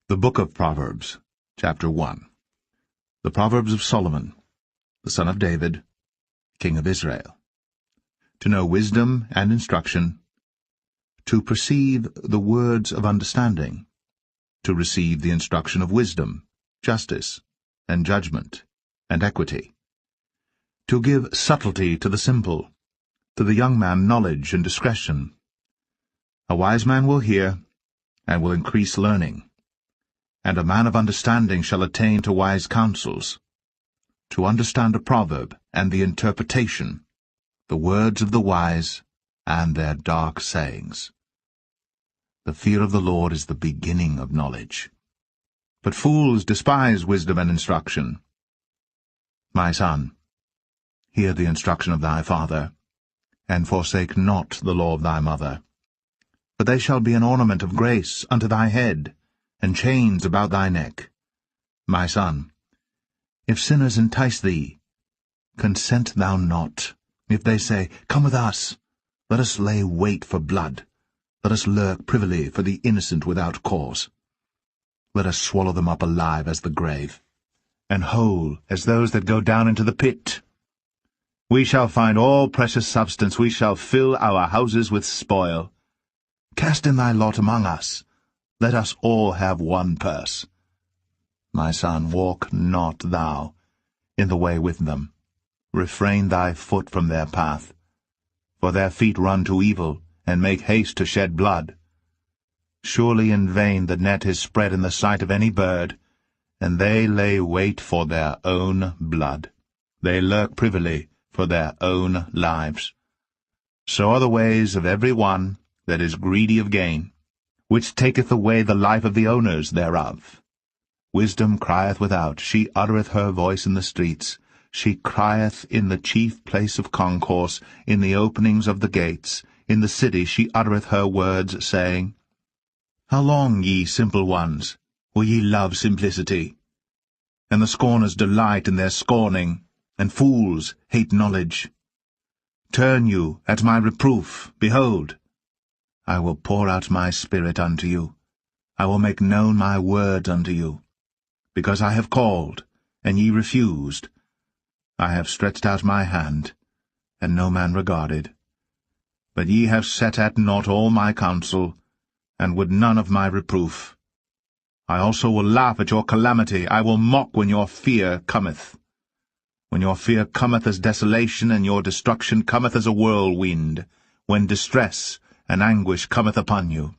The Book of Proverbs, chapter 1. The Proverbs of Solomon, the son of David, king of Israel. To know wisdom and instruction, to perceive the words of understanding, to receive the instruction of wisdom, justice, and judgment, and equity, to give subtlety to the simple, to the young man knowledge and discretion. A wise man will hear, and will increase learning, and a man of understanding shall attain to wise counsels, to understand a proverb and the interpretation, the words of the wise and their dark sayings. The fear of the Lord is the beginning of knowledge, but fools despise wisdom and instruction. My son, hear the instruction of thy father, and forsake not the law of thy mother. For they shall be an ornament of grace unto thy head, and chains about thy neck. My son, if sinners entice thee, consent thou not. If they say, Come with us, let us lay wait for blood, let us lurk privily for the innocent without cause. Let us swallow them up alive as the grave, and whole as those that go down into the pit. We shall find all precious substance, we shall fill our houses with spoil. Cast in thy lot among us, let us all have one purse. My son, walk not thou in the way with them. Refrain thy foot from their path. For their feet run to evil, and make haste to shed blood. Surely in vain the net is spread in the sight of any bird, and they lay wait for their own blood. They lurk privily for their own lives. So are the ways of every one that is greedy of gain, which taketh away the life of the owners thereof. Wisdom crieth without, she uttereth her voice in the streets. She crieth in the chief place of concourse, in the openings of the gates. In the city she uttereth her words, saying, How long, ye simple ones, will ye love simplicity? And the scorners delight in their scorning, and fools hate knowledge. Turn you at my reproof, behold, I will pour out my spirit unto you. I will make known my words unto you. Because I have called, and ye refused. I have stretched out my hand, and no man regarded. But ye have set at naught all my counsel, and would none of my reproof. I also will laugh at your calamity. I will mock when your fear cometh. When your fear cometh as desolation, and your destruction cometh as a whirlwind, when distress and anguish cometh upon you.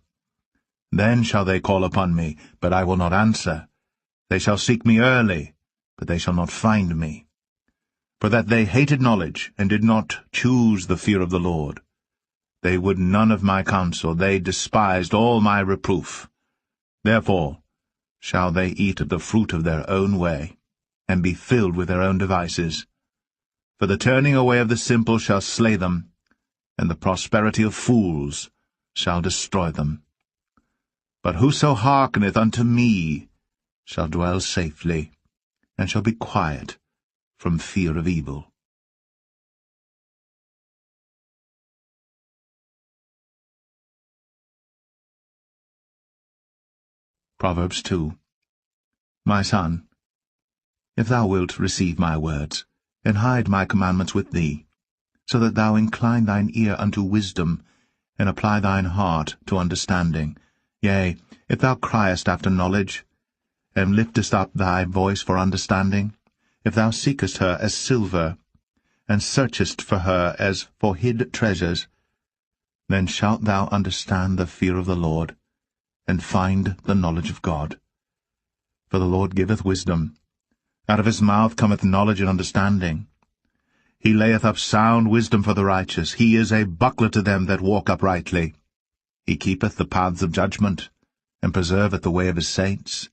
Then shall they call upon me, but I will not answer. They shall seek me early, but they shall not find me. For that they hated knowledge, and did not choose the fear of the Lord. They would none of my counsel, they despised all my reproof. Therefore shall they eat of the fruit of their own way, and be filled with their own devices. For the turning away of the simple shall slay them, and the prosperity of fools shall destroy them. But whoso hearkeneth unto me shall dwell safely, and shall be quiet from fear of evil. Proverbs 2. My son, if thou wilt receive my words, and hide my commandments with thee, so that thou incline thine ear unto wisdom, and apply thine heart to understanding. Yea, if thou criest after knowledge, and liftest up thy voice for understanding, if thou seekest her as silver, and searchest for her as for hid treasures, then shalt thou understand the fear of the Lord, and find the knowledge of God. For the Lord giveth wisdom. Out of his mouth cometh knowledge and understanding. He layeth up sound wisdom for the righteous. He is a buckler to them that walk uprightly. He keepeth the paths of judgment, and preserveth the way of his saints.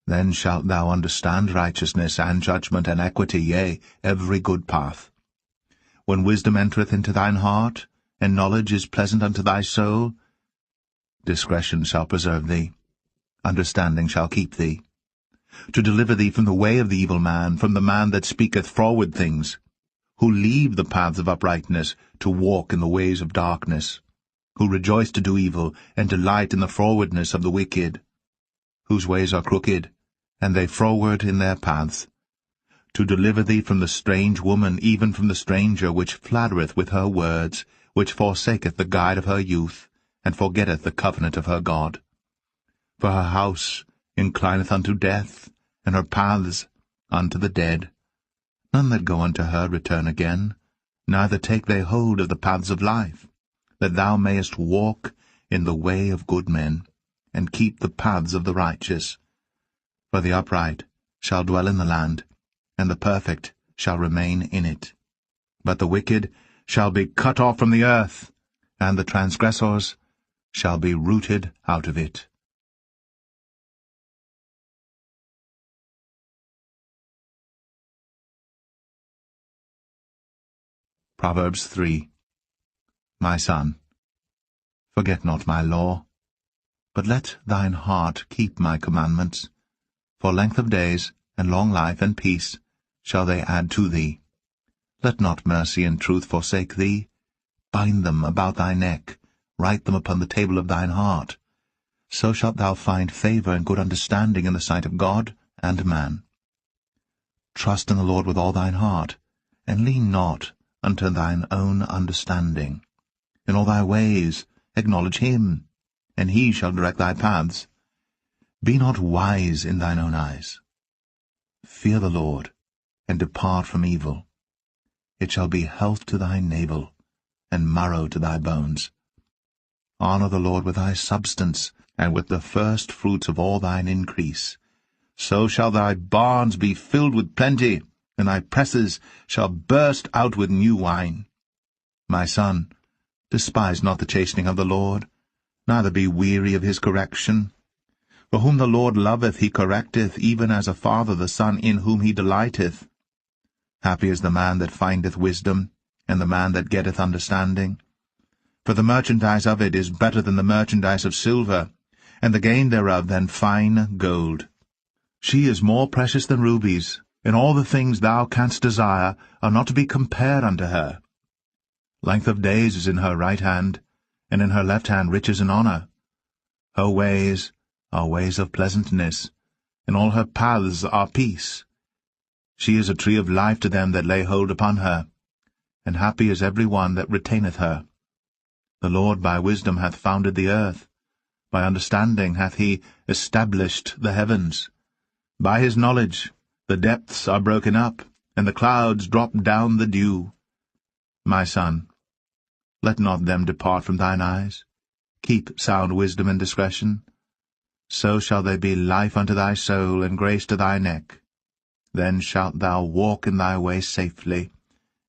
Then shalt thou understand righteousness, and judgment, and equity, yea, every good path. When wisdom entereth into thine heart, and knowledge is pleasant unto thy soul, discretion shall preserve thee, understanding shall keep thee, to deliver thee from the way of the evil man, from the man that speaketh froward things, who leave the paths of uprightness to walk in the ways of darkness, who rejoice to do evil, and delight in the frowardness of the wicked, whose ways are crooked, and they froward in their paths, to deliver thee from the strange woman, even from the stranger, which flattereth with her words, which forsaketh the guide of her youth, and forgetteth the covenant of her God. For her house inclineth unto death, and her paths unto the dead. None that go unto her return again, neither take they hold of the paths of life, that thou mayest walk in the way of good men, and keep the paths of the righteous. For the upright shall dwell in the land, and the perfect shall remain in it. But the wicked shall be cut off from the earth, and the transgressors shall be rooted out of it. Proverbs 3. My son, forget not my law, but let thine heart keep my commandments. For length of days, and long life, and peace shall they add to thee. Let not mercy and truth forsake thee. Bind them about thy neck, write them upon the table of thine heart. So shalt thou find favor and good understanding in the sight of God and man. Trust in the Lord with all thine heart, and lean not unto thine own understanding. In all thy ways acknowledge him, and he shall direct thy paths. Be not wise in thine own eyes. Fear the Lord, and depart from evil. It shall be health to thy navel, and marrow to thy bones. Honour the Lord with thy substance, and with the first fruits of all thine increase. So shall thy barns be filled with plenty, and thy presses shall burst out with new wine. My son, despise not the chastening of the Lord, neither be weary of his correction. For whom the Lord loveth he correcteth, even as a father the son in whom he delighteth. Happy is the man that findeth wisdom, and the man that getteth understanding. For the merchandise of it is better than the merchandise of silver, and the gain thereof than fine gold. She is more precious than rubies, and all the things thou canst desire are not to be compared unto her. Length of days is in her right hand, and in her left hand riches and honour. Her ways are ways of pleasantness, and all her paths are peace. She is a tree of life to them that lay hold upon her, and happy is every one that retaineth her. The Lord by wisdom hath founded the earth, by understanding hath he established the heavens. By his knowledge the depths are broken up, and the clouds drop down the dew. My son, let not them depart from thine eyes. Keep sound wisdom and discretion. So shall they be life unto thy soul, and grace to thy neck. Then shalt thou walk in thy way safely,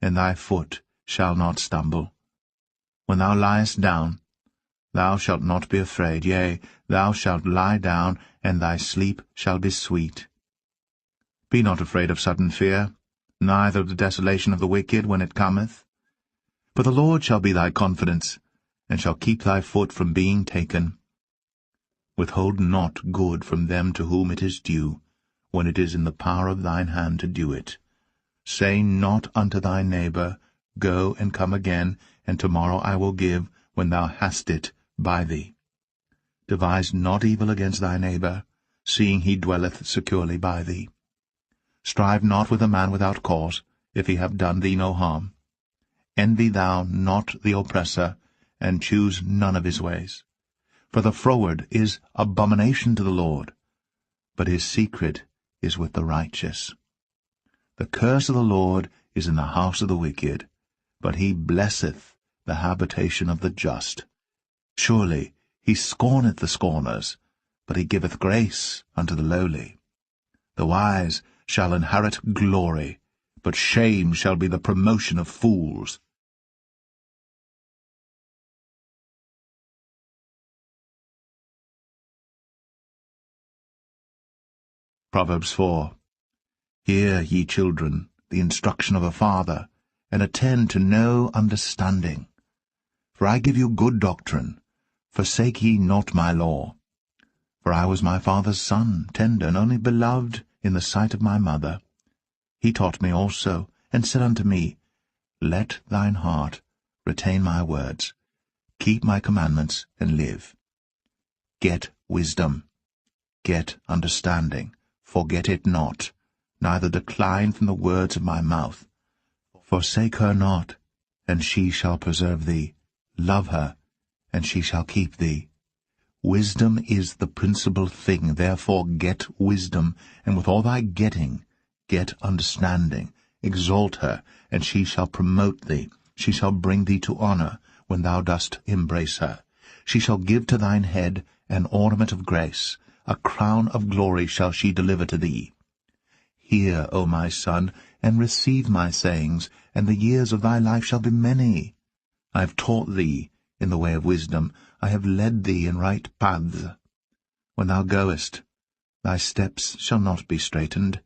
and thy foot shall not stumble. When thou liest down, thou shalt not be afraid. Yea, thou shalt lie down, and thy sleep shall be sweet. Be not afraid of sudden fear, neither of the desolation of the wicked when it cometh. For the Lord shall be thy confidence, and shall keep thy foot from being taken. Withhold not good from them to whom it is due, when it is in the power of thine hand to do it. Say not unto thy neighbour, Go and come again, and tomorrow I will give, when thou hast it by thee. Devise not evil against thy neighbour, seeing he dwelleth securely by thee. Strive not with a man without cause, if he have done thee no harm. Envy thou not the oppressor, and choose none of his ways. For the froward is abomination to the Lord, but his secret is with the righteous. The curse of the Lord is in the house of the wicked, but he blesseth the habitation of the just. Surely he scorneth the scorners, but he giveth grace unto the lowly. The wise shall inherit glory, but shame shall be the promotion of fools. Proverbs 4. Hear, ye children, the instruction of a father, and attend to no understanding. For I give you good doctrine. Forsake ye not my law. For I was my father's son, tender, and only beloved in the sight of my mother. He taught me also, and said unto me, Let thine heart retain my words. Keep my commandments, and live. Get wisdom. get understanding. Forget it not, neither decline from the words of my mouth. Forsake her not, and she shall preserve thee. Love her, and she shall keep thee. Wisdom is the principal thing, therefore get wisdom, and with all thy getting, get understanding. Exalt her, and she shall promote thee. She shall bring thee to honor, when thou dost embrace her. She shall give to thine head an ornament of grace. A crown of glory shall she deliver to thee. Hear, O my son, and receive my sayings, and the years of thy life shall be many. I have taught thee in the way of wisdom. I have led thee in right paths. When thou goest, thy steps shall not be straitened,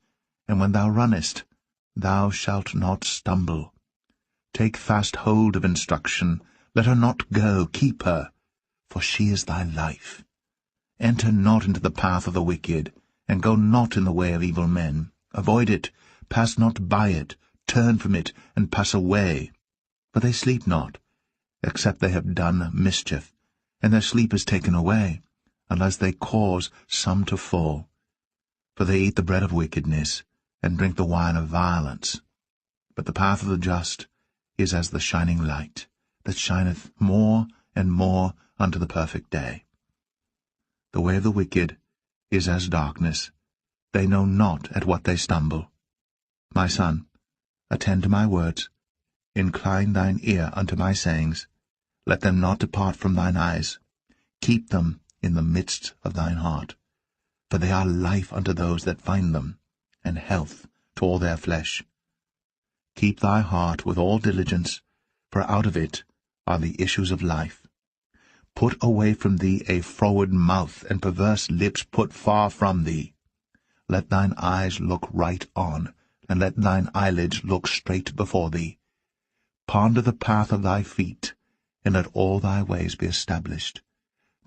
and when thou runnest, thou shalt not stumble. Take fast hold of instruction. Let her not go. Keep her, for she is thy life. Enter not into the path of the wicked, and go not in the way of evil men. Avoid it, pass not by it, turn from it, and pass away. For they sleep not, except they have done mischief, and their sleep is taken away, unless they cause some to fall. For they eat the bread of wickedness, and drink the wine of violence. But the path of the just is as the shining light, that shineth more and more unto the perfect day. The way of the wicked is as darkness. They know not at what they stumble. My son, attend to my words. Incline thine ear unto my sayings. Let them not depart from thine eyes. Keep them in the midst of thine heart. For they are life unto those that find them, and health to all their flesh. Keep thy heart with all diligence, for out of it are the issues of life. Put away from thee a froward mouth, and perverse lips put far from thee. Let thine eyes look right on, and let thine eyelids look straight before thee. Ponder the path of thy feet, and let all thy ways be established.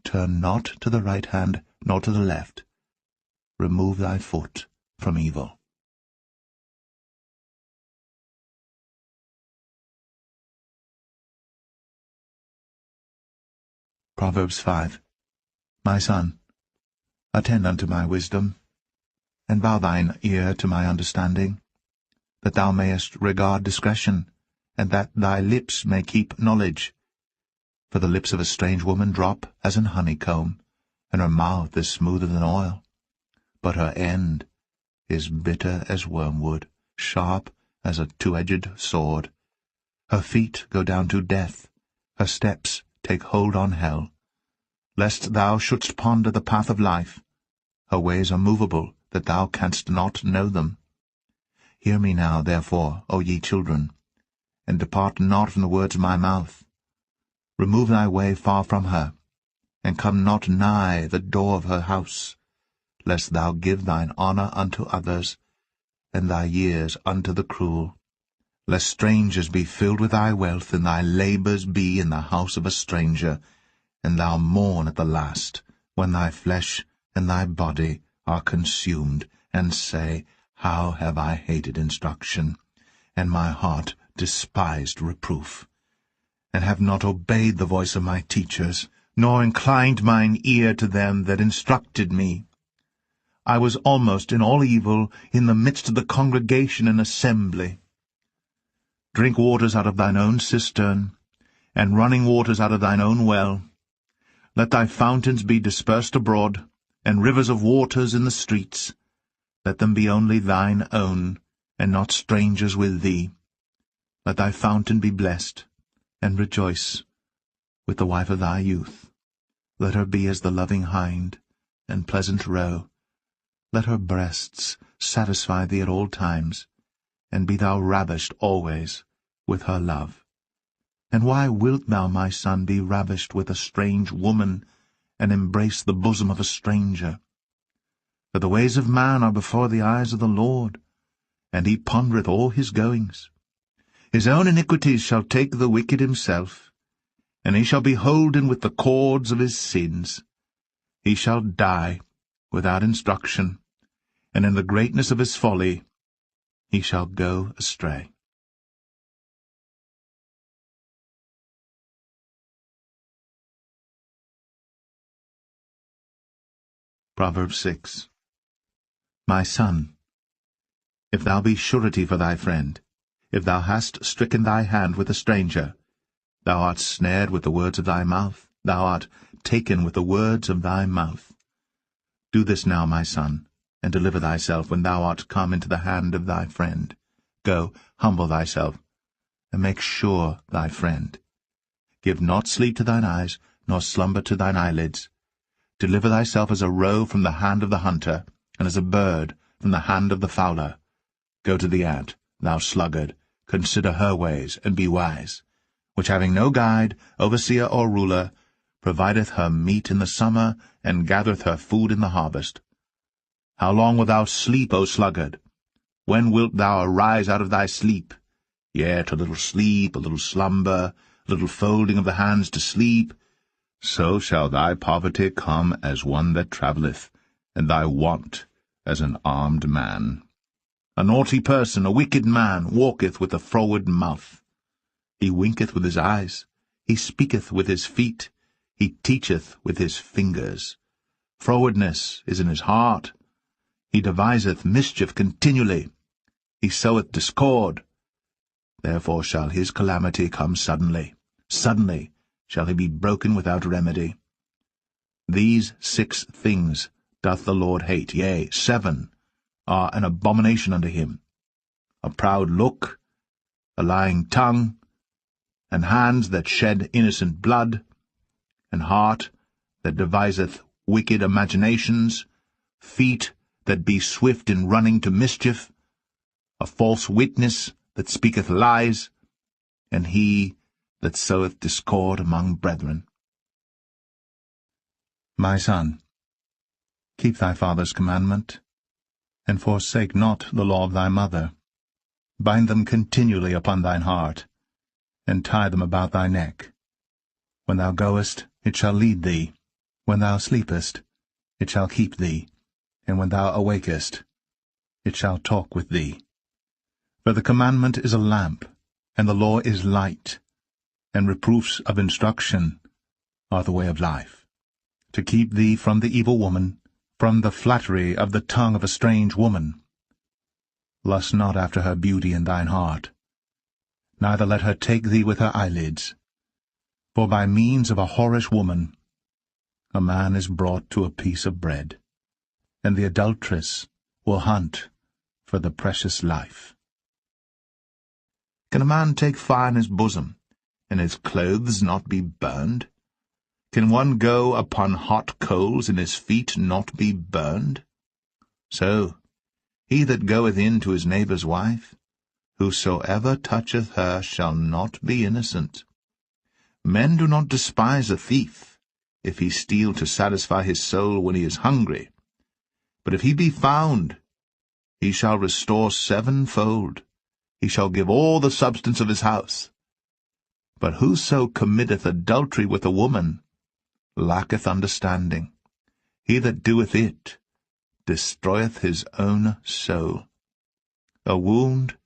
Turn not to the right hand, nor to the left. Remove thy foot from evil. Proverbs 5. My son, attend unto my wisdom, and bow thine ear to my understanding, that thou mayest regard discretion, and that thy lips may keep knowledge. For the lips of a strange woman drop as an honeycomb, and her mouth is smoother than oil. But her end is bitter as wormwood, sharp as a two-edged sword. Her feet go down to death, her steps take hold on hell. Lest thou shouldst ponder the path of life, her ways are movable, that thou canst not know them. Hear me now, therefore, O ye children, and depart not from the words of my mouth. Remove thy way far from her, and come not nigh the door of her house, lest thou give thine honour unto others, and thy years unto the cruel. Lest strangers be filled with thy wealth, and thy labours be in the house of a stranger, and thou mourn at the last, when thy flesh and thy body are consumed, and say, How have I hated instruction, and my heart despised reproof, and have not obeyed the voice of my teachers, nor inclined mine ear to them that instructed me. I was almost in all evil in the midst of the congregation and assembly. Drink waters out of thine own cistern, and running waters out of thine own well. Let thy fountains be dispersed abroad, and rivers of waters in the streets. Let them be only thine own, and not strangers with thee. Let thy fountain be blessed, and rejoice with the wife of thy youth. Let her be as the loving hind, and pleasant roe. Let her breasts satisfy thee at all times, and be thou ravished always with her love. And why wilt thou, my son, be ravished with a strange woman, and embrace the bosom of a stranger? For the ways of man are before the eyes of the Lord, and he pondereth all his goings. His own iniquities shall take the wicked himself, and he shall be holden with the cords of his sins. He shall die without instruction, and in the greatness of his folly he shall go astray. Proverbs 6. My son, if thou be surety for thy friend, if thou hast stricken thy hand with a stranger, thou art snared with the words of thy mouth, thou art taken with the words of thy mouth. Do this now, my son, and deliver thyself when thou art come into the hand of thy friend. Go, humble thyself, and make sure thy friend. Give not sleep to thine eyes, nor slumber to thine eyelids. Deliver thyself as a roe from the hand of the hunter, and as a bird from the hand of the fowler. Go to the ant, thou sluggard, consider her ways, and be wise, which having no guide, overseer, or ruler, provideth her meat in the summer, and gathereth her food in the harvest. How long wilt thou sleep, O sluggard? When wilt thou arise out of thy sleep? Yet a little sleep, a little slumber, a little folding of the hands to sleep, so shall thy poverty come as one that travelleth, and thy want as an armed man. A naughty person, a wicked man, walketh with a froward mouth. He winketh with his eyes, he speaketh with his feet, he teacheth with his fingers. Frowardness is in his heart. He deviseth mischief continually. He soweth discord. Therefore shall his calamity come suddenly. Suddenly shall he be broken without remedy. These 6 things doth the Lord hate, yea, 7 are an abomination unto him: a proud look, a lying tongue, and hands that shed innocent blood, and heart that deviseth wicked imaginations, feet that be swift in running to mischief, a false witness that speaketh lies, and he that soweth discord among brethren. My son, keep thy father's commandment, and forsake not the law of thy mother. Bind them continually upon thine heart, and tie them about thy neck. When thou goest, it shall lead thee. When thou sleepest, it shall keep thee. And when thou awakest, it shall talk with thee. For the commandment is a lamp, and the law is light, and reproofs of instruction are the way of life, to keep thee from the evil woman, from the flattery of the tongue of a strange woman. Lust not after her beauty in thine heart, neither let her take thee with her eyelids. For by means of a whorish woman a man is brought to a piece of bread, and the adulteress will hunt for the precious life. Can a man take fire in his bosom, and his clothes not be burned? Can one go upon hot coals, and his feet not be burned? So he that goeth in to his neighbour's wife, whosoever toucheth her shall not be innocent. Men do not despise a thief, if he steal to satisfy his soul when he is hungry. But if he be found, he shall restore 7-fold. He shall give all the substance of his house. But whoso committeth adultery with a woman lacketh understanding. He that doeth it destroyeth his own soul. A wound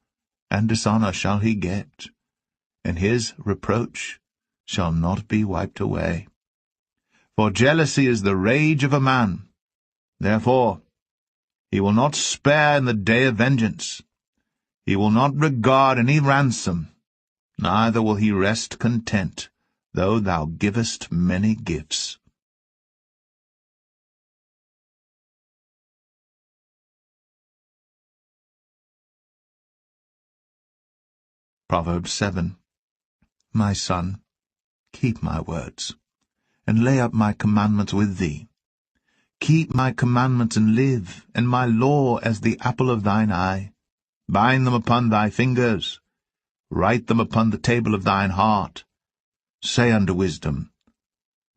and dishonour shall he get, and his reproach shall not be wiped away. For jealousy is the rage of a man. Therefore he will not spare in the day of vengeance. He will not regard any ransom, neither will he rest content, though thou givest many gifts. Proverbs 7. My son, keep my words, and lay up my commandments with thee. Keep my commandments and live, and my law as the apple of thine eye. Bind them upon thy fingers, write them upon the table of thine heart. Say unto wisdom,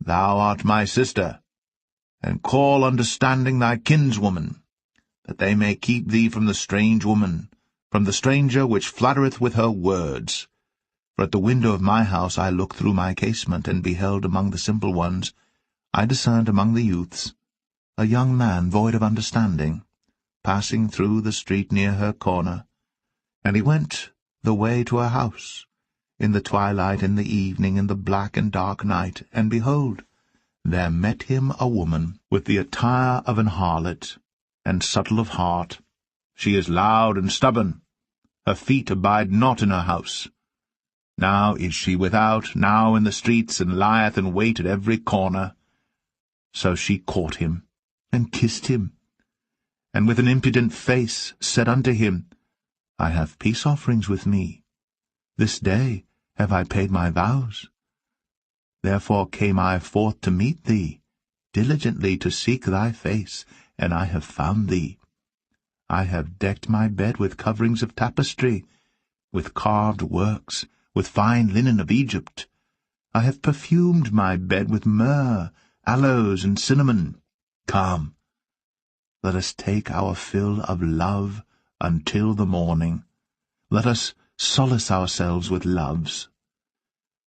Thou art my sister, and call understanding thy kinswoman, that they may keep thee from the strange woman, from the stranger which flattereth with her words. For at the window of my house I looked through my casement, and beheld among the simple ones, I discerned among the youths, a young man void of understanding, passing through the street near her corner. And he went the way to her house, in the twilight, in the evening, in the black and dark night, and behold, there met him a woman with the attire of an harlot, and subtle of heart. She is loud and stubborn. Her feet abide not in her house. Now is she without, now in the streets, and lieth in wait at every corner. So she caught him, and kissed him, and with an impudent face said unto him, I have peace offerings with me. This day have I paid my vows. Therefore came I forth to meet thee, diligently to seek thy face, and I have found thee. I have decked my bed with coverings of tapestry, with carved works, with fine linen of Egypt. I have perfumed my bed with myrrh, aloes, and cinnamon. Come, let us take our fill of love until the morning. Let us solace ourselves with loves.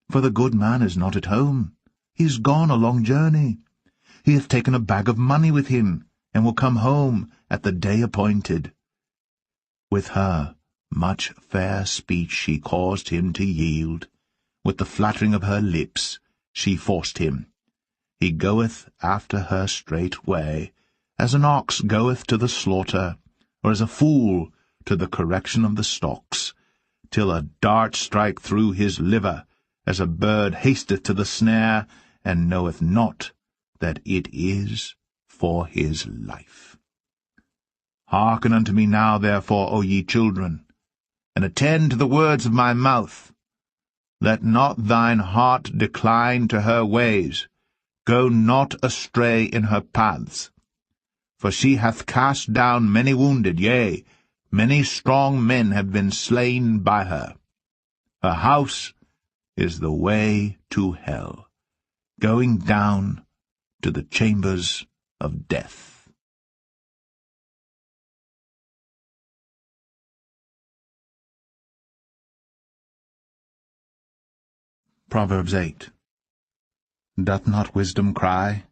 For the good man is not at home. He is gone a long journey. He hath taken a bag of money with him, and will come home at the day appointed. With her much fair speech she caused him to yield. With the flattering of her lips she forced him. He goeth after her straightway, as an ox goeth to the slaughter, or as a fool to the correction of the stocks, till a dart strike through his liver, as a bird hasteth to the snare, and knoweth not that it is for his life. Hearken unto me now, therefore, O ye children, and attend to the words of my mouth. Let not thine heart decline to her ways. Go not astray in her paths. For she hath cast down many wounded, yea, many strong men have been slain by her. Her house is the way to hell, going down to the chambers of death. Proverbs 8. Doth not wisdom cry,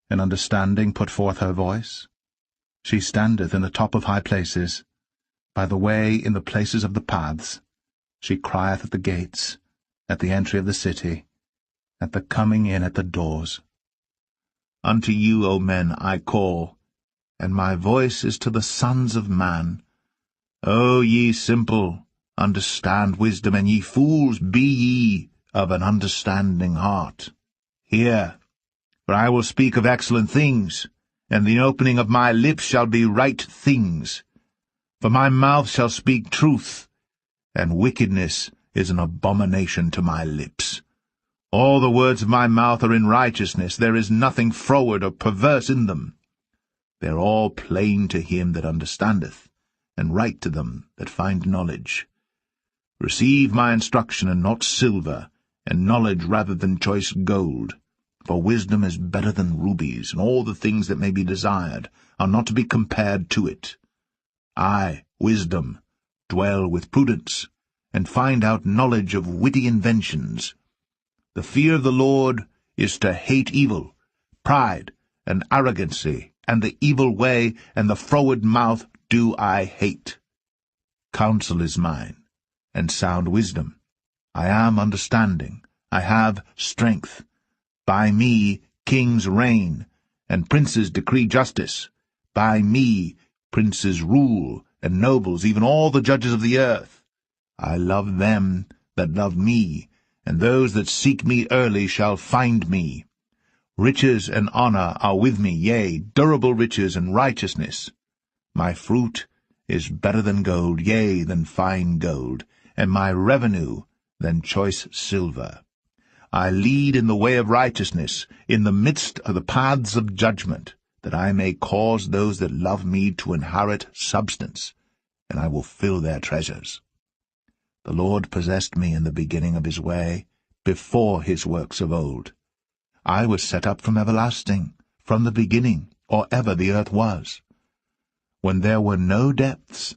and understanding put forth her voice? She standeth in the top of high places, by the way in the places of the paths. She crieth at the gates, at the entry of the city, at the coming in at the doors. Unto you, O men, I call, and my voice is to the sons of man. O ye simple, understand wisdom, and ye fools, be ye of an understanding heart. Hear, for I will speak of excellent things, and the opening of my lips shall be right things. For my mouth shall speak truth, and wickedness is an abomination to my lips. All the words of my mouth are in righteousness. There is nothing froward or perverse in them. They are all plain to him that understandeth, and right to them that find knowledge. Receive my instruction, and not silver, and knowledge rather than choice gold. For wisdom is better than rubies, and all the things that may be desired are not to be compared to it. I, wisdom, dwell with prudence, and find out knowledge of witty inventions. The fear of the Lord is to hate evil, pride, and arrogancy, and the evil way, and the froward mouth do I hate. Counsel is mine, and sound wisdom. I am understanding, I have strength. By me kings reign, and princes decree justice. By me princes rule, and nobles, even all the judges of the earth. I love them that love me, and those that seek me early shall find me. Riches and honor are with me, yea, durable riches and righteousness. My fruit is better than gold, yea, than fine gold, and my revenue than choice silver. I lead in the way of righteousness, in the midst of the paths of judgment, that I may cause those that love me to inherit substance, and I will fill their treasures. The Lord possessed me in the beginning of his way, before his works of old. I was set up from everlasting, from the beginning, or ever the earth was. When there were no depths,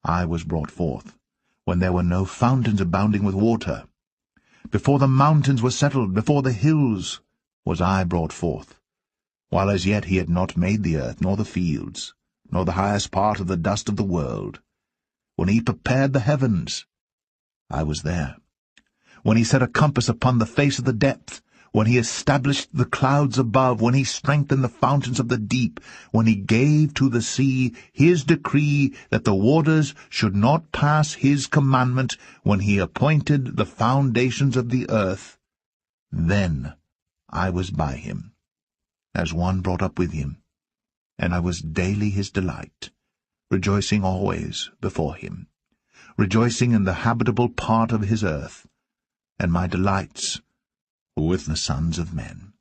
I was brought forth, when there were no fountains abounding with water. Before the mountains were settled, before the hills, was I brought forth, while as yet he had not made the earth, nor the fields, nor the highest part of the dust of the world. When he prepared the heavens, I was there. When he set a compass upon the face of the depth, when he established the clouds above, when he strengthened the fountains of the deep, when he gave to the sea his decree that the waters should not pass his commandment, when he appointed the foundations of the earth, then I was by him, as one brought up with him, and I was daily his delight, rejoicing always before him, rejoicing in the habitable part of his earth, and my delights were with the sons of men.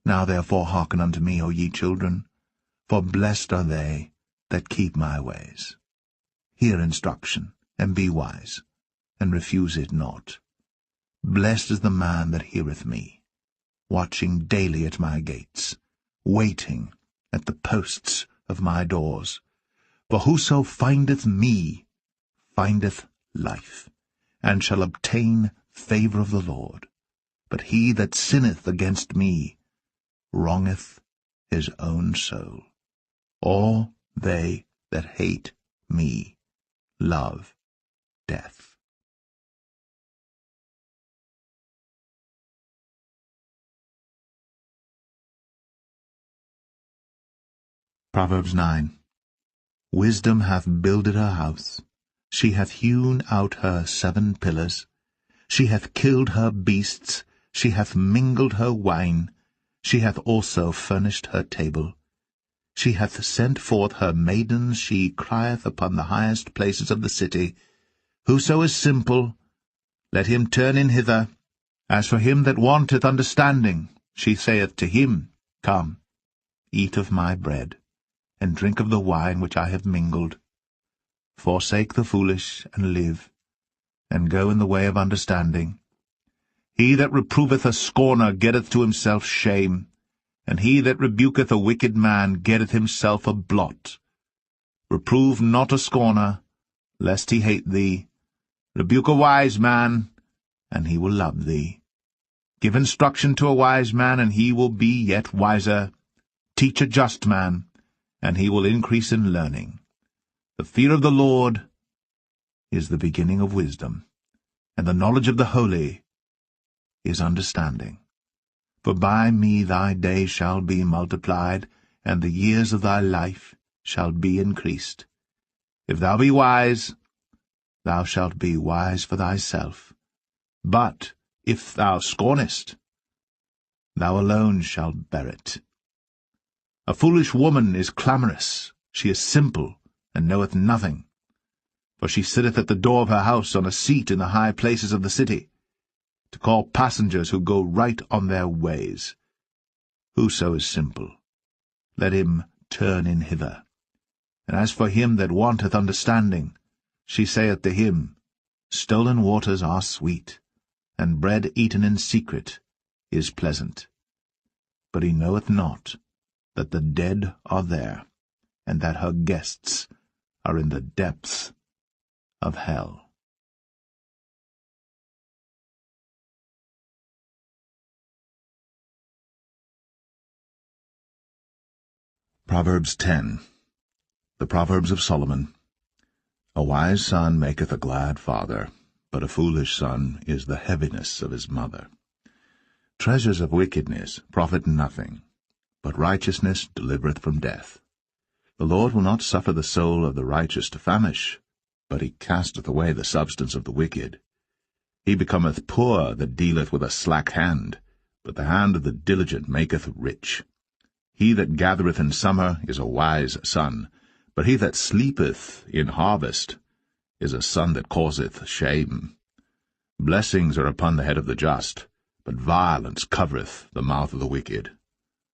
Now therefore hearken unto me, O ye children, for blessed are they that keep my ways. Hear instruction, and be wise, and refuse it not. Blessed is the man that heareth me, watching daily at my gates, waiting at the posts of my doors. For whoso findeth me findeth life, and shall obtain favour of the Lord. But he that sinneth against me wrongeth his own soul. All they that hate me love death. Proverbs 9. Wisdom hath builded her house. She hath hewn out her 7 pillars. She hath killed her beasts. She hath mingled her wine. She hath also furnished her table. She hath sent forth her maidens. She crieth upon the highest places of the city. Whoso is simple, let him turn in hither. As for him that wanteth understanding, she saith to him, Come, eat of my bread, and drink of the wine which I have mingled. Forsake the foolish, and live, and go in the way of understanding. He that reproveth a scorner getteth to himself shame, and he that rebuketh a wicked man getteth himself a blot. Reprove not a scorner, lest he hate thee. Rebuke a wise man, and he will love thee. Give instruction to a wise man, and he will be yet wiser. Teach a just man, and he will increase in learning. The fear of the Lord is the beginning of wisdom, and the knowledge of the holy is understanding. For by me thy days shall be multiplied, and the years of thy life shall be increased. If thou be wise, thou shalt be wise for thyself. But if thou scornest, thou alone shalt bear it. A foolish woman is clamorous, she is simple, and knoweth nothing. For she sitteth at the door of her house on a seat in the high places of the city, to call passengers who go right on their ways. Whoso is simple, let him turn in hither. And as for him that wanteth understanding, she saith to him, Stolen waters are sweet, and bread eaten in secret is pleasant. But he knoweth not that the dead are there, and that her guests are in the depths of hell. Proverbs 10. The Proverbs of Solomon. A wise son maketh a glad father, but a foolish son is the heaviness of his mother. Treasures of wickedness profit nothing, but righteousness delivereth from death. The Lord will not suffer the soul of the righteous to famish, but he casteth away the substance of the wicked. He becometh poor that dealeth with a slack hand, but the hand of the diligent maketh rich. He that gathereth in summer is a wise son, but he that sleepeth in harvest is a son that causeth shame. Blessings are upon the head of the just, but violence covereth the mouth of the wicked.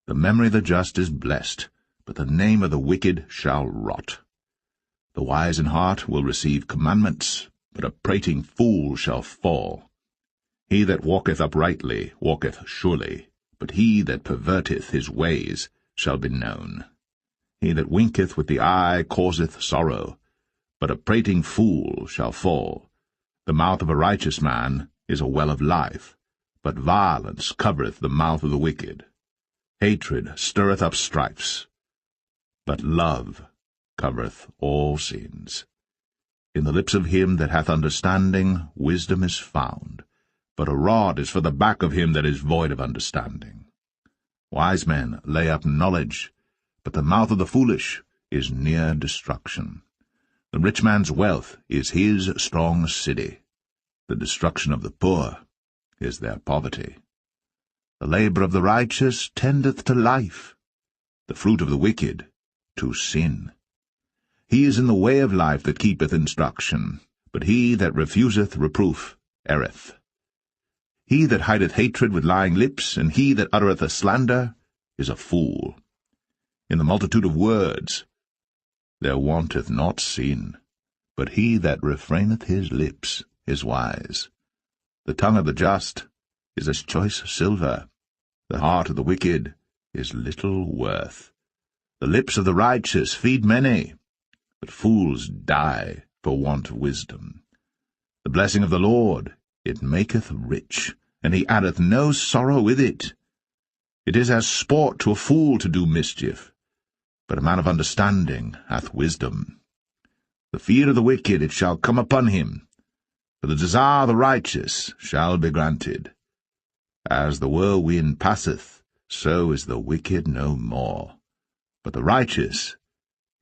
The memory of the just is blessed, but the name of the wicked shall rot. The wise in heart will receive commandments, but a prating fool shall fall. He that walketh uprightly walketh surely, but he that perverteth his ways shall be known. He that winketh with the eye causeth sorrow, but a prating fool shall fall. The mouth of a righteous man is a well of life, but violence covereth the mouth of the wicked. Hatred stirreth up strifes, but love covereth all sins. In the lips of him that hath understanding wisdom is found, but a rod is for the back of him that is void of understanding. Wise men lay up knowledge, but the mouth of the foolish is near destruction. The rich man's wealth is his strong city. The destruction of the poor is their poverty. The labor of the righteous tendeth to life, the fruit of the wicked to sin. He is in the way of life that keepeth instruction, but he that refuseth reproof erreth. He that hideth hatred with lying lips, and he that uttereth a slander, is a fool. In the multitude of words there wanteth not sin, but he that refraineth his lips is wise. The tongue of the just is as choice silver, the heart of the wicked is little worth. The lips of the righteous feed many, but fools die for want of wisdom. The blessing of the Lord, it maketh rich, and he addeth no sorrow with it. It is as sport to a fool to do mischief, but a man of understanding hath wisdom. The fear of the wicked it shall come upon him, for the desire of the righteous shall be granted. As the whirlwind passeth, so is the wicked no more, but the righteous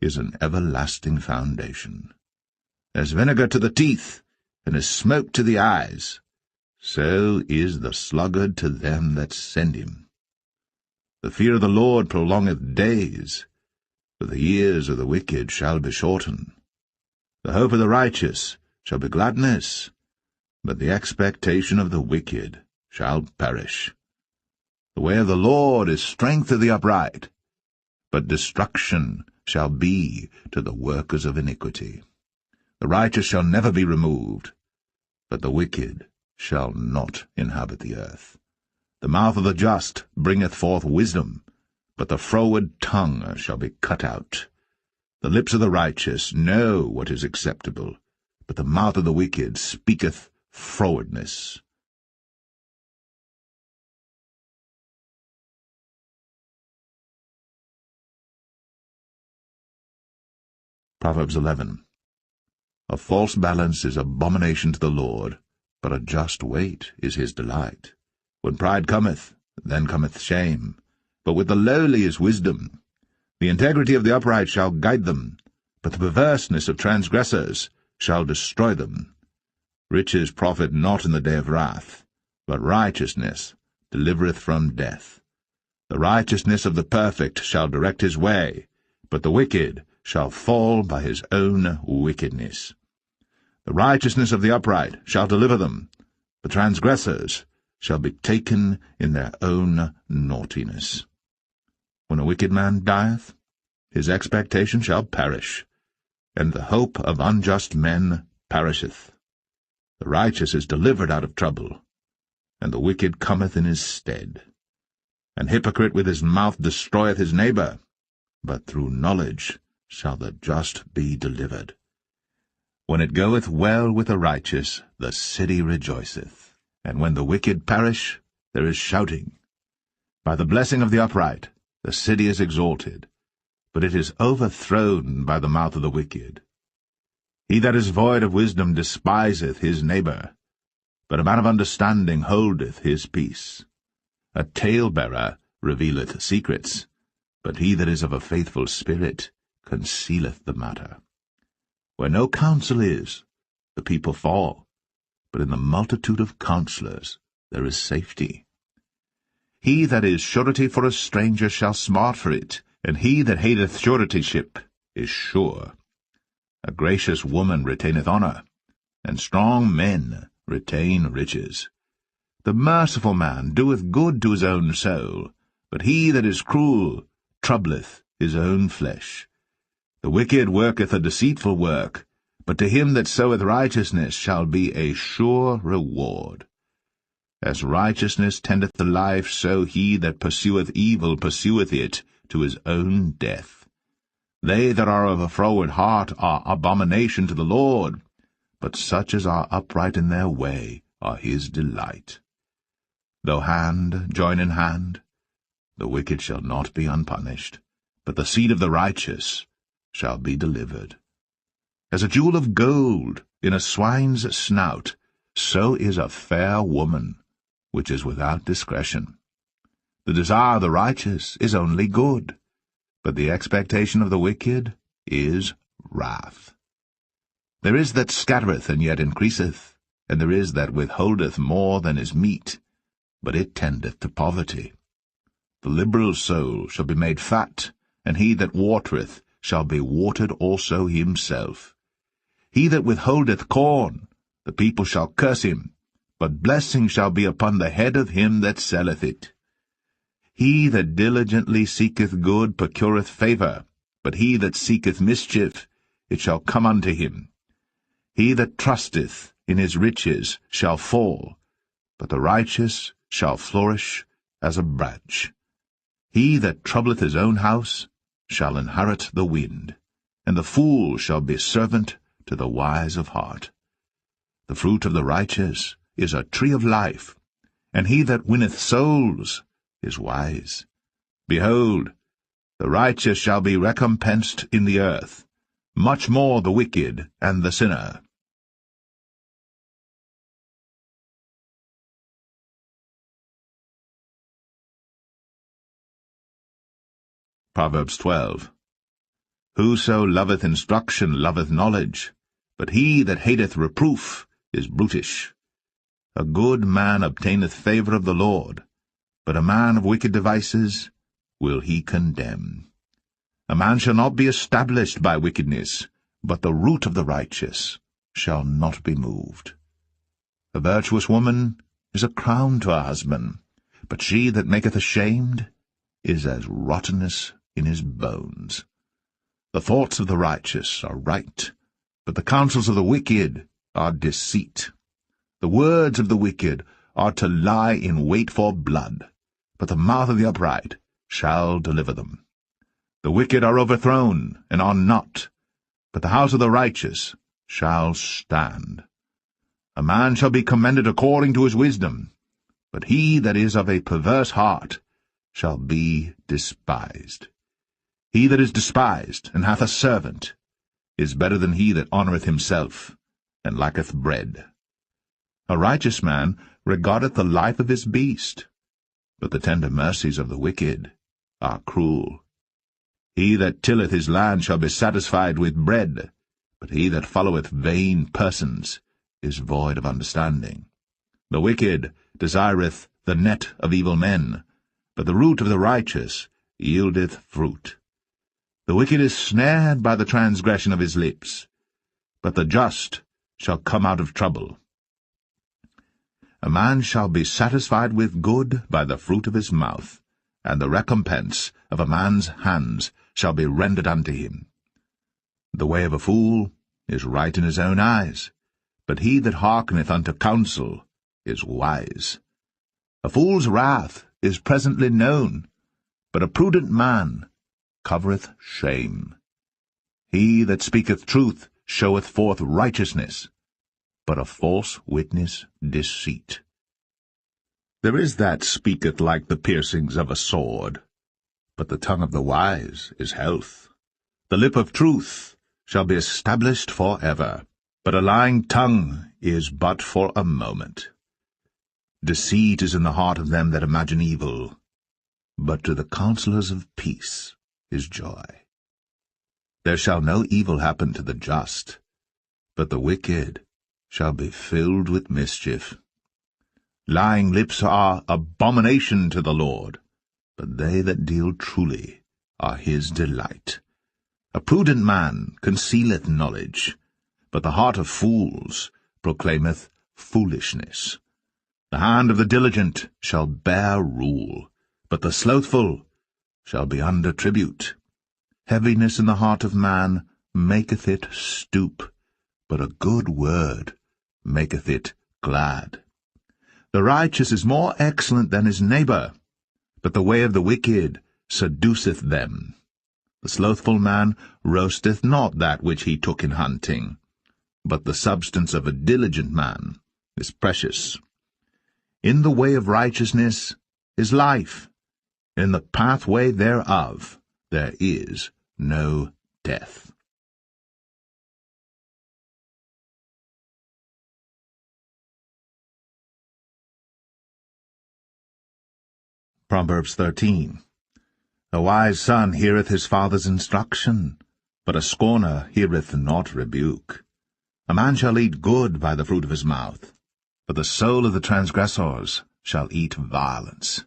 is an everlasting foundation. As vinegar to the teeth, and as smoke to the eyes, so is the sluggard to them that send him. The fear of the Lord prolongeth days, but the years of the wicked shall be shortened. The hope of the righteous shall be gladness, but the expectation of the wicked shall perish. The way of the Lord is strength to the upright, but destruction shall be to the workers of iniquity. The righteous shall never be removed, but the wicked shall not inhabit the earth. The mouth of the just bringeth forth wisdom, but the froward tongue shall be cut out. The lips of the righteous know what is acceptable, but the mouth of the wicked speaketh frowardness. Proverbs 11. A false balance is abomination to the Lord, but a just weight is his delight. When pride cometh, then cometh shame, but with the lowly is wisdom. The integrity of the upright shall guide them, but the perverseness of transgressors shall destroy them. Riches profit not in the day of wrath, but righteousness delivereth from death. The righteousness of the perfect shall direct his way, but the wicked shall fall by his own wickedness. The righteousness of the upright shall deliver them, the transgressors shall be taken in their own naughtiness. When a wicked man dieth, his expectation shall perish, and the hope of unjust men perisheth. The righteous is delivered out of trouble, and the wicked cometh in his stead. An hypocrite with his mouth destroyeth his neighbor, but through knowledge shall the just be delivered. When it goeth well with the righteous, the city rejoiceth, and when the wicked perish, there is shouting. By the blessing of the upright, the city is exalted, but it is overthrown by the mouth of the wicked. He that is void of wisdom despiseth his neighbor, but a man of understanding holdeth his peace. A talebearer revealeth secrets, but he that is of a faithful spirit concealeth the matter. Where no counsel is, the people fall, but in the multitude of counselors there is safety. He that is surety for a stranger shall smart for it, and he that hateth suretyship is sure. A gracious woman retaineth honour, and strong men retain riches. The merciful man doeth good to his own soul, but he that is cruel troubleth his own flesh. The wicked worketh a deceitful work, but to him that soweth righteousness shall be a sure reward. As righteousness tendeth to life, so he that pursueth evil pursueth it to his own death. They that are of a froward heart are abomination to the Lord, but such as are upright in their way are his delight. Though hand join in hand, the wicked shall not be unpunished, but the seed of the righteous shall be delivered. As a jewel of gold in a swine's snout, so is a fair woman, which is without discretion. The desire of the righteous is only good, but the expectation of the wicked is wrath. There is that scattereth and yet increaseth, and there is that withholdeth more than is meet, but it tendeth to poverty. The liberal soul shall be made fat, and he that watereth shall be watered also himself. He that withholdeth corn, the people shall curse him, but blessing shall be upon the head of him that selleth it. He that diligently seeketh good procureth favour, but he that seeketh mischief, it shall come unto him. He that trusteth in his riches shall fall, but the righteous shall flourish as a branch. He that troubleth his own house shall inherit the wind, and the fool shall be servant to the wise of heart. The fruit of the righteous is a tree of life, and he that winneth souls is wise. Behold, the righteous shall be recompensed in the earth, much more the wicked and the sinner. Proverbs 12. Whoso loveth instruction loveth knowledge, but he that hateth reproof is brutish. A good man obtaineth favour of the Lord, but a man of wicked devices will he condemn. A man shall not be established by wickedness, but the root of the righteous shall not be moved. A virtuous woman is a crown to her husband, but she that maketh ashamed is as rottenness in his bones. The thoughts of the righteous are right, but the counsels of the wicked are deceit. The words of the wicked are to lie in wait for blood, but the mouth of the upright shall deliver them. The wicked are overthrown and are not, but the house of the righteous shall stand. A man shall be commended according to his wisdom, but he that is of a perverse heart shall be despised. He that is despised and hath a servant is better than he that honoureth himself and lacketh bread. A righteous man regardeth the life of his beast, but the tender mercies of the wicked are cruel. He that tilleth his land shall be satisfied with bread, but he that followeth vain persons is void of understanding. The wicked desireth the net of evil men, but the root of the righteous yieldeth fruit. The wicked is snared by the transgression of his lips, but the just shall come out of trouble. A man shall be satisfied with good by the fruit of his mouth, and the recompense of a man's hands shall be rendered unto him. The way of a fool is right in his own eyes, but he that hearkeneth unto counsel is wise. A fool's wrath is presently known, but a prudent man covereth shame. He that speaketh truth showeth forth righteousness, but a false witness deceit. There is that speaketh like the piercings of a sword, but the tongue of the wise is health. The lip of truth shall be established for ever, but a lying tongue is but for a moment. Deceit is in the heart of them that imagine evil, but to the counselors of peace is joy. There shall no evil happen to the just, but the wicked shall be filled with mischief. Lying lips are abomination to the Lord, but they that deal truly are his delight. A prudent man concealeth knowledge, but the heart of fools proclaimeth foolishness. The hand of the diligent shall bear rule, but the slothful shall be under tribute. Heaviness in the heart of man maketh it stoop, but a good word maketh it glad. The righteous is more excellent than his neighbour, but the way of the wicked seduceth them. The slothful man roasteth not that which he took in hunting, but the substance of a diligent man is precious. In the way of righteousness is life, in the pathway thereof there is no death. Proverbs 13. A wise son heareth his father's instruction, but a scorner heareth not rebuke. A man shall eat good by the fruit of his mouth, but the soul of the transgressors shall eat violence.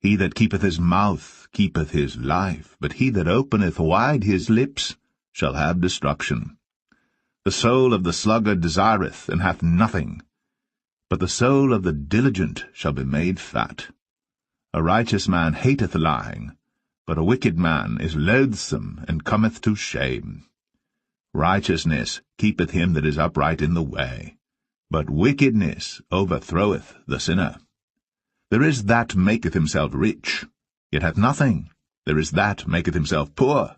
He that keepeth his mouth keepeth his life, but he that openeth wide his lips shall have destruction. The soul of the sluggard desireth, and hath nothing, but the soul of the diligent shall be made fat. A righteous man hateth lying, but a wicked man is loathsome, and cometh to shame. Righteousness keepeth him that is upright in the way, but wickedness overthroweth the sinner. There is that maketh himself rich, yet hath nothing. There is that maketh himself poor,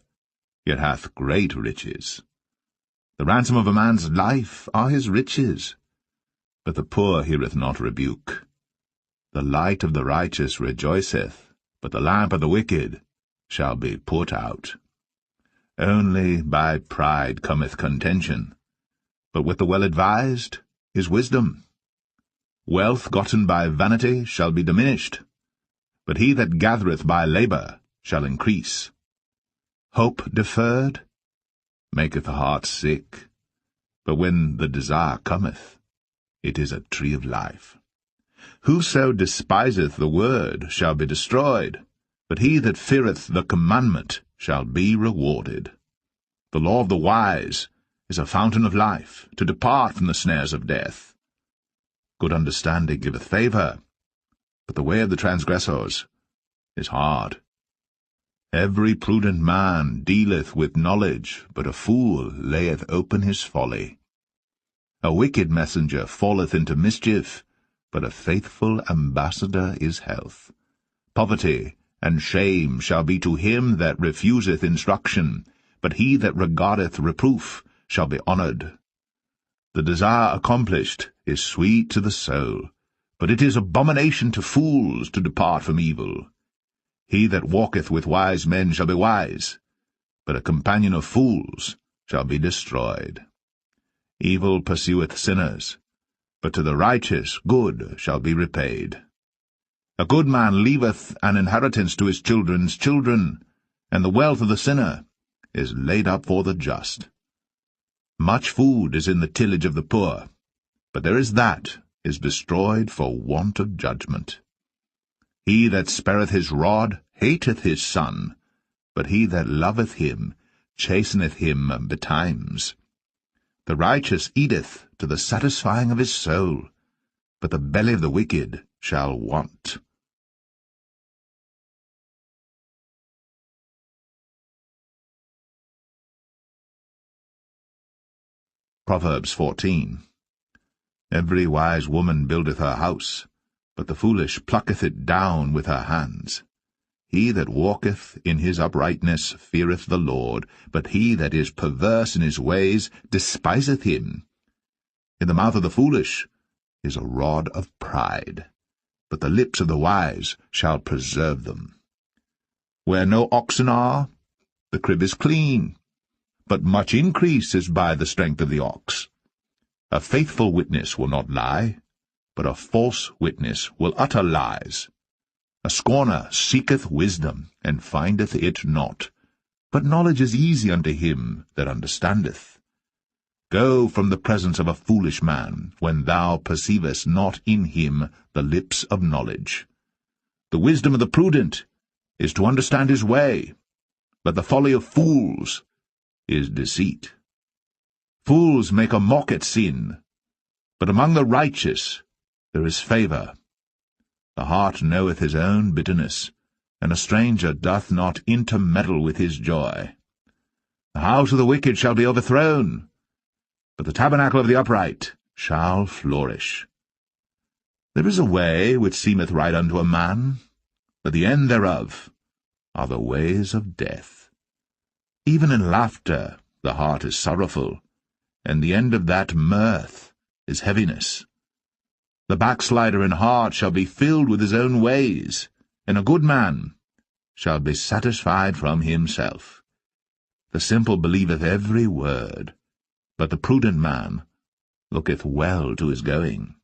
yet hath great riches. The ransom of a man's life are his riches, but the poor heareth not rebuke. The light of the righteous rejoiceth, but the lamp of the wicked shall be put out. Only by pride cometh contention, but with the well-advised is wisdom. Wealth gotten by vanity shall be diminished, but he that gathereth by labour shall increase. Hope deferred maketh the heart sick, but when the desire cometh, it is a tree of life. Whoso despiseth the word shall be destroyed, but he that feareth the commandment shall be rewarded. The law of the wise is a fountain of life, to depart from the snares of death. Good understanding giveth favour, but the way of the transgressors is hard. Every prudent man dealeth with knowledge, but a fool layeth open his folly. A wicked messenger falleth into mischief, but a faithful ambassador is health. Poverty and shame shall be to him that refuseth instruction, but he that regardeth reproof shall be honoured. The desire accomplished is sweet to the soul, but it is abomination to fools to depart from evil. He that walketh with wise men shall be wise, but a companion of fools shall be destroyed. Evil pursueth sinners, but to the righteous good shall be repaid. A good man leaveth an inheritance to his children's children, and the wealth of the sinner is laid up for the just. Much food is in the tillage of the poor, but there is that is destroyed for want of judgment. He that spareth his rod hateth his son, but he that loveth him chasteneth him betimes. The righteous eateth to the satisfying of his soul, but the belly of the wicked shall want. Proverbs 14. Every wise woman buildeth her house, but the foolish plucketh it down with her hands. He that walketh in his uprightness feareth the Lord, but he that is perverse in his ways despiseth him. In the mouth of the foolish is a rod of pride, but the lips of the wise shall preserve them. Where no oxen are, the crib is clean, but much increase is by the strength of the ox. A faithful witness will not lie, but a false witness will utter lies. A scorner seeketh wisdom, and findeth it not, but knowledge is easy unto him that understandeth. Go from the presence of a foolish man, when thou perceivest not in him the lips of knowledge. The wisdom of the prudent is to understand his way, but the folly of fools is deceit. Fools make a mock at sin, but among the righteous there is favour. The heart knoweth his own bitterness, and a stranger doth not intermeddle with his joy. The house of the wicked shall be overthrown, but the tabernacle of the upright shall flourish. There is a way which seemeth right unto a man, but the end thereof are the ways of death. Even in laughter the heart is sorrowful, and the end of that mirth is heaviness. The backslider in heart shall be filled with his own ways, and a good man shall be satisfied from himself. The simple believeth every word, but the prudent man looketh well to his going.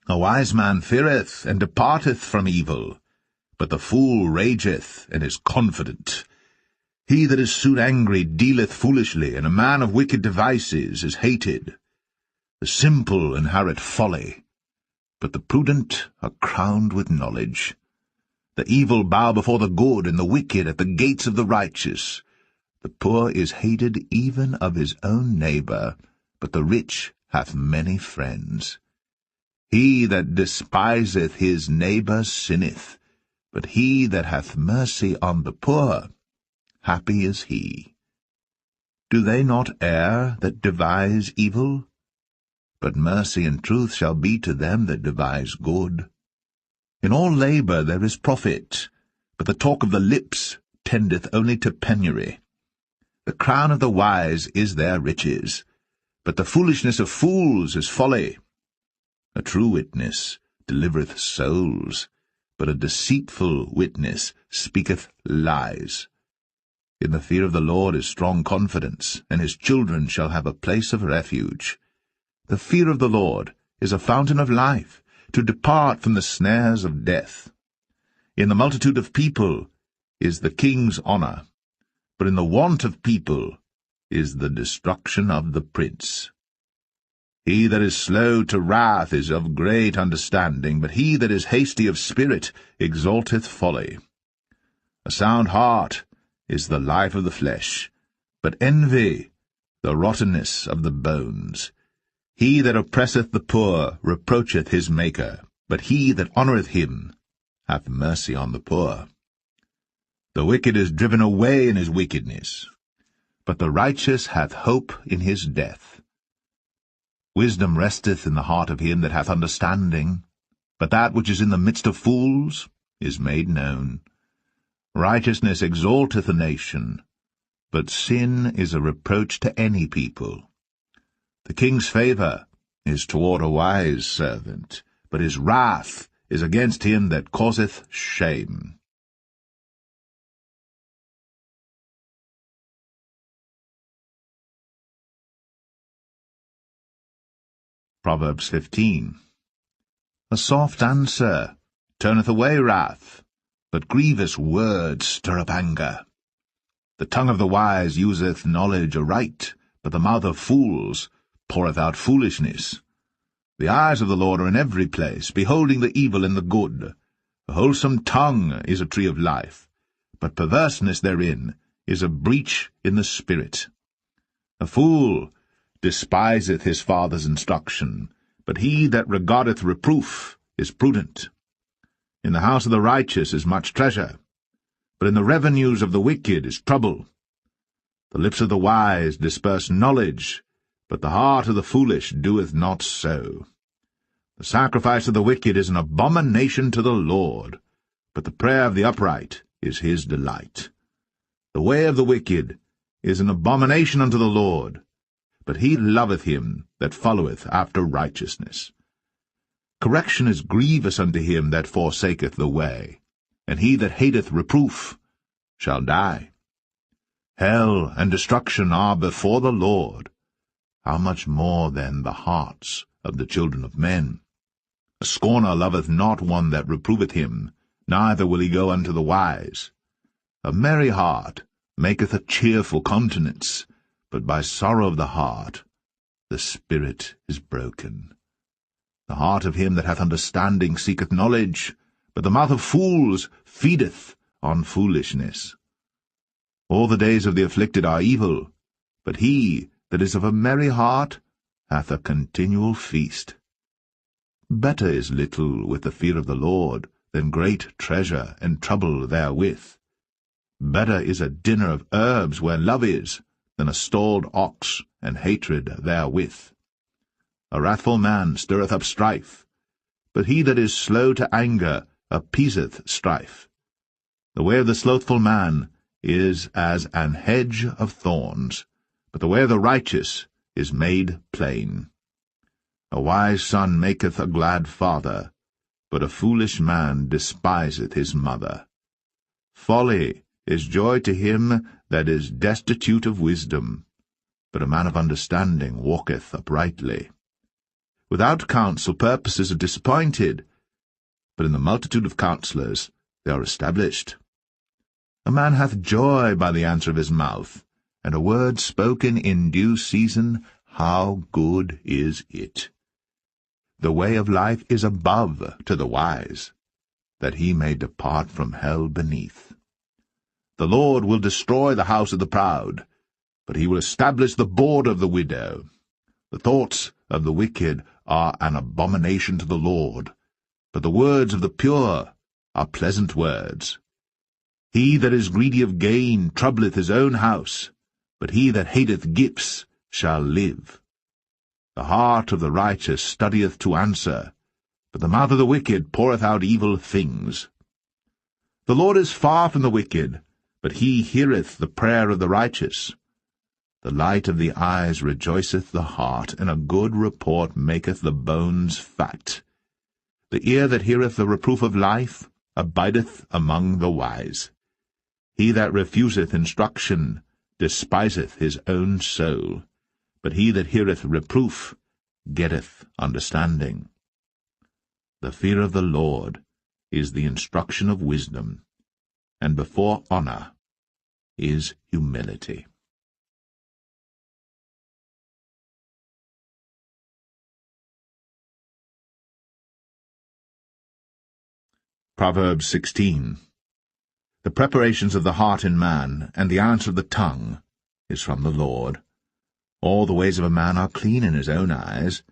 A wise man feareth and departeth from evil, but the fool rageth and is confident. He that is soon angry dealeth foolishly, and a man of wicked devices is hated. The simple inherit folly, but the prudent are crowned with knowledge. The evil bow before the good, and the wicked at the gates of the righteous. The poor is hated even of his own neighbor, but the rich hath many friends. He that despiseth his neighbor sinneth, but he that hath mercy on the poor, happy is he. Do they not err that devise evil? But mercy and truth shall be to them that devise good. In all labor there is profit, but the talk of the lips tendeth only to penury. The crown of the wise is their riches, but the foolishness of fools is folly. A true witness delivereth souls, but a deceitful witness speaketh lies. In the fear of the Lord is strong confidence, and his children shall have a place of refuge. The fear of the Lord is a fountain of life, to depart from the snares of death. In the multitude of people is the king's honor, but in the want of people is the destruction of the prince. He that is slow to wrath is of great understanding, but he that is hasty of spirit exalteth folly. A sound heart is the life of the flesh, but envy the rottenness of the bones. He that oppresseth the poor reproacheth his Maker, but he that honoureth him hath mercy on the poor. The wicked is driven away in his wickedness, but the righteous hath hope in his death. Wisdom resteth in the heart of him that hath understanding, but that which is in the midst of fools is made known. Righteousness exalteth a nation, but sin is a reproach to any people. The king's favour is toward a wise servant, but his wrath is against him that causeth shame. Proverbs 15. A soft answer turneth away wrath, but grievous words stir up anger. The tongue of the wise useth knowledge aright, but the mouth of fools poureth out foolishness. The eyes of the Lord are in every place, beholding the evil and the good. A wholesome tongue is a tree of life, but perverseness therein is a breach in the spirit. A fool despiseth his father's instruction, but he that regardeth reproof is prudent. In the house of the righteous is much treasure, but in the revenues of the wicked is trouble. The lips of the wise disperse knowledge, but the heart of the foolish doeth not so. The sacrifice of the wicked is an abomination to the Lord, but the prayer of the upright is his delight. The way of the wicked is an abomination unto the Lord, but he loveth him that followeth after righteousness. Correction is grievous unto him that forsaketh the way, and he that hateth reproof shall die. Hell and destruction are before the Lord. How much more then the hearts of the children of men? A scorner loveth not one that reproveth him, neither will he go unto the wise. A merry heart maketh a cheerful countenance, but by sorrow of the heart the spirit is broken. The heart of him that hath understanding seeketh knowledge, but the mouth of fools feedeth on foolishness. All the days of the afflicted are evil, but he that is of a merry heart hath a continual feast. Better is little with the fear of the Lord than great treasure and trouble therewith. Better is a dinner of herbs where love is, than a stalled ox and hatred therewith. A wrathful man stirreth up strife, but he that is slow to anger appeaseth strife. The way of the slothful man is as an hedge of thorns, but the way of the righteous is made plain. A wise son maketh a glad father, but a foolish man despiseth his mother. Folly is joy to him that is destitute of wisdom, but a man of understanding walketh uprightly. Without counsel purposes are disappointed, but in the multitude of counselors they are established. A man hath joy by the answer of his mouth, and a word spoken in due season, how good is it! The way of life is above to the wise, that he may depart from hell beneath. The Lord will destroy the house of the proud, but he will establish the board of the widow. The thoughts of the wicked are an abomination to the Lord, but the words of the pure are pleasant words. He that is greedy of gain troubleth his own house, but he that hateth gifts shall live. The heart of the righteous studieth to answer, but the mouth of the wicked poureth out evil things. The Lord is far from the wicked, but he heareth the prayer of the righteous. The light of the eyes rejoiceth the heart, and a good report maketh the bones fat. The ear that heareth the reproof of life abideth among the wise. He that refuseth instruction despiseth his own soul, but he that heareth reproof getteth understanding. The fear of the Lord is the instruction of wisdom, and before honor is humility. Proverbs 16. The preparations of the heart in man, and the answer of the tongue, is from the Lord. All the ways of a man are clean in his own eyes,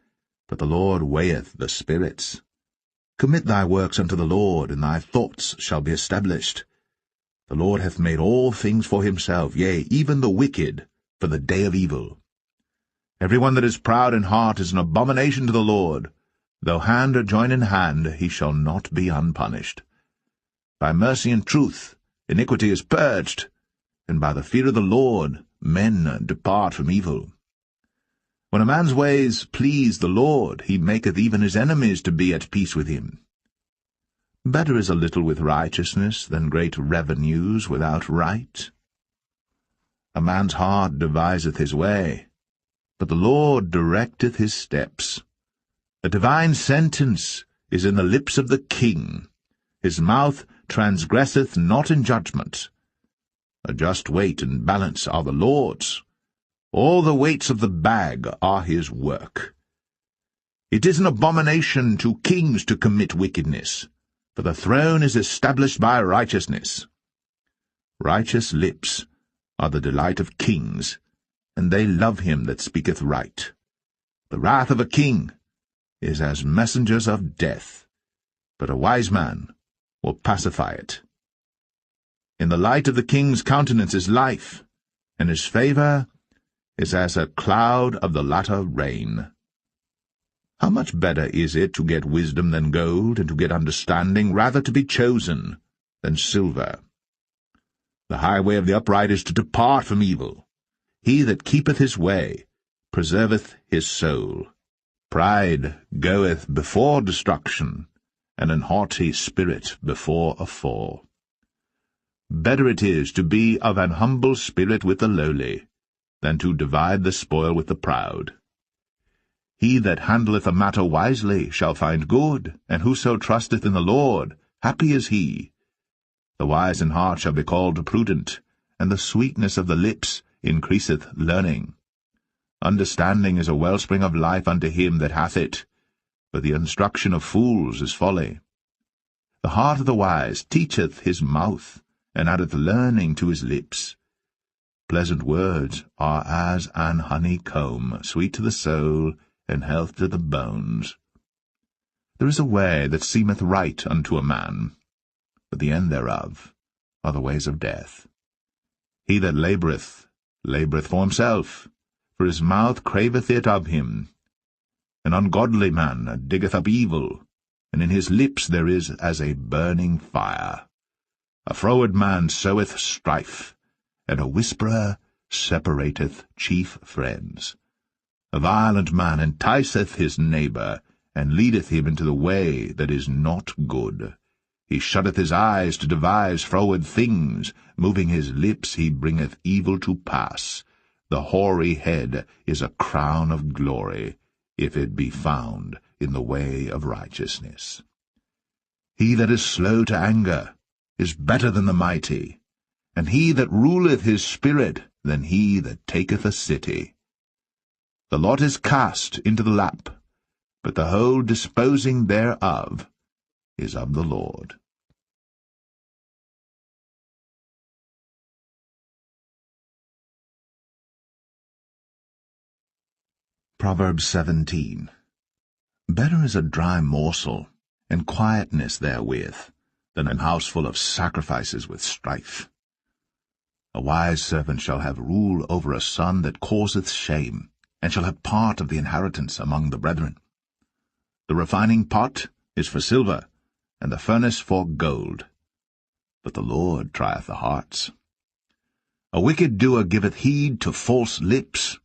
but the Lord weigheth the spirits. Commit thy works unto the Lord, and thy thoughts shall be established. The Lord hath made all things for himself, yea, even the wicked, for the day of evil. Every one that is proud in heart is an abomination to the Lord. Though hand join in hand, he shall not be unpunished. By mercy and truth iniquity is purged, and by the fear of the Lord men depart from evil. When a man's ways please the Lord, he maketh even his enemies to be at peace with him. Better is a little with righteousness than great revenues without right. A man's heart deviseth his way, but the Lord directeth his steps. A divine sentence is in the lips of the king. His mouth transgresseth not in judgment. A just weight and balance are the Lord's. All the weights of the bag are his work. It is an abomination to kings to commit wickedness, for the throne is established by righteousness. Righteous lips are the delight of kings, and they love him that speaketh right. The wrath of a king is as messengers of death, but a wise man will pacify it. In the light of the king's countenance is life, and his favour is as a cloud of the latter rain. How much better is it to get wisdom than gold, and to get understanding rather to be chosen than silver? The highway of the upright is to depart from evil. He that keepeth his way preserveth his soul. Pride goeth before destruction, and an haughty spirit before a fall. Better it is to be of an humble spirit with the lowly, than to divide the spoil with the proud. He that handleth a matter wisely shall find good, and whoso trusteth in the Lord, happy is he. The wise in heart shall be called prudent, and the sweetness of the lips increaseth learning. Understanding is a wellspring of life unto him that hath it, but the instruction of fools is folly. The heart of the wise teacheth his mouth, and addeth learning to his lips. Pleasant words are as an honeycomb, sweet to the soul, and health to the bones. There is a way that seemeth right unto a man, but the end thereof are the ways of death. He that laboureth for himself, for his mouth craveth it of him. An ungodly man diggeth up evil, and in his lips there is as a burning fire. A froward man soweth strife, and a whisperer separateth chief friends. A violent man enticeth his neighbour, and leadeth him into the way that is not good. He shutteth his eyes to devise froward things, moving his lips he bringeth evil to pass. The hoary head is a crown of glory, if it be found in the way of righteousness. He that is slow to anger is better than the mighty, and he that ruleth his spirit than he that taketh a city. The lot is cast into the lap, but the whole disposing thereof is of the Lord. Proverbs 17. Better is a dry morsel, and quietness therewith, than an house full of sacrifices with strife. A wise servant shall have rule over a son that causeth shame, and shall have part of the inheritance among the brethren. The refining pot is for silver, and the furnace for gold. But the Lord trieth the hearts. A wicked doer giveth heed to false lips,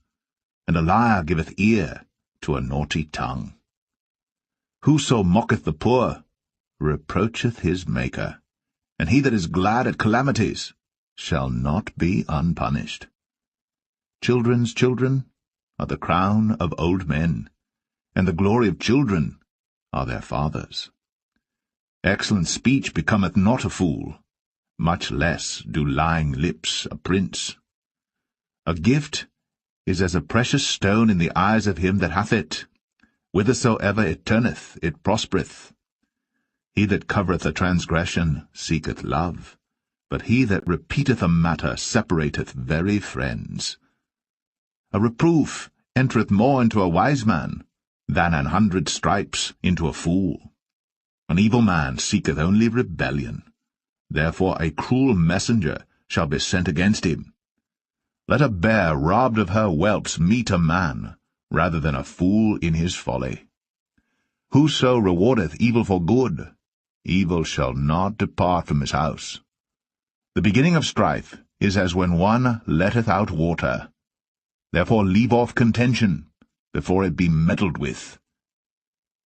and a liar giveth ear to a naughty tongue. Whoso mocketh the poor reproacheth his Maker, and he that is glad at calamities shall not be unpunished. Children's children are the crown of old men, and the glory of children are their fathers. Excellent speech becometh not a fool, much less do lying lips a prince. A gift is as a precious stone in the eyes of him that hath it. Whithersoever it turneth, it prospereth. He that covereth a transgression seeketh love, but he that repeateth a matter separateth very friends. A reproof entereth more into a wise man than 100 stripes into a fool. An evil man seeketh only rebellion. Therefore a cruel messenger shall be sent against him. Let a bear robbed of her whelps meet a man, rather than a fool in his folly. Whoso rewardeth evil for good, evil shall not depart from his house. The beginning of strife is as when one letteth out water. Therefore leave off contention, before it be meddled with.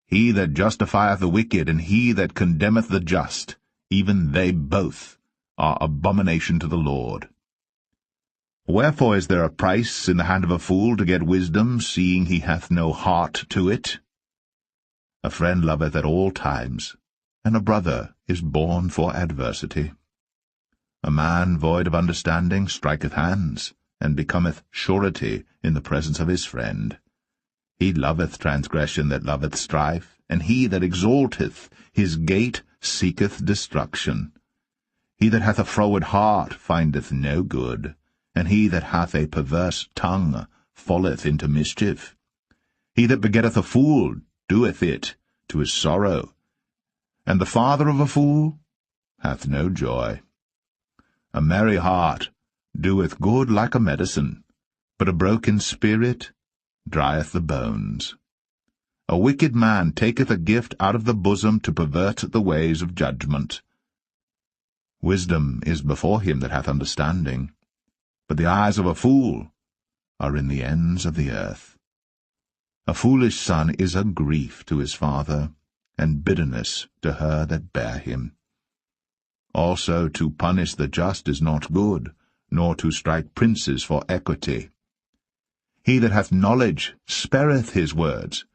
He that justifieth the wicked, and he that condemneth the just, even they both are abomination to the Lord. Wherefore is there a price in the hand of a fool to get wisdom, seeing he hath no heart to it? A friend loveth at all times, and a brother is born for adversity. A man void of understanding striketh hands, and becometh surety in the presence of his friend. He loveth transgression that loveth strife, and he that exalteth his gate seeketh destruction. He that hath a froward heart findeth no good, and he that hath a perverse tongue falleth into mischief. He that begetteth a fool doeth it to his sorrow, and the father of a fool hath no joy. A merry heart doeth good like a medicine, but a broken spirit drieth the bones. A wicked man taketh a gift out of the bosom to pervert the ways of judgment. Wisdom is before him that hath understanding, but the eyes of a fool are in the ends of the earth. A foolish son is a grief to his father, and bitterness to her that bare him. Also to punish the just is not good, nor to strike princes for equity. He that hath knowledge spareth his words,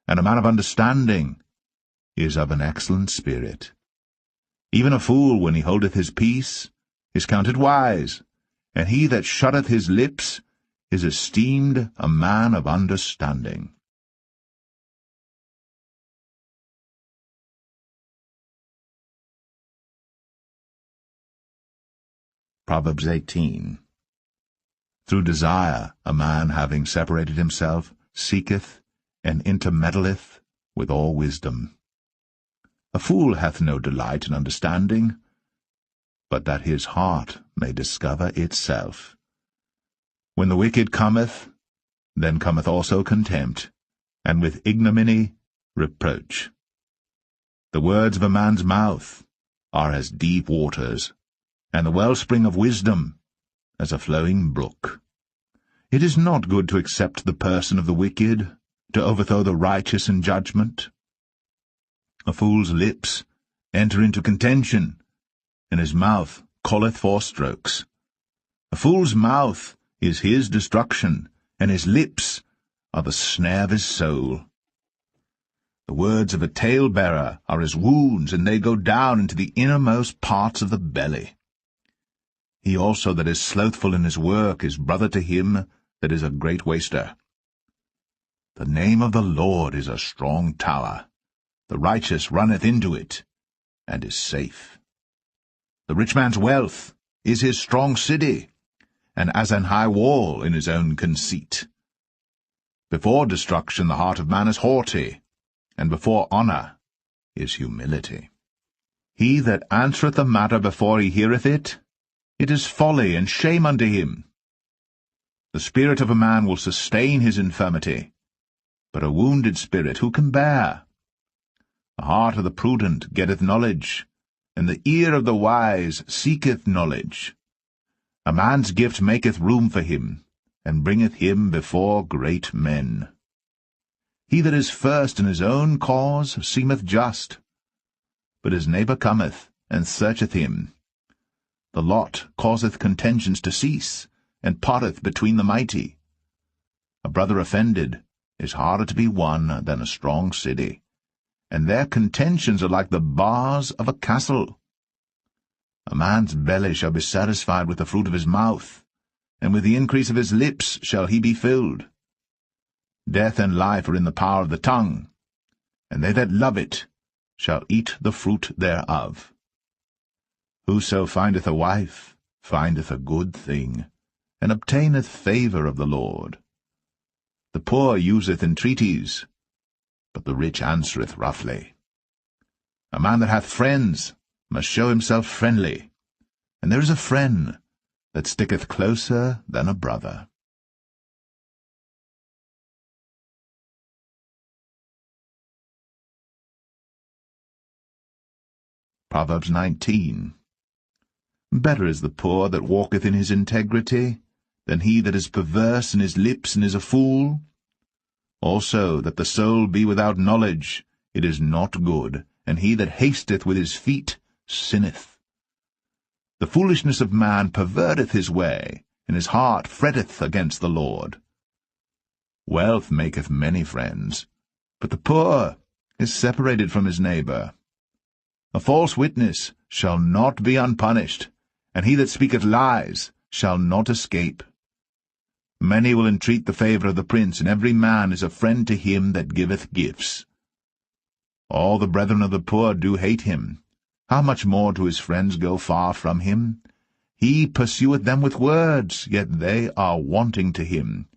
and a man of understanding is of an excellent spirit. Even a fool, when he holdeth his peace, is counted wise, and he that shutteth his lips is esteemed a man of understanding. Proverbs 18. Through desire a man, having separated himself, seeketh and intermeddleth with all wisdom. A fool hath no delight in understanding, but that his heart may discover itself. When the wicked cometh, then cometh also contempt, and with ignominy reproach. The words of a man's mouth are as deep waters, and the wellspring of wisdom as a flowing brook. It is not good to accept the person of the wicked, to overthrow the righteous in judgment. A fool's lips enter into contention, and his mouth calleth for strokes. A fool's mouth is his destruction, and his lips are the snare of his soul. The words of a talebearer are as wounds, and they go down into the innermost parts of the belly. He also that is slothful in his work is brother to him that is a great waster. The name of the Lord is a strong tower. The righteous runneth into it, and is safe. The rich man's wealth is his strong city, and as an high wall in his own conceit. Before destruction the heart of man is haughty, and before honour is humility. He that answereth a matter before he heareth it, it is folly and shame unto him. The spirit of a man will sustain his infirmity, but a wounded spirit who can bear? The heart of the prudent getteth knowledge, and the ear of the wise seeketh knowledge. A man's gift maketh room for him, and bringeth him before great men. He that is first in his own cause seemeth just, but his neighbour cometh, and searcheth him. The lot causeth contentions to cease, and parteth between the mighty. A brother offended is harder to be won than a strong city, and their contentions are like the bars of a castle. A man's belly shall be satisfied with the fruit of his mouth, and with the increase of his lips shall he be filled. Death and life are in the power of the tongue, and they that love it shall eat the fruit thereof. Whoso findeth a wife findeth a good thing, and obtaineth favour of the Lord. The poor useth entreaties, but the rich answereth roughly. A man that hath friends must show himself friendly, and there is a friend that sticketh closer than a brother. Proverbs 19. Better is the poor that walketh in his integrity, than he that is perverse in his lips and is a fool. Also that the soul be without knowledge, it is not good, and he that hasteth with his feet sinneth. The foolishness of man perverteth his way, and his heart fretteth against the Lord. Wealth maketh many friends, but the poor is separated from his neighbour. A false witness shall not be unpunished, and he that speaketh lies shall not escape. Many will entreat the favour of the prince, and every man is a friend to him that giveth gifts. All the brethren of the poor do hate him. How much more do his friends go far from him? He pursueth them with words, yet they are wanting to him.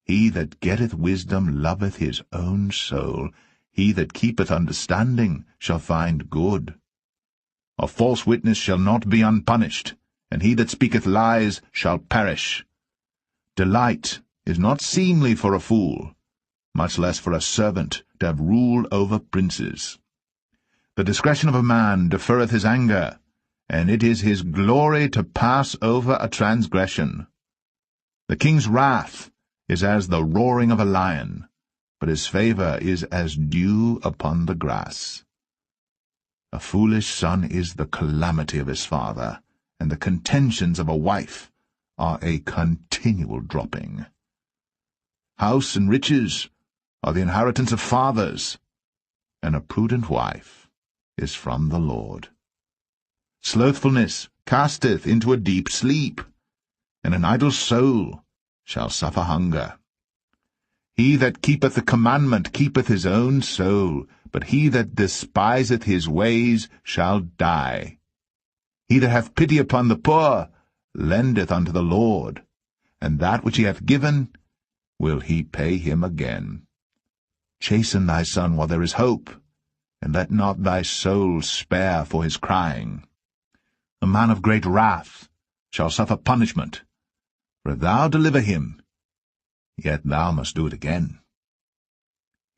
He that getteth wisdom loveth his own soul. He that keepeth understanding shall find good. A false witness shall not be unpunished, and he that speaketh lies shall perish. Delight is not seemly for a fool, much less for a servant to have rule over princes. The discretion of a man deferreth his anger, and it is his glory to pass over a transgression. The king's wrath is as the roaring of a lion, but his favour is as dew upon the grass. A foolish son is the calamity of his father, and the contentions of a wife are a continual dropping. House and riches are the inheritance of fathers, and a prudent wife is from the Lord. Slothfulness casteth into a deep sleep, and an idle soul shall suffer hunger. He that keepeth the commandment keepeth his own soul, but he that despiseth his ways shall die. He that hath pity upon the poor lendeth unto the Lord, and that which he hath given will he pay him again. Chasten thy son while there is hope, and let not thy soul spare for his crying. A man of great wrath shall suffer punishment, for if thou deliver him, yet thou must do it again.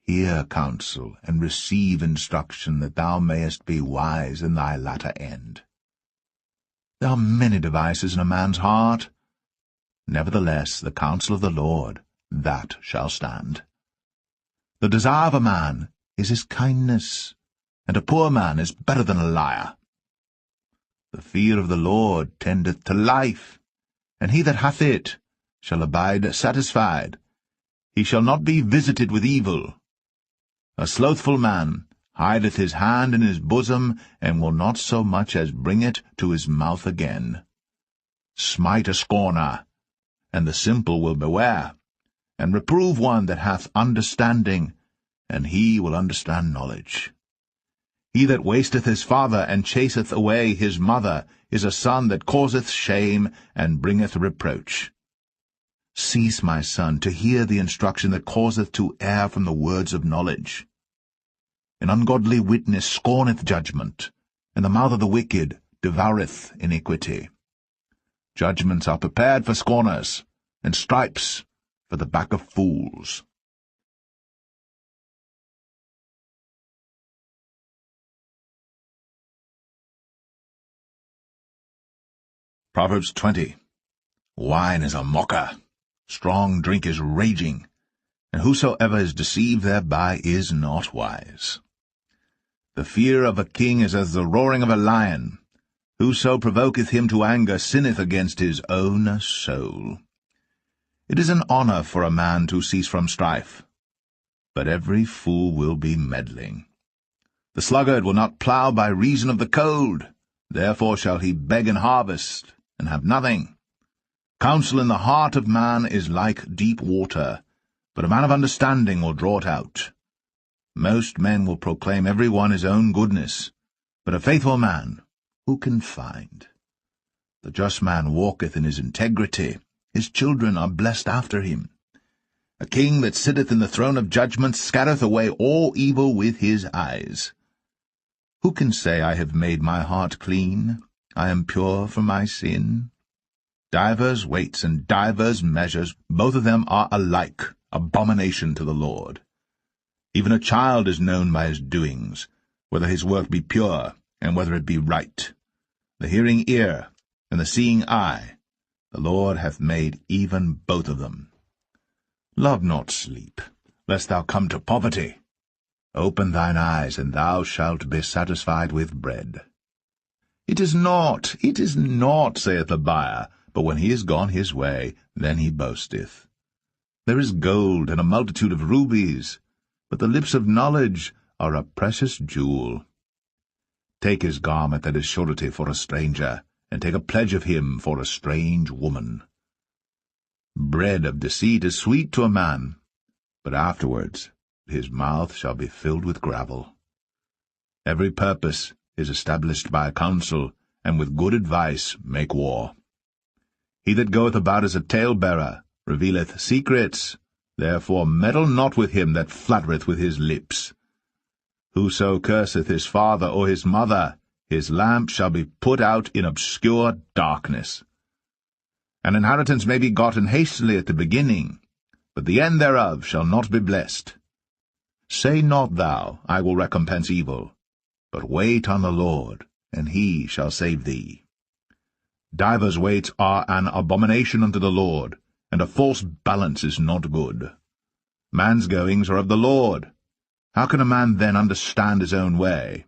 Hear counsel, and receive instruction, that thou mayest be wise in thy latter end. There are many devices in a man's heart. Nevertheless, the counsel of the Lord, that shall stand. The desire of a man is his kindness, and a poor man is better than a liar. The fear of the Lord tendeth to life, and he that hath it shall abide satisfied. He shall not be visited with evil. A slothful man hideth his hand in his bosom, and will not so much as bring it to his mouth again. Smite a scorner, and the simple will beware, and reprove one that hath understanding, and he will understand knowledge. He that wasteth his father, and chaseth away his mother, is a son that causeth shame, and bringeth reproach. Cease, my son, to hear the instruction that causeth to err from the words of knowledge. An ungodly witness scorneth judgment, and the mouth of the wicked devoureth iniquity. Judgments are prepared for scorners, and stripes for the back of fools. Proverbs 20. Wine is a mocker, strong drink is raging, and whosoever is deceived thereby is not wise. The fear of a king is as the roaring of a lion. Whoso provoketh him to anger sinneth against his own soul. It is an honor for a man to cease from strife, but every fool will be meddling. The sluggard will not plough by reason of the cold, therefore shall he beg in harvest, and have nothing. Counsel in the heart of man is like deep water, but a man of understanding will draw it out. Most men will proclaim every one his own goodness, but a faithful man who can find? The just man walketh in his integrity, his children are blessed after him. A king that sitteth in the throne of judgment scattereth away all evil with his eyes. Who can say, I have made my heart clean, I am pure from my sin? Divers weights and divers measures, both of them are alike abomination to the Lord. Even a child is known by his doings, whether his work be pure, and whether it be right. The hearing ear, and the seeing eye, the Lord hath made even both of them. Love not sleep, lest thou come to poverty. Open thine eyes, and thou shalt be satisfied with bread. It is not, saith the buyer, but when he is gone his way, then he boasteth. There is gold and a multitude of rubies, but the lips of knowledge are a precious jewel. Take his garment that is surety for a stranger, and take a pledge of him for a strange woman. Bread of deceit is sweet to a man, but afterwards his mouth shall be filled with gravel. Every purpose is established by counsel, and with good advice make war. He that goeth about as a talebearer revealeth secrets, therefore meddle not with him that flattereth with his lips. Whoso curseth his father or his mother, his lamp shall be put out in obscure darkness. An inheritance may be gotten hastily at the beginning, but the end thereof shall not be blessed. Say not thou, I will recompense evil, but wait on the Lord, and he shall save thee. Divers weights are an abomination unto the Lord, and a false balance is not good. Man's goings are of the Lord. How can a man then understand his own way?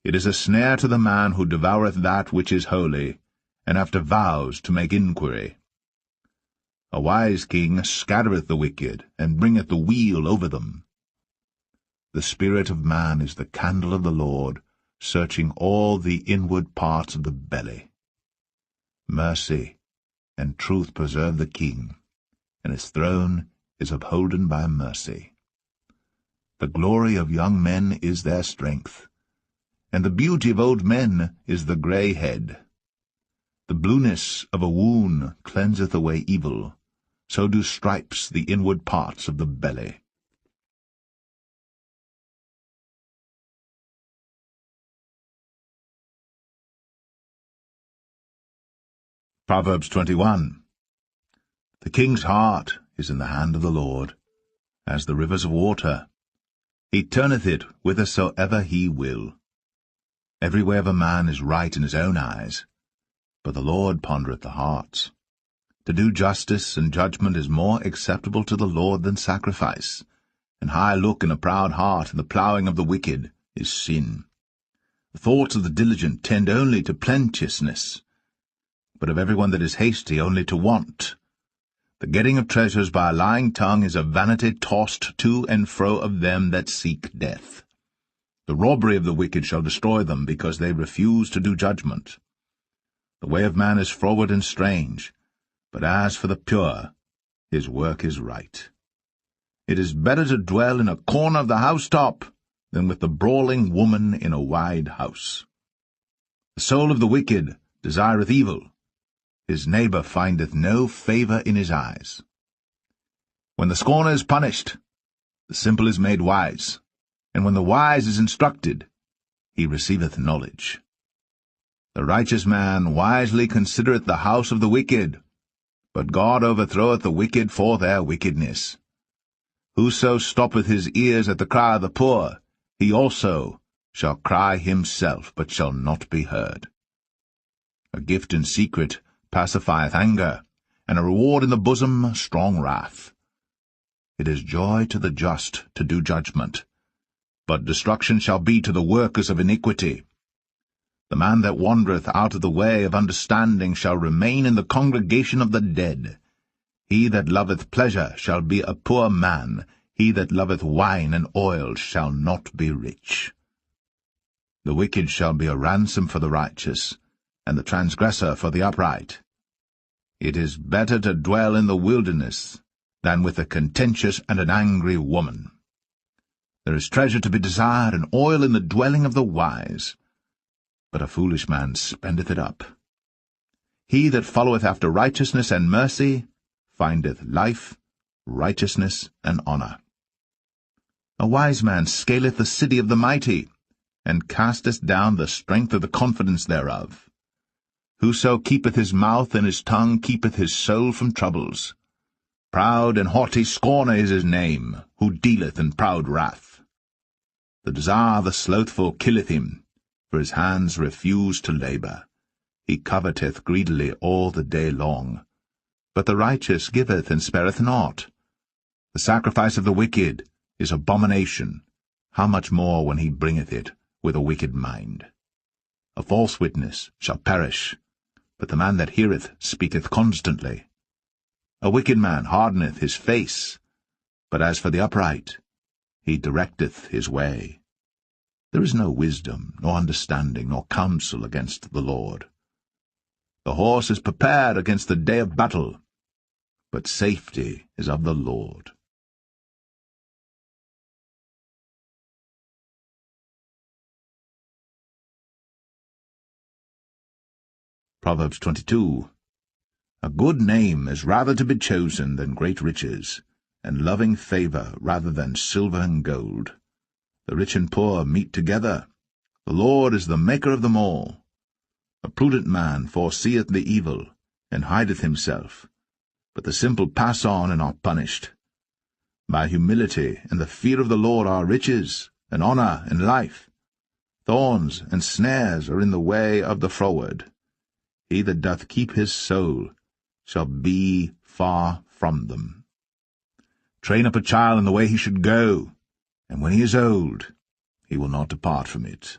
It is a snare to the man who devoureth that which is holy, and after vows to make inquiry. A wise king scattereth the wicked, and bringeth the weal over them. The spirit of man is the candle of the Lord, searching all the inward parts of the belly. Mercy and truth preserve the king, and his throne is upholden by mercy. The glory of young men is their strength, and the beauty of old men is the grey head. The blueness of a wound cleanseth away evil, so do stripes the inward parts of the belly. Proverbs 21. The king's heart is in the hand of the Lord, as the rivers of water. He turneth it whithersoever he will. Every way of a man is right in his own eyes, but the Lord pondereth the hearts. To do justice and judgment is more acceptable to the Lord than sacrifice, and high look in a proud heart, and the ploughing of the wicked is sin. The thoughts of the diligent tend only to plenteousness, but of every one that is hasty only to want. The getting of treasures by a lying tongue is a vanity tossed to and fro of them that seek death. The robbery of the wicked shall destroy them, because they refuse to do judgment. The way of man is froward and strange, but as for the pure, his work is right. It is better to dwell in a corner of the housetop than with the brawling woman in a wide house. The soul of the wicked desireth evil. His neighbor findeth no favor in his eyes. When the scorner is punished, the simple is made wise, and when the wise is instructed, he receiveth knowledge. The righteous man wisely considereth the house of the wicked, but God overthroweth the wicked for their wickedness. Whoso stoppeth his ears at the cry of the poor, he also shall cry himself, but shall not be heard. A gift in secret pacifieth anger, and a reward in the bosom strong wrath. It is joy to the just to do judgment, but destruction shall be to the workers of iniquity. The man that wandereth out of the way of understanding shall remain in the congregation of the dead. He that loveth pleasure shall be a poor man. He that loveth wine and oil shall not be rich. The wicked shall be a ransom for the righteous, and the transgressor for the upright. It is better to dwell in the wilderness than with a contentious and an angry woman. There is treasure to be desired and oil in the dwelling of the wise, but a foolish man spendeth it up. He that followeth after righteousness and mercy findeth life, righteousness, and honour. A wise man scaleth the city of the mighty, and casteth down the strength of the confidence thereof. Whoso keepeth his mouth and his tongue keepeth his soul from troubles. Proud and haughty scorner is his name, who dealeth in proud wrath. The desire of the slothful killeth him, for his hands refuse to labour. He coveteth greedily all the day long. But the righteous giveth and spareth not. The sacrifice of the wicked is abomination, how much more when he bringeth it with a wicked mind. A false witness shall perish, but the man that heareth speaketh constantly. A wicked man hardeneth his face, but as for the upright, he directeth his way. There is no wisdom, nor understanding, nor counsel against the Lord. The horse is prepared against the day of battle, but safety is of the Lord. Proverbs 22. A good name is rather to be chosen than great riches, and loving favour rather than silver and gold. The rich and poor meet together. The Lord is the maker of them all. A prudent man foreseeth the evil, and hideth himself, but the simple pass on and are punished. By humility and the fear of the Lord are riches, and honour, and life. Thorns and snares are in the way of the froward. He that doth keep his soul shall be far from them. Train up a child in the way he should go, and when he is old, he will not depart from it.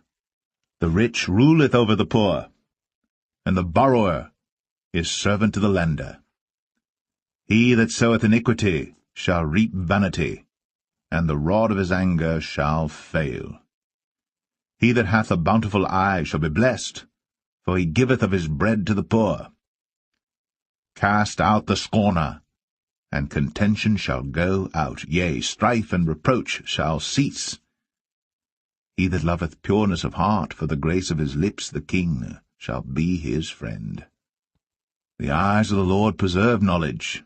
The rich ruleth over the poor, and the borrower is servant to the lender. He that soweth iniquity shall reap vanity, and the rod of his anger shall fail. He that hath a bountiful eye shall be blessed, for he giveth of his bread to the poor. Cast out the scorner, and contention shall go out, yea, strife and reproach shall cease. He that loveth pureness of heart, for the grace of his lips the king shall be his friend. The eyes of the Lord preserve knowledge,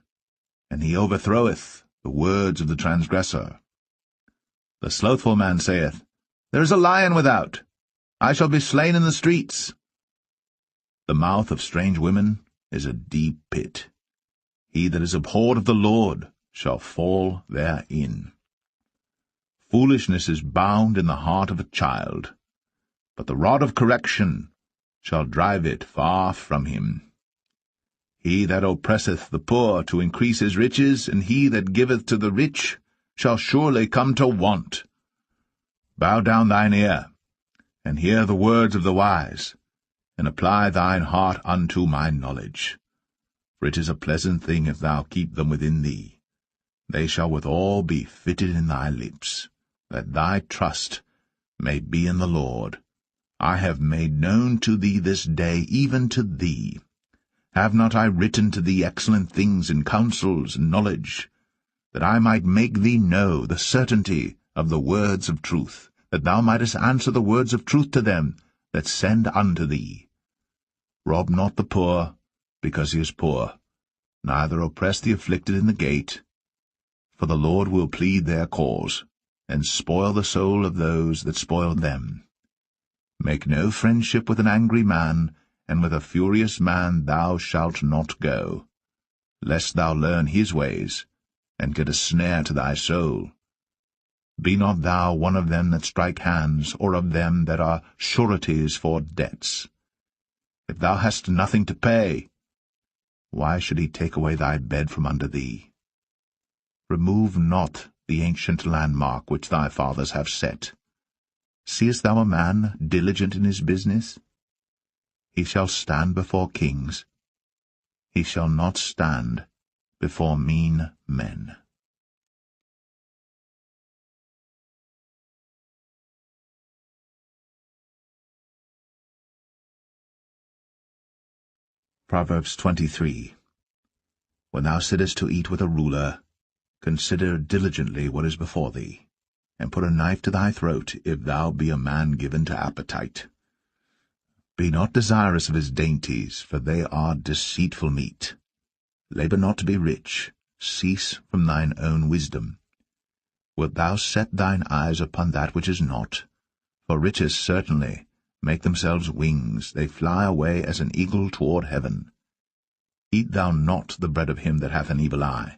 and he overthroweth the words of the transgressor. The slothful man saith, There is a lion without. I shall be slain in the streets. The mouth of strange women is a deep pit. He that is abhorred of the Lord shall fall therein. Foolishness is bound in the heart of a child, but the rod of correction shall drive it far from him. He that oppresseth the poor to increase his riches, and he that giveth to the rich shall surely come to want. Bow down thine ear, and hear the words of the wise, and apply thine heart unto my knowledge. For it is a pleasant thing if thou keep them within thee. They shall withal be fitted in thy lips, that thy trust may be in the Lord. I have made known to thee this day, even to thee. Have not I written to thee excellent things in counsels and knowledge, that I might make thee know the certainty of the words of truth, that thou mightest answer the words of truth to them that send unto thee? Rob not the poor, because he is poor, neither oppress the afflicted in the gate, for the Lord will plead their cause, and spoil the soul of those that spoil them. Make no friendship with an angry man, and with a furious man thou shalt not go, lest thou learn his ways, and get a snare to thy soul. Be not thou one of them that strike hands, or of them that are sureties for debts. If thou hast nothing to pay, why should he take away thy bed from under thee? Remove not the ancient landmark which thy fathers have set. Seest thou a man diligent in his business? He shall stand before kings. He shall not stand before mean men. Proverbs 23. When thou sittest to eat with a ruler, consider diligently what is before thee, and put a knife to thy throat, if thou be a man given to appetite. Be not desirous of his dainties, for they are deceitful meat. Labour not to be rich, cease from thine own wisdom. Wilt thou set thine eyes upon that which is not? For riches certainly make themselves wings, they fly away as an eagle toward heaven. Eat thou not the bread of him that hath an evil eye,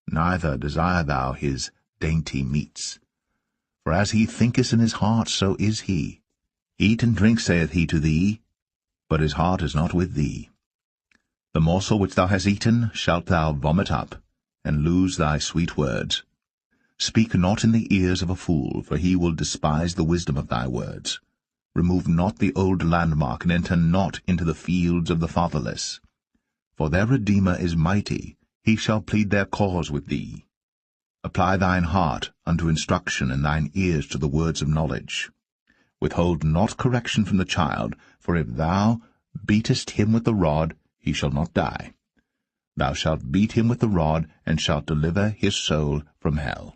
neither desire thou his dainty meats. For as he thinketh in his heart, so is he. Eat and drink, saith he to thee, but his heart is not with thee. The morsel which thou hast eaten shalt thou vomit up, and lose thy sweet words. Speak not in the ears of a fool, for he will despise the wisdom of thy words. Remove not the old landmark, and enter not into the fields of the fatherless. For their Redeemer is mighty, he shall plead their cause with thee. Apply thine heart unto instruction, and thine ears to the words of knowledge. Withhold not correction from the child, for if thou beatest him with the rod, he shall not die. Thou shalt beat him with the rod, and shalt deliver his soul from hell.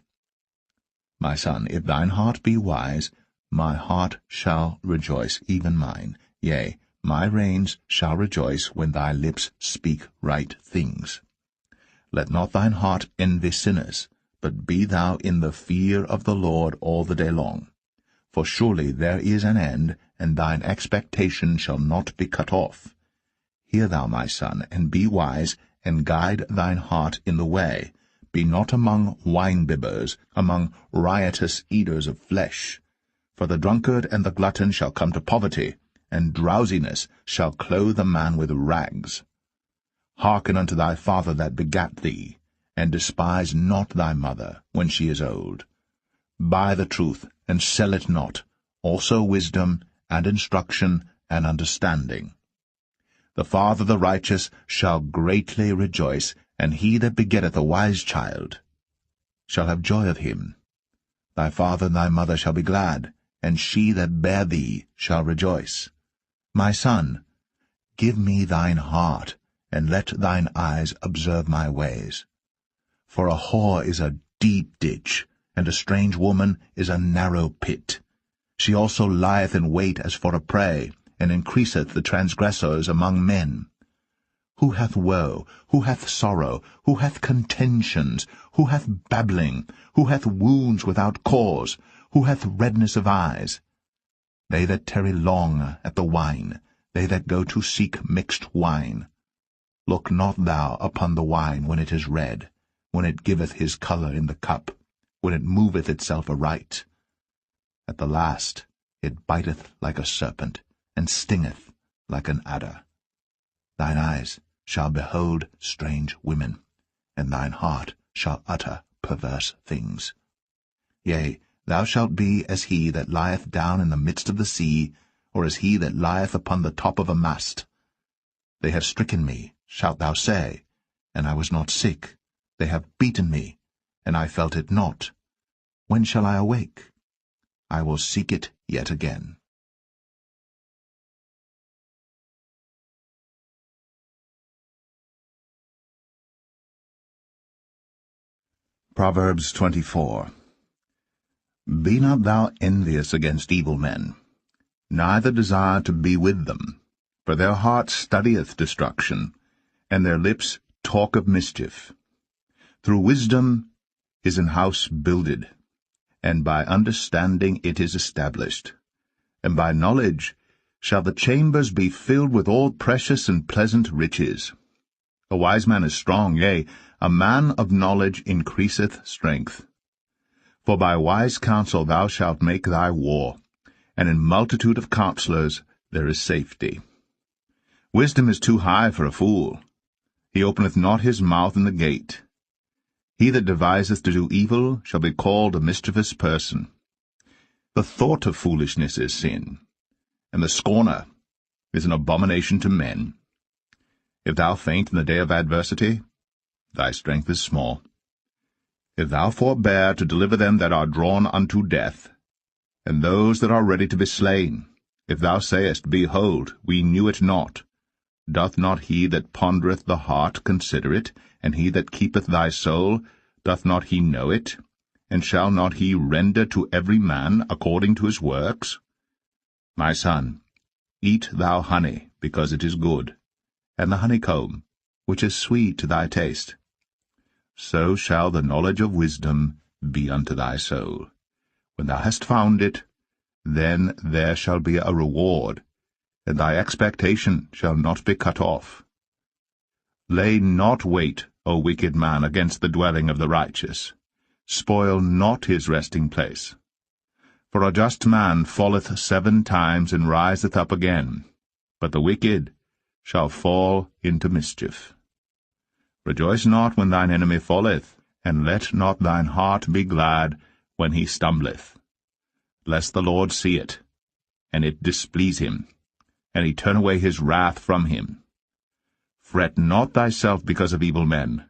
My son, if thine heart be wise, my heart shall rejoice, even mine. Yea, my reins shall rejoice when thy lips speak right things. Let not thine heart envy sinners, but be thou in the fear of the Lord all the day long. For surely there is an end, and thine expectation shall not be cut off. Hear thou, my son, and be wise, and guide thine heart in the way. Be not among wine-bibbers, among riotous eaters of flesh. For the drunkard and the glutton shall come to poverty, and drowsiness shall clothe a man with rags. Hearken unto thy father that begat thee, and despise not thy mother when she is old. Buy the truth, and sell it not, also wisdom, and instruction, and understanding. The father of the righteous shall greatly rejoice, and he that begetteth a wise child shall have joy of him. Thy father and thy mother shall be glad, and she that bare thee shall rejoice. My son, give me thine heart, and let thine eyes observe my ways. For a whore is a deep ditch, and a strange woman is a narrow pit. She also lieth in wait as for a prey, and increaseth the transgressors among men. Who hath woe? Who hath sorrow? Who hath contentions? Who hath babbling? Who hath wounds without cause? Who hath redness of eyes? They that tarry long at the wine, they that go to seek mixed wine. Look not thou upon the wine when it is red, when it giveth his colour in the cup, when it moveth itself aright. At the last it biteth like a serpent, and stingeth like an adder. Thine eyes shall behold strange women, and thine heart shall utter perverse things. Yea, thou shalt be as he that lieth down in the midst of the sea, or as he that lieth upon the top of a mast. They have stricken me, shalt thou say, and I was not sick. They have beaten me, and I felt it not. When shall I awake? I will seek it yet again. Proverbs 24. Be not thou envious against evil men, neither desire to be with them, for their heart studieth destruction, and their lips talk of mischief. Through wisdom is an house builded, and by understanding it is established. And by knowledge shall the chambers be filled with all precious and pleasant riches. A wise man is strong, yea, a man of knowledge increaseth strength. For by wise counsel thou shalt make thy war, and in multitude of counselors there is safety. Wisdom is too high for a fool. He openeth not his mouth in the gate. He that deviseth to do evil shall be called a mischievous person. The thought of foolishness is sin, and the scorner is an abomination to men. If thou faint in the day of adversity, thy strength is small. If thou forbear to deliver them that are drawn unto death, and those that are ready to be slain, if thou sayest, Behold, we knew it not, doth not he that pondereth the heart consider it, and he that keepeth thy soul, doth not he know it? And shall not he render to every man according to his works? My son, eat thou honey, because it is good, and the honeycomb, which is sweet to thy taste. So shall the knowledge of wisdom be unto thy soul. When thou hast found it, then there shall be a reward, and thy expectation shall not be cut off. Lay not wait, O wicked man, against the dwelling of the righteous. Spoil not his resting place. For a just man falleth 7 times and riseth up again, but the wicked shall fall into mischief. Rejoice not when thine enemy falleth, and let not thine heart be glad when he stumbleth, lest the Lord see it, and it displease him, and he turn away his wrath from him. Fret not thyself because of evil men,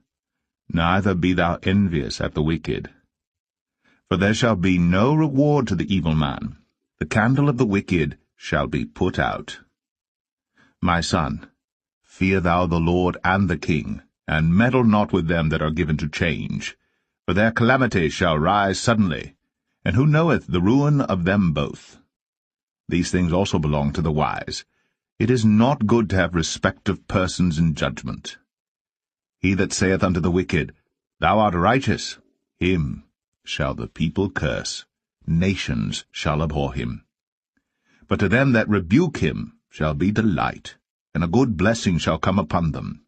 neither be thou envious at the wicked. For there shall be no reward to the evil man. The candle of the wicked shall be put out. My son, fear thou the Lord and the king, and meddle not with them that are given to change. For their calamity shall rise suddenly, and who knoweth the ruin of them both? These things also belong to the wise. It is not good to have respect of persons in judgment. He that saith unto the wicked, Thou art righteous, him shall the people curse, nations shall abhor him. But to them that rebuke him shall be delight, and a good blessing shall come upon them.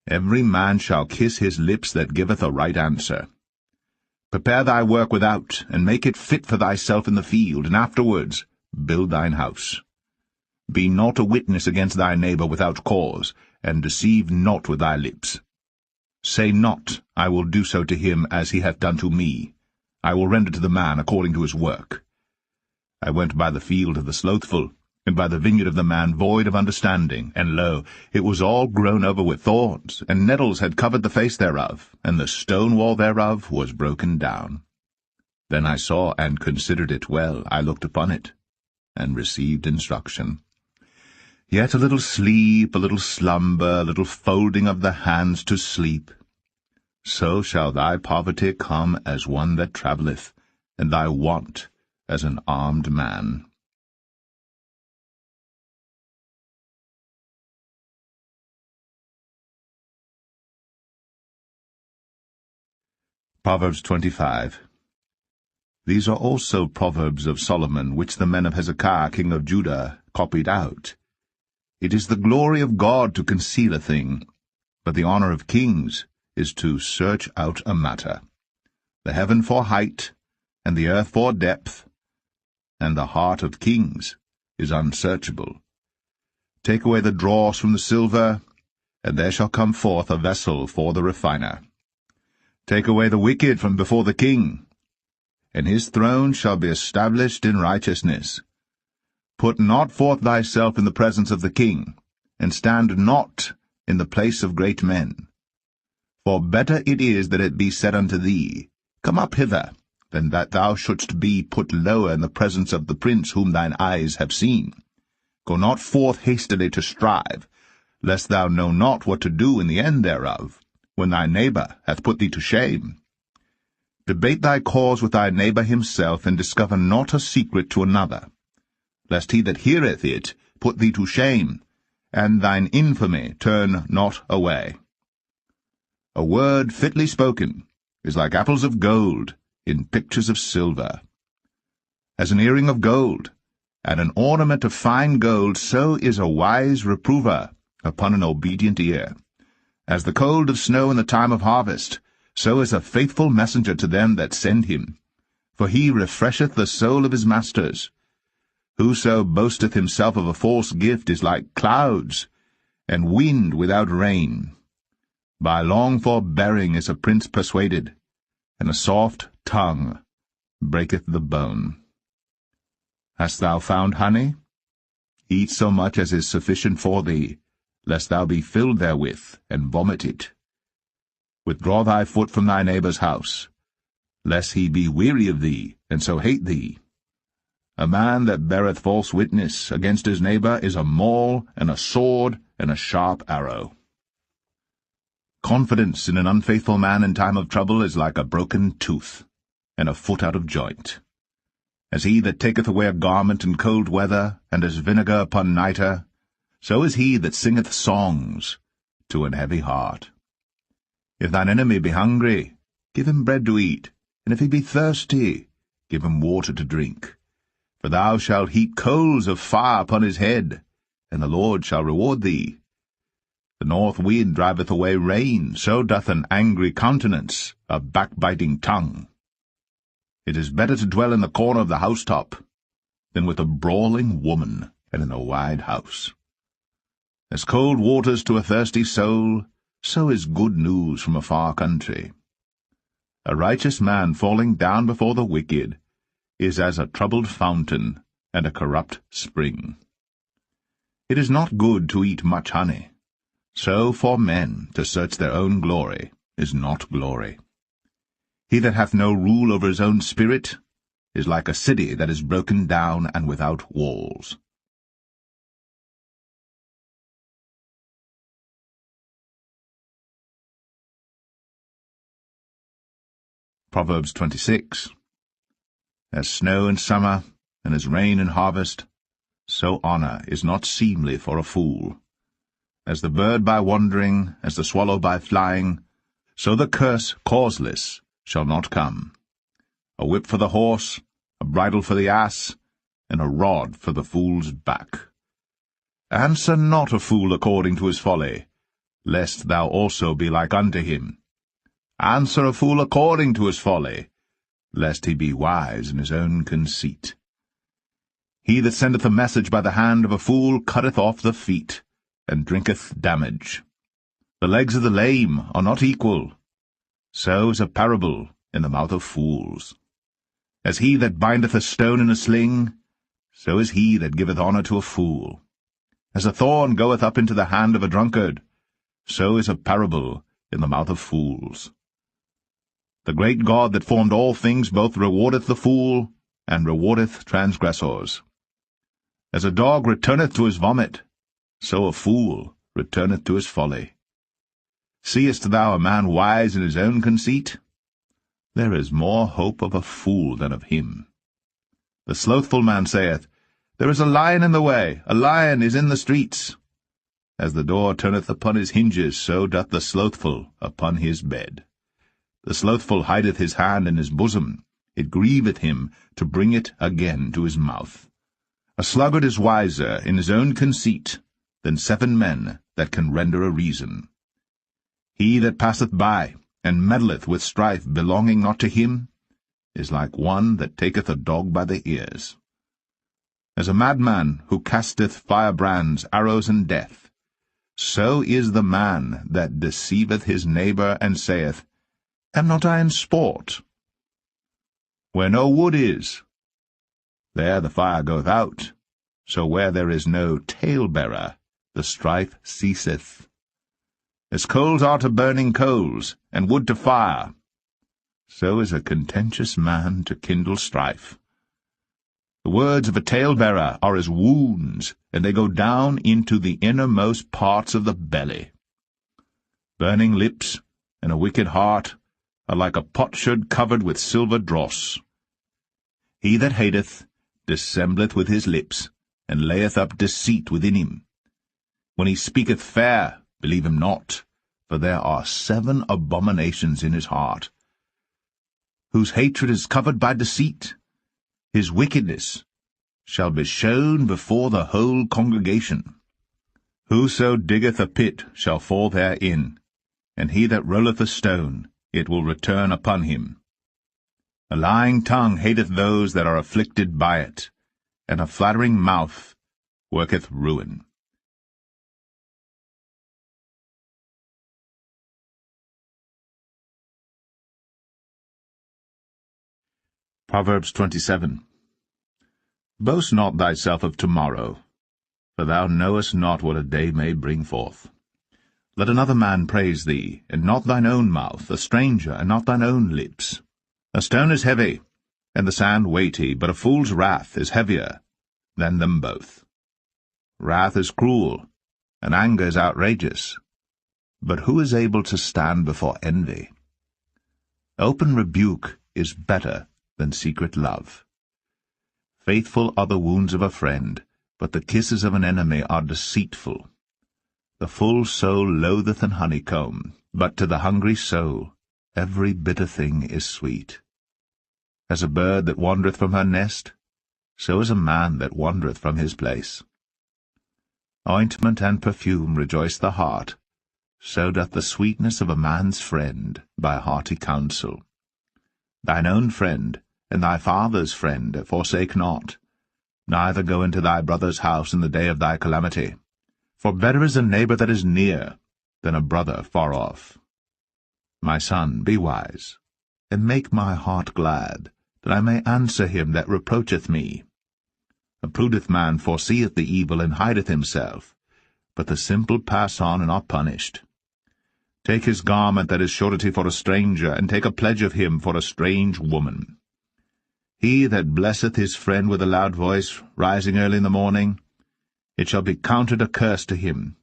Every man shall kiss his lips that giveth a right answer. Prepare thy work without, and make it fit for thyself in the field, and afterwards build thine house. Be not a witness against thy neighbor without cause, and deceive not with thy lips. Say not, I will do so to him as he hath done to me. I will render to the man according to his work. I went by the field of the slothful, and by the vineyard of the man void of understanding, and lo, it was all grown over with thorns, and nettles had covered the face thereof, and the stone wall thereof was broken down. Then I saw and considered it well, I looked upon it, and received instruction. Yet a little sleep, a little slumber, a little folding of the hands to sleep. So shall thy poverty come as one that travelleth, and thy want as an armed man. Proverbs 25. These are also proverbs of Solomon, which the men of Hezekiah king of Judah copied out. It is the glory of God to conceal a thing, but the honor of kings is to search out a matter. The heaven for height, and the earth for depth, and the heart of kings is unsearchable. Take away the dross from the silver, and there shall come forth a vessel for the refiner. Take away the wicked from before the king, and his throne shall be established in righteousness. Put not forth thyself in the presence of the king, and stand not in the place of great men. For better it is that it be said unto thee, Come up hither, than that thou shouldst be put lower in the presence of the prince whom thine eyes have seen. Go not forth hastily to strive, lest thou know not what to do in the end thereof, when thy neighbor hath put thee to shame. Debate thy cause with thy neighbor himself, and discover not a secret to another, lest he that heareth it put thee to shame, and thine infamy turn not away. A word fitly spoken is like apples of gold in pictures of silver. As an earring of gold, and an ornament of fine gold, so is a wise reprover upon an obedient ear. As the cold of snow in the time of harvest, so is a faithful messenger to them that send him. For he refresheth the soul of his masters. Whoso boasteth himself of a false gift is like clouds, and wind without rain. By long forbearing is a prince persuaded, and a soft tongue breaketh the bone. Hast thou found honey? Eat so much as is sufficient for thee, lest thou be filled therewith, and vomit it. Withdraw thy foot from thy neighbor's house, lest he be weary of thee, and so hate thee. A man that beareth false witness against his neighbor is a maul, and a sword, and a sharp arrow. Confidence in an unfaithful man in time of trouble is like a broken tooth, and a foot out of joint. As he that taketh away a garment in cold weather, and as vinegar upon nitre, so is he that singeth songs to an heavy heart. If thine enemy be hungry, give him bread to eat, and if he be thirsty, give him water to drink. For thou shalt heap coals of fire upon his head, and the Lord shall reward thee. The north wind driveth away rain, so doth an angry countenance a backbiting tongue. It is better to dwell in the corner of the housetop than with a brawling woman and in a wide house. As cold waters to a thirsty soul, so is good news from a far country. A righteous man falling down before the wicked is as a troubled fountain and a corrupt spring. It is not good to eat much honey, so for men to search their own glory is not glory. He that hath no rule over his own spirit is like a city that is broken down and without walls. Proverbs 26. As snow in summer, and as rain in harvest, so honor is not seemly for a fool. As the bird by wandering, as the swallow by flying, so the curse causeless shall not come. A whip for the horse, a bridle for the ass, and a rod for the fool's back. Answer not a fool according to his folly, lest thou also be like unto him. Answer a fool according to his folly, lest he be wise in his own conceit. He that sendeth a message by the hand of a fool cutteth off the feet, and drinketh damage. The legs of the lame are not equal. So is a parable in the mouth of fools. As he that bindeth a stone in a sling, so is he that giveth honor to a fool. As a thorn goeth up into the hand of a drunkard, so is a parable in the mouth of fools. The great God that formed all things both rewardeth the fool, and rewardeth transgressors. As a dog returneth to his vomit, so a fool returneth to his folly. Seest thou a man wise in his own conceit? There is more hope of a fool than of him. The slothful man saith, There is a lion in the way, a lion is in the streets. As the door turneth upon his hinges, so doth the slothful upon his bed. The slothful hideth his hand in his bosom, it grieveth him to bring it again to his mouth. A sluggard is wiser in his own conceit than 7 men that can render a reason. He that passeth by, and meddleth with strife belonging not to him, is like one that taketh a dog by the ears. As a madman who casteth firebrands, arrows, and death, so is the man that deceiveth his neighbor, and saith, Am not I in sport? Where no wood is, there the fire goeth out, so where there is no talebearer, the strife ceaseth. As coals are to burning coals, and wood to fire, so is a contentious man to kindle strife. The words of a talebearer are as wounds, and they go down into the innermost parts of the belly. Burning lips and a wicked heart are like a potsherd covered with silver dross. He that hateth dissembleth with his lips, and layeth up deceit within him. When he speaketh fair, believe him not, for there are 7 abominations in his heart. Whose hatred is covered by deceit, his wickedness shall be shown before the whole congregation. Whoso diggeth a pit shall fall therein, and he that rolleth a stone, it will return upon him. A lying tongue hateth those that are afflicted by it, and a flattering mouth worketh ruin. Proverbs 27. Boast not thyself of tomorrow, for thou knowest not what a day may bring forth. Let another man praise thee, and not thine own mouth, a stranger, and not thine own lips. A stone is heavy, and the sand weighty, but a fool's wrath is heavier than them both. Wrath is cruel, and anger is outrageous, but who is able to stand before envy? Open rebuke is better than secret love. Faithful are the wounds of a friend, but the kisses of an enemy are deceitful. The full soul loatheth an honeycomb, but to the hungry soul every bitter thing is sweet. As a bird that wandereth from her nest, so is a man that wandereth from his place. Ointment and perfume rejoice the heart, so doth the sweetness of a man's friend by hearty counsel. Thine own friend and thy father's friend forsake not, neither go into thy brother's house in the day of thy calamity. For better is a neighbor that is near than a brother far off. My son, be wise, and make my heart glad, that I may answer him that reproacheth me. A prudent man foreseeth the evil and hideth himself, but the simple pass on and are punished. Take his garment that is surety for a stranger, and take a pledge of him for a strange woman. He that blesseth his friend with a loud voice, rising early in the morning, it shall be counted a curse to him.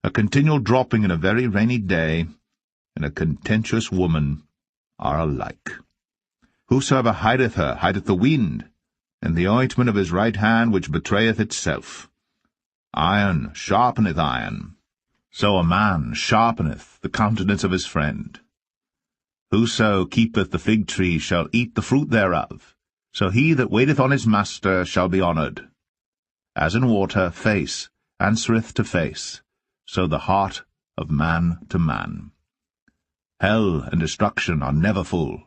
A continual dropping in a very rainy day, and a contentious woman are alike. Whosoever hideth her hideth the wind, and the ointment of his right hand which betrayeth itself. Iron sharpeneth iron, so a man sharpeneth the countenance of his friend. Whoso keepeth the fig tree shall eat the fruit thereof, so he that waiteth on his master shall be honoured. As in water face answereth to face, so the heart of man to man. Hell and destruction are never full,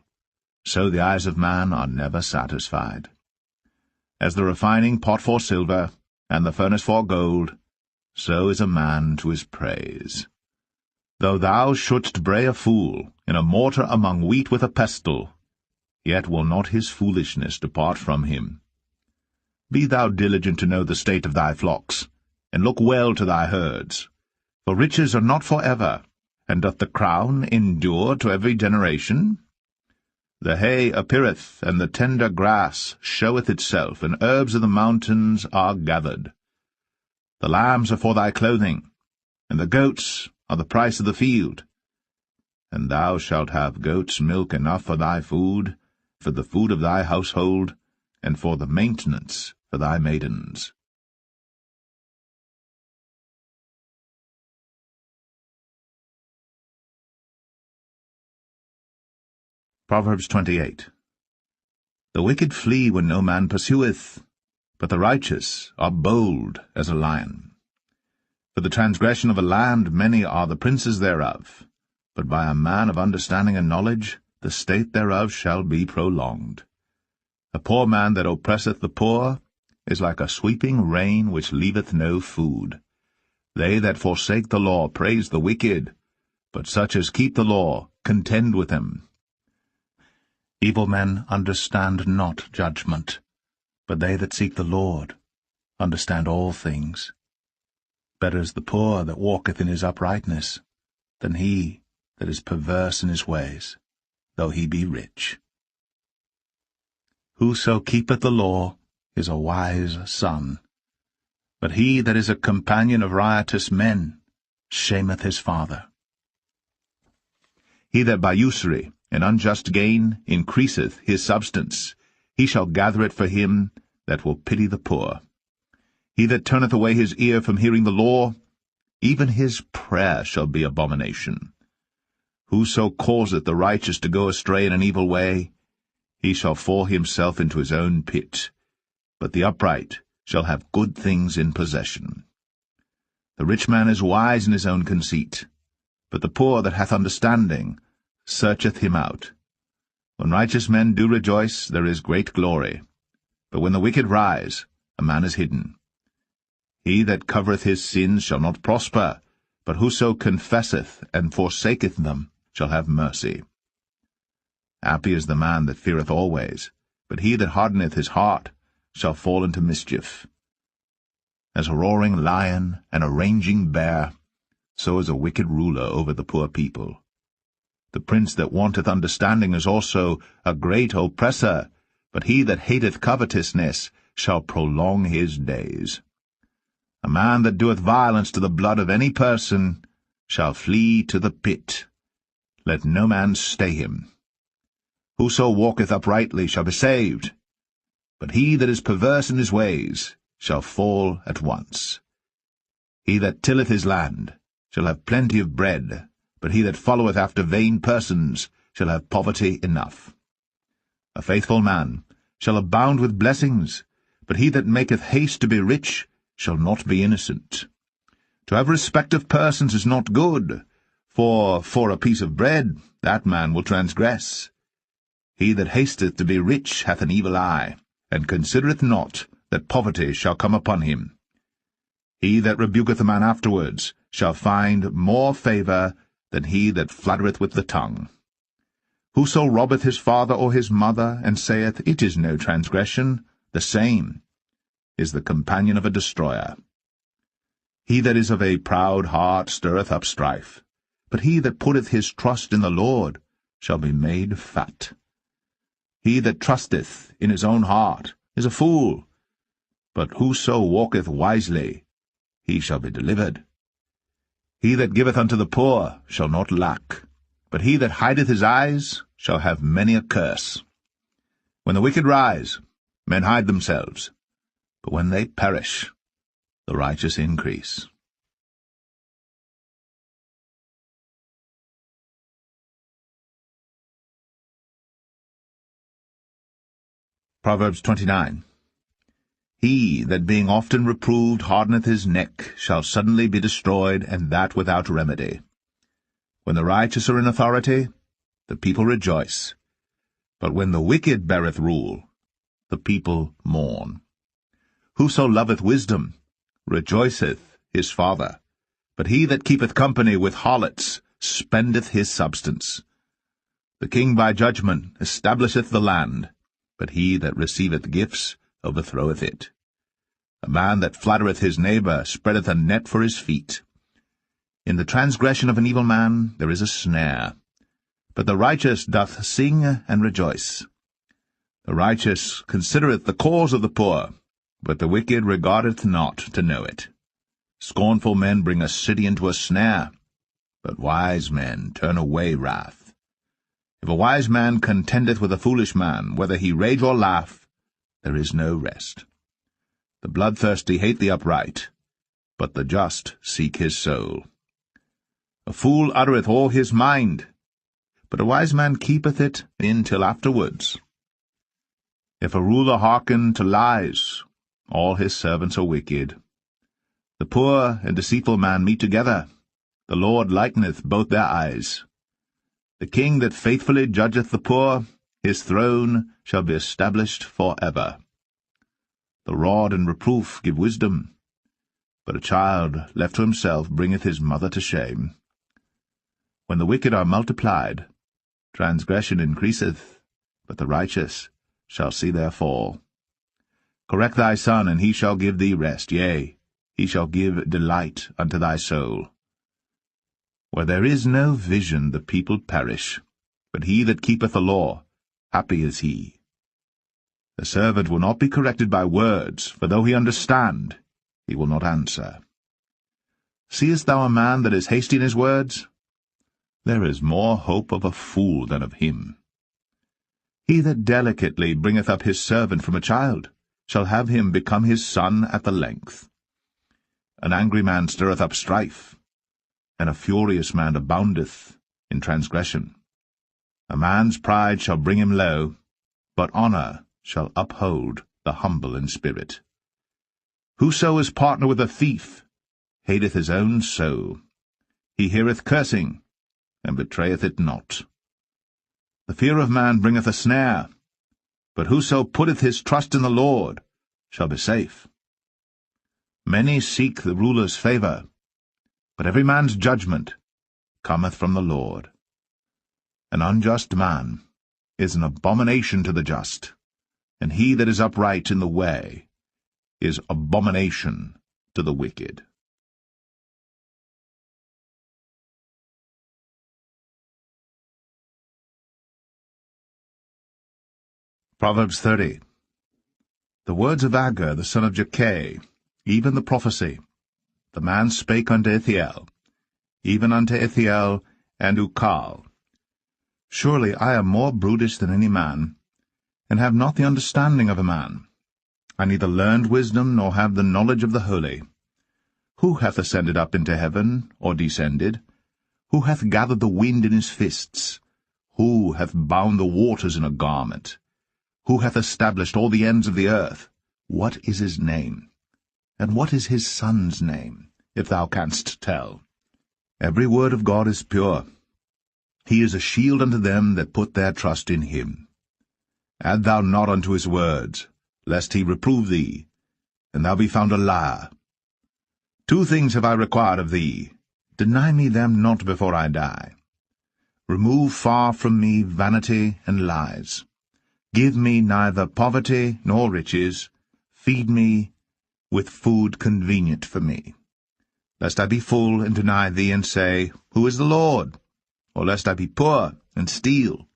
so the eyes of man are never satisfied. As the refining pot for silver, and the furnace for gold, so is a man to his praise. Though thou shouldst bray a fool in a mortar among wheat with a pestle, yet will not his foolishness depart from him. Be thou diligent to know the state of thy flocks, and look well to thy herds. For riches are not for ever, and doth the crown endure to every generation? The hay appeareth, and the tender grass showeth itself, and herbs of the mountains are gathered. The lambs are for thy clothing, and the goats are the price of the field. And thou shalt have goats' milk enough for thy food, for the food of thy household, and for the maintenance for thy maidens. Proverbs 28. The wicked flee when no man pursueth, but the righteous are bold as a lion. For the transgression of a land many are the princes thereof, but by a man of understanding and knowledge the state thereof shall be prolonged. A poor man that oppresseth the poor is like a sweeping rain which leaveth no food. They that forsake the law praise the wicked, but such as keep the law contend with them. Evil men understand not judgment, but they that seek the Lord understand all things. Better is the poor that walketh in his uprightness, than he that is perverse in his ways, though he be rich. Whoso keepeth the law is a wise son, but he that is a companion of riotous men shameth his father. He that by usury and unjust gain increaseth his substance, he shall gather it for him that will pity the poor. He that turneth away his ear from hearing the law, even his prayer shall be abomination. Whoso causeth the righteous to go astray in an evil way, he shall fall himself into his own pit, but the upright shall have good things in possession. The rich man is wise in his own conceit, but the poor that hath understanding searcheth him out. When righteous men do rejoice, there is great glory, but when the wicked rise, a man is hidden. He that covereth his sins shall not prosper, but whoso confesseth and forsaketh them shall have mercy. Happy is the man that feareth always, but he that hardeneth his heart shall fall into mischief. As a roaring lion and a raging bear, so is a wicked ruler over the poor people. The prince that wanteth understanding is also a great oppressor, but he that hateth covetousness shall prolong his days. A man that doeth violence to the blood of any person shall flee to the pit. Let no man stay him. Whoso walketh uprightly shall be saved, but he that is perverse in his ways shall fall at once. He that tilleth his land shall have plenty of bread, but he that followeth after vain persons shall have poverty enough. A faithful man shall abound with blessings, but he that maketh haste to be rich shall not be innocent. To have respect of persons is not good, for a piece of bread that man will transgress. He that hasteth to be rich hath an evil eye, and considereth not that poverty shall come upon him. He that rebuketh a man afterwards shall find more favour than he that fluttereth with the tongue. Whoso robbeth his father or his mother, and saith, It is no transgression, the same is the companion of a destroyer. He that is of a proud heart stirreth up strife, but he that putteth his trust in the Lord shall be made fat. He that trusteth in his own heart is a fool, but whoso walketh wisely, he shall be delivered. He that giveth unto the poor shall not lack, but he that hideth his eyes shall have many a curse. When the wicked rise, men hide themselves, but when they perish, the righteous increase. Proverbs 29. He that being often reproved hardeneth his neck shall suddenly be destroyed, and that without remedy. When the righteous are in authority, the people rejoice, but when the wicked beareth rule, the people mourn. Whoso loveth wisdom rejoiceth his father, but he that keepeth company with harlots spendeth his substance. The king by judgment establisheth the land, but he that receiveth gifts overthroweth it. A man that flattereth his neighbour spreadeth a net for his feet. In the transgression of an evil man there is a snare, but the righteous doth sing and rejoice. The righteous considereth the cause of the poor, but the wicked regardeth not to know it. Scornful men bring a city into a snare, but wise men turn away wrath. If a wise man contendeth with a foolish man, whether he rage or laugh, there is no rest. The bloodthirsty hate the upright, but the just seek his soul. A fool uttereth all his mind, but a wise man keepeth it in till afterwards. If a ruler hearken to lies, all his servants are wicked. The poor and deceitful man meet together. The Lord lighteneth both their eyes. The king that faithfully judgeth the poor, his throne shall be established for ever. The rod and reproof give wisdom, but a child left to himself bringeth his mother to shame. When the wicked are multiplied, transgression increaseth, but the righteous shall see their fall. Correct thy son, and he shall give thee rest, yea, he shall give delight unto thy soul. Where there is no vision the people perish, but he that keepeth the law, happy is he. The servant will not be corrected by words, for though he understand, he will not answer. Seest thou a man that is hasty in his words? There is more hope of a fool than of him. He that delicately bringeth up his servant from a child shall have him become his son at the length. An angry man stirreth up strife, and a furious man aboundeth in transgression. A man's pride shall bring him low, but honour shall uphold the humble in spirit. Whoso is partner with a thief hateth his own soul. He heareth cursing, and betrayeth it not. The fear of man bringeth a snare, but whoso putteth his trust in the Lord shall be safe. Many seek the ruler's favour, but every man's judgment cometh from the Lord. An unjust man is an abomination to the just, and he that is upright in the way is abomination to the wicked. Proverbs 30. The words of Agur the son of Jakeh, even the prophecy. The man spake unto Ithiel, even unto Ithiel and Ukal. Surely I am more brutish than any man, and have not the understanding of a man. I neither learned wisdom, nor have the knowledge of the holy. Who hath ascended up into heaven, or descended? Who hath gathered the wind in his fists? Who hath bound the waters in a garment? Who hath established all the ends of the earth? What is his name? And what is his son's name, if thou canst tell? Every word of God is pure. He is a shield unto them that put their trust in him. Add thou not unto his words, lest he reprove thee, and thou be found a liar. 2 things have I required of thee. Deny me them not before I die. Remove far from me vanity and lies. Give me neither poverty nor riches. Feed me with food convenient for me. Lest I be full and deny thee, and say, Who is the Lord? Or lest I be poor and steal,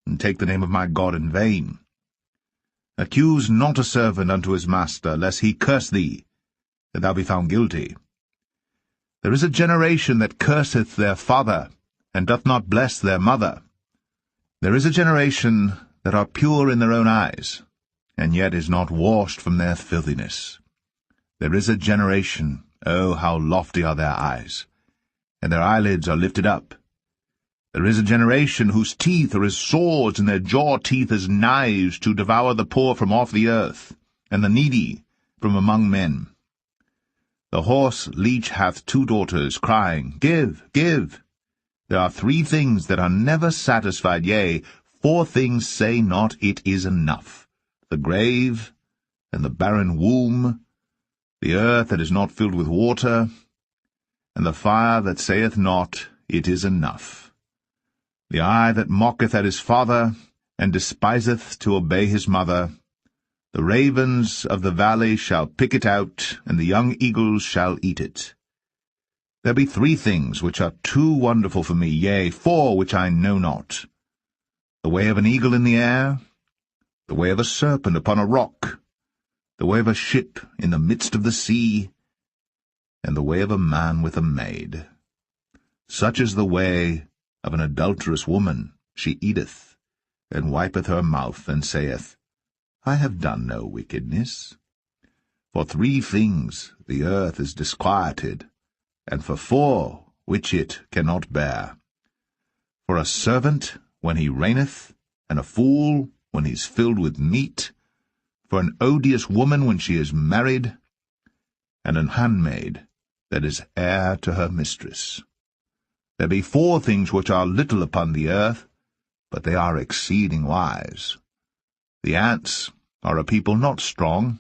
and take the name of my God in vain. Accuse not a servant unto his master, lest he curse thee, that thou be found guilty. There is a generation that curseth their father, and doth not bless their mother. There is a generation that are pure in their own eyes, and yet is not washed from their filthiness. There is a generation, oh, how lofty are their eyes, and their eyelids are lifted up. There is a generation whose teeth are as swords, and their jaw teeth as knives, to devour the poor from off the earth, and the needy from among men. The horse leech hath 2 daughters, crying, Give, give. There are 3 things that are never satisfied, yea, 4 things say not, It is enough. The grave, and the barren womb, the earth that is not filled with water, and the fire that saith not, It is enough. The eye that mocketh at his father, and despiseth to obey his mother. The ravens of the valley shall pick it out, and the young eagles shall eat it. There be 3 things which are too wonderful for me, yea, 4 which I know not. The way of an eagle in the air, the way of a serpent upon a rock, the way of a ship in the midst of the sea, and the way of a man with a maid. Such is the way of an adulterous woman. She eateth, and wipeth her mouth, and saith, I have done no wickedness. For 3 things the earth is disquieted, and for 4 which it cannot bear. For a servant when he reigneth, and a fool when he is filled with meat, for an odious woman when she is married, and an handmaid that is heir to her mistress. There be 4 things which are little upon the earth, but they are exceeding wise. The ants are a people not strong,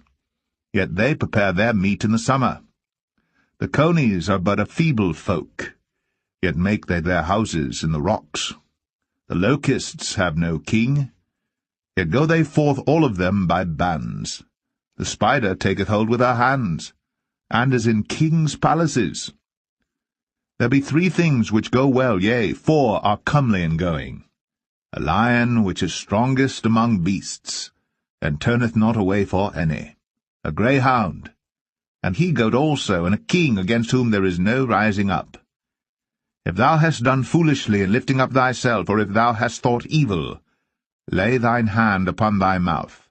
yet they prepare their meat in the summer. The conies are but a feeble folk, yet make they their houses in the rocks. The locusts have no king, yet go they forth all of them by bands. The spider taketh hold with her hands, and is in kings' palaces. There be 3 things which go well, yea, 4 are comely in going. A lion which is strongest among beasts, and turneth not away for any. A greyhound, and he-goat also, and a king against whom there is no rising up. If thou hast done foolishly in lifting up thyself, or if thou hast thought evil, lay thine hand upon thy mouth.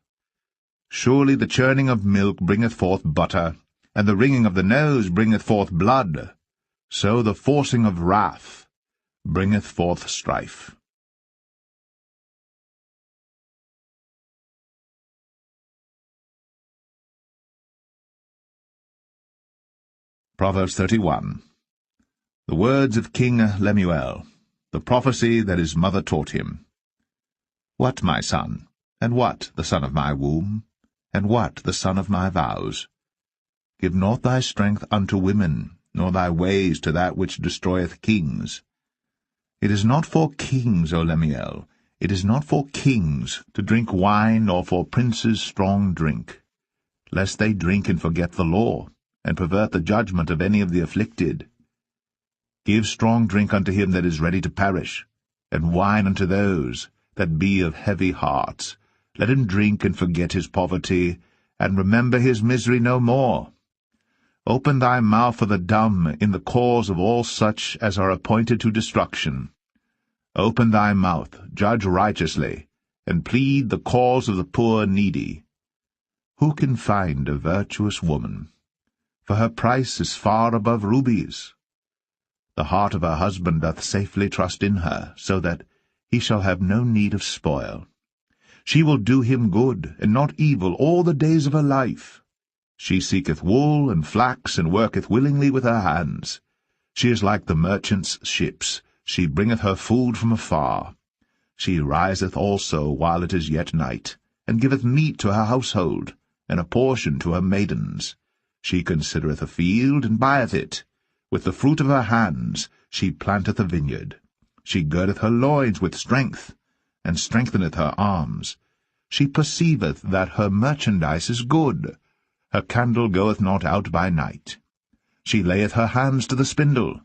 Surely the churning of milk bringeth forth butter, and the wringing of the nose bringeth forth blood. So the forcing of wrath bringeth forth strife. Proverbs 31. The words of King Lemuel, the prophecy that his mother taught him. What, my son, and what, the son of my womb, and what, the son of my vows? Give not thy strength unto women, nor thy ways to that which destroyeth kings. It is not for kings, O Lemuel, it is not for kings to drink wine, nor for princes strong drink, lest they drink and forget the law, and pervert the judgment of any of the afflicted. Give strong drink unto him that is ready to perish, and wine unto those that be of heavy hearts. Let him drink and forget his poverty, and remember his misery no more. Open thy mouth for the dumb in the cause of all such as are appointed to destruction. Open thy mouth, judge righteously, and plead the cause of the poor and needy. Who can find a virtuous woman? For her price is far above rubies. The heart of her husband doth safely trust in her, so that he shall have no need of spoil. She will do him good, and not evil, all the days of her life. She seeketh wool and flax, and worketh willingly with her hands. She is like the merchant's ships, she bringeth her food from afar. She riseth also while it is yet night, and giveth meat to her household, and a portion to her maidens. She considereth a field, and buyeth it. With the fruit of her hands she planteth a vineyard. She girdeth her loins with strength, and strengtheneth her arms. She perceiveth that her merchandise is good. Her candle goeth not out by night. She layeth her hands to the spindle,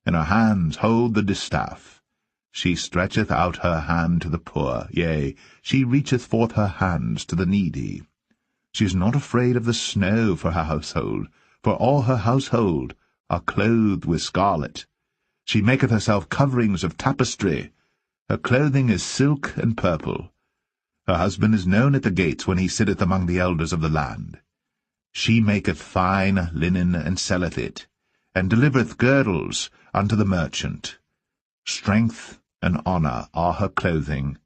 and her hands hold the distaff. She stretcheth out her hand to the poor, yea, she reacheth forth her hands to the needy. She is not afraid of the snow for her household, for all her household are clothed with scarlet. She maketh herself coverings of tapestry. Her clothing is silk and purple. Her husband is known at the gates when he sitteth among the elders of the land. She maketh fine linen, and selleth it, and delivereth girdles unto the merchant. Strength and honour are her clothing,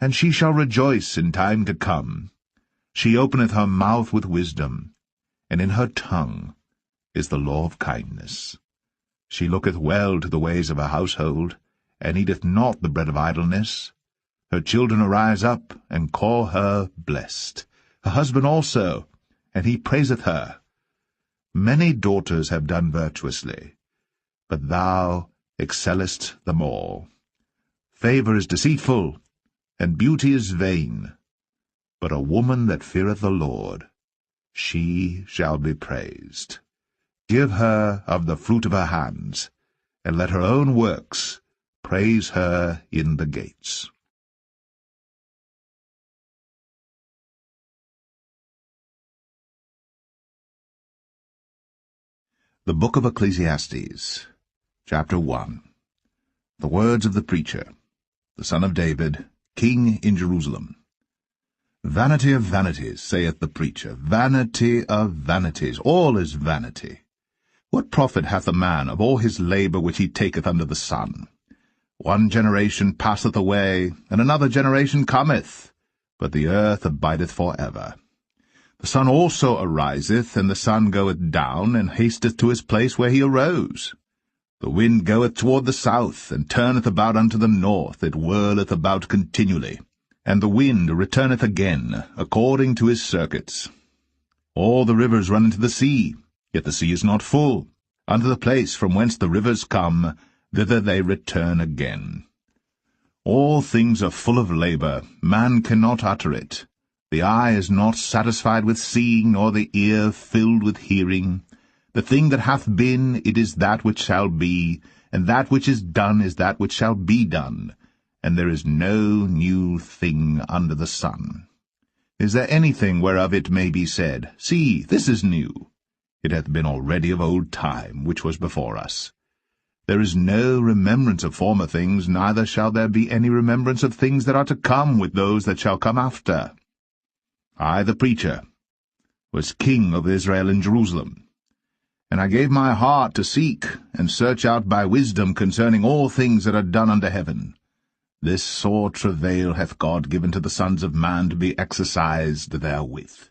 and she shall rejoice in time to come. She openeth her mouth with wisdom, and in her tongue is the law of kindness. She looketh well to the ways of her household, and eateth not the bread of idleness. Her children arise up, and call her blessed. Her husband also, and he praiseth her. Many daughters have done virtuously, but thou excellest them all. Favour is deceitful, and beauty is vain, but a woman that feareth the Lord, she shall be praised. Give her of the fruit of her hands, and let her own works praise her in the gates. The Book of Ecclesiastes, Chapter 1. The words of the preacher, the son of David, king in Jerusalem. Vanity of vanities, saith the preacher, vanity of vanities, all is vanity. What profit hath a man of all his labour which he taketh under the sun? One generation passeth away, and another generation cometh, but the earth abideth for ever. The sun also ariseth, and the sun goeth down, and hasteth to his place where he arose. The wind goeth toward the south, and turneth about unto the north, it whirleth about continually. And the wind returneth again, according to his circuits. All the rivers run into the sea, yet the sea is not full. Unto the place from whence the rivers come, thither they return again. All things are full of labour, man cannot utter it. The eye is not satisfied with seeing, nor the ear filled with hearing. The thing that hath been, it is that which shall be, and that which is done is that which shall be done, and there is no new thing under the sun. Is there anything whereof it may be said, See, this is new? It hath been already of old time, which was before us. There is no remembrance of former things, neither shall there be any remembrance of things that are to come with those that shall come after. I, the preacher, was king of Israel in Jerusalem, and I gave my heart to seek and search out by wisdom concerning all things that are done under heaven. This sore travail hath God given to the sons of man to be exercised therewith.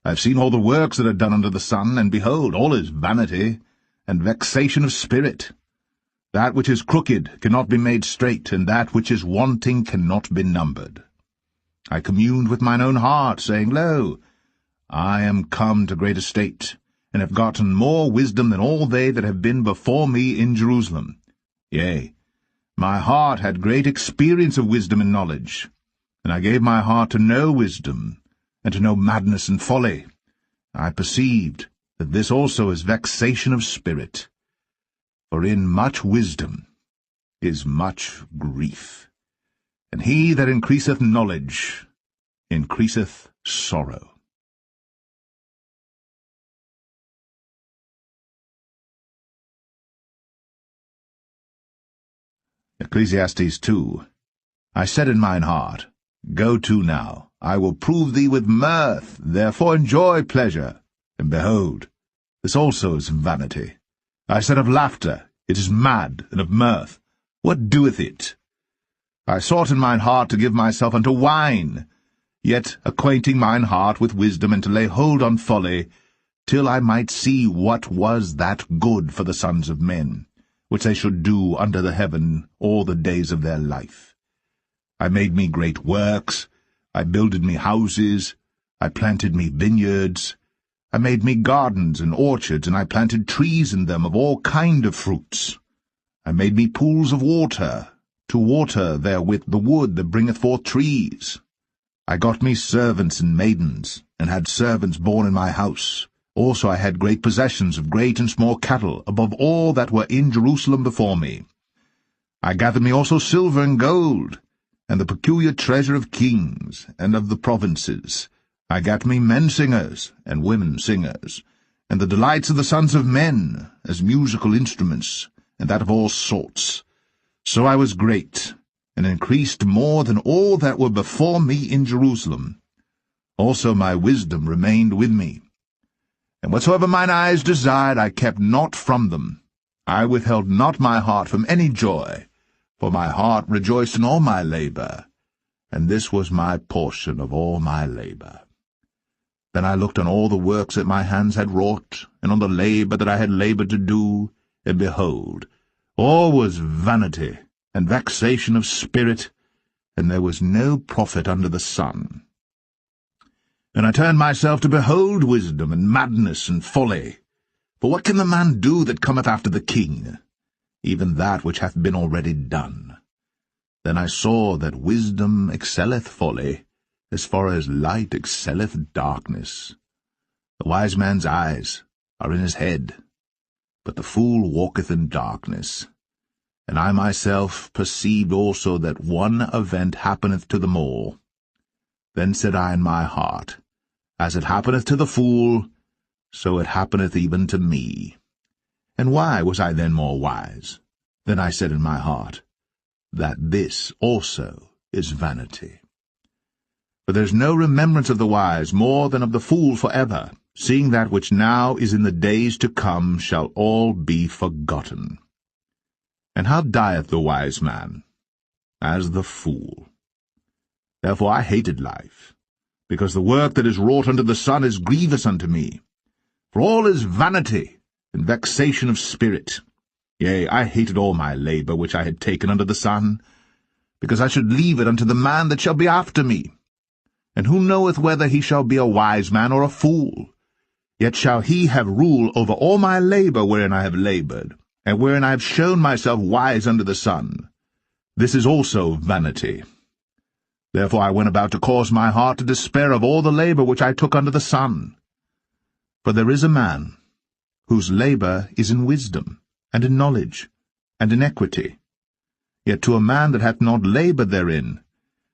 I have seen all the works that are done under the sun, and behold, all is vanity and vexation of spirit. That which is crooked cannot be made straight, and that which is wanting cannot be numbered. I communed with mine own heart, saying, Lo, I am come to great estate, and have gotten more wisdom than all they that have been before me in Jerusalem. Yea, my heart had great experience of wisdom and knowledge, and I gave my heart to know wisdom, and to know madness and folly. I perceived that this also is vexation of spirit. For in much wisdom is much grief, and he that increaseth knowledge increaseth sorrow. Ecclesiastes 2. I said in mine heart, Go to now, I will prove thee with mirth, therefore enjoy pleasure. And behold, this also is vanity. I said of laughter, It is mad, and of mirth, what doeth it? I sought in mine heart to give myself unto wine, yet acquainting mine heart with wisdom, and to lay hold on folly, till I might see what was that good for the sons of men, which they should do under the heaven all the days of their life. I made me great works, I builded me houses, I planted me vineyards, I made me gardens and orchards, and I planted trees in them of all kind of fruits. I made me pools of water, to water therewith the wood that bringeth forth trees. I got me servants and maidens, and had servants born in my house. Also I had great possessions of great and small cattle, above all that were in Jerusalem before me. I gathered me also silver and gold, and the peculiar treasure of kings and of the provinces. I gat me men singers and women singers, and the delights of the sons of men, as musical instruments, and that of all sorts. So I was great, and increased more than all that were before me in Jerusalem. Also my wisdom remained with me. And whatsoever mine eyes desired I kept not from them. I withheld not my heart from any joy, for my heart rejoiced in all my labor, and this was my portion of all my labor. Then I looked on all the works that my hands had wrought, and on the labor that I had labored to do, and behold, all was vanity and vexation of spirit, and there was no profit under the sun. And I turned myself to behold wisdom and madness and folly. For what can the man do that cometh after the king? Even that which hath been already done. Then I saw that wisdom excelleth folly, as far as light excelleth darkness. The wise man's eyes are in his head, but the fool walketh in darkness. And I myself perceived also that one event happeneth to them all. Then said I in my heart, As it happeneth to the fool, so it happeneth even to me. And why was I then more wise? Then I said in my heart, That this also is vanity. For there is no remembrance of the wise more than of the fool forever, seeing that which now is in the days to come shall all be forgotten. And how dieth the wise man? As the fool. Therefore I hated life, because the work that is wrought under the sun is grievous unto me. For all is vanity and vexation of spirit. Yea, I hated all my labor which I had taken under the sun, because I should leave it unto the man that shall be after me. And who knoweth whether he shall be a wise man or a fool? Yet shall he have rule over all my labor wherein I have labored, and wherein I have shown myself wise under the sun. This is also vanity. Therefore I went about to cause my heart to despair of all the labor which I took under the sun. For there is a man whose labor is in wisdom, and in knowledge, and iniquity. Yet to a man that hath not laboured therein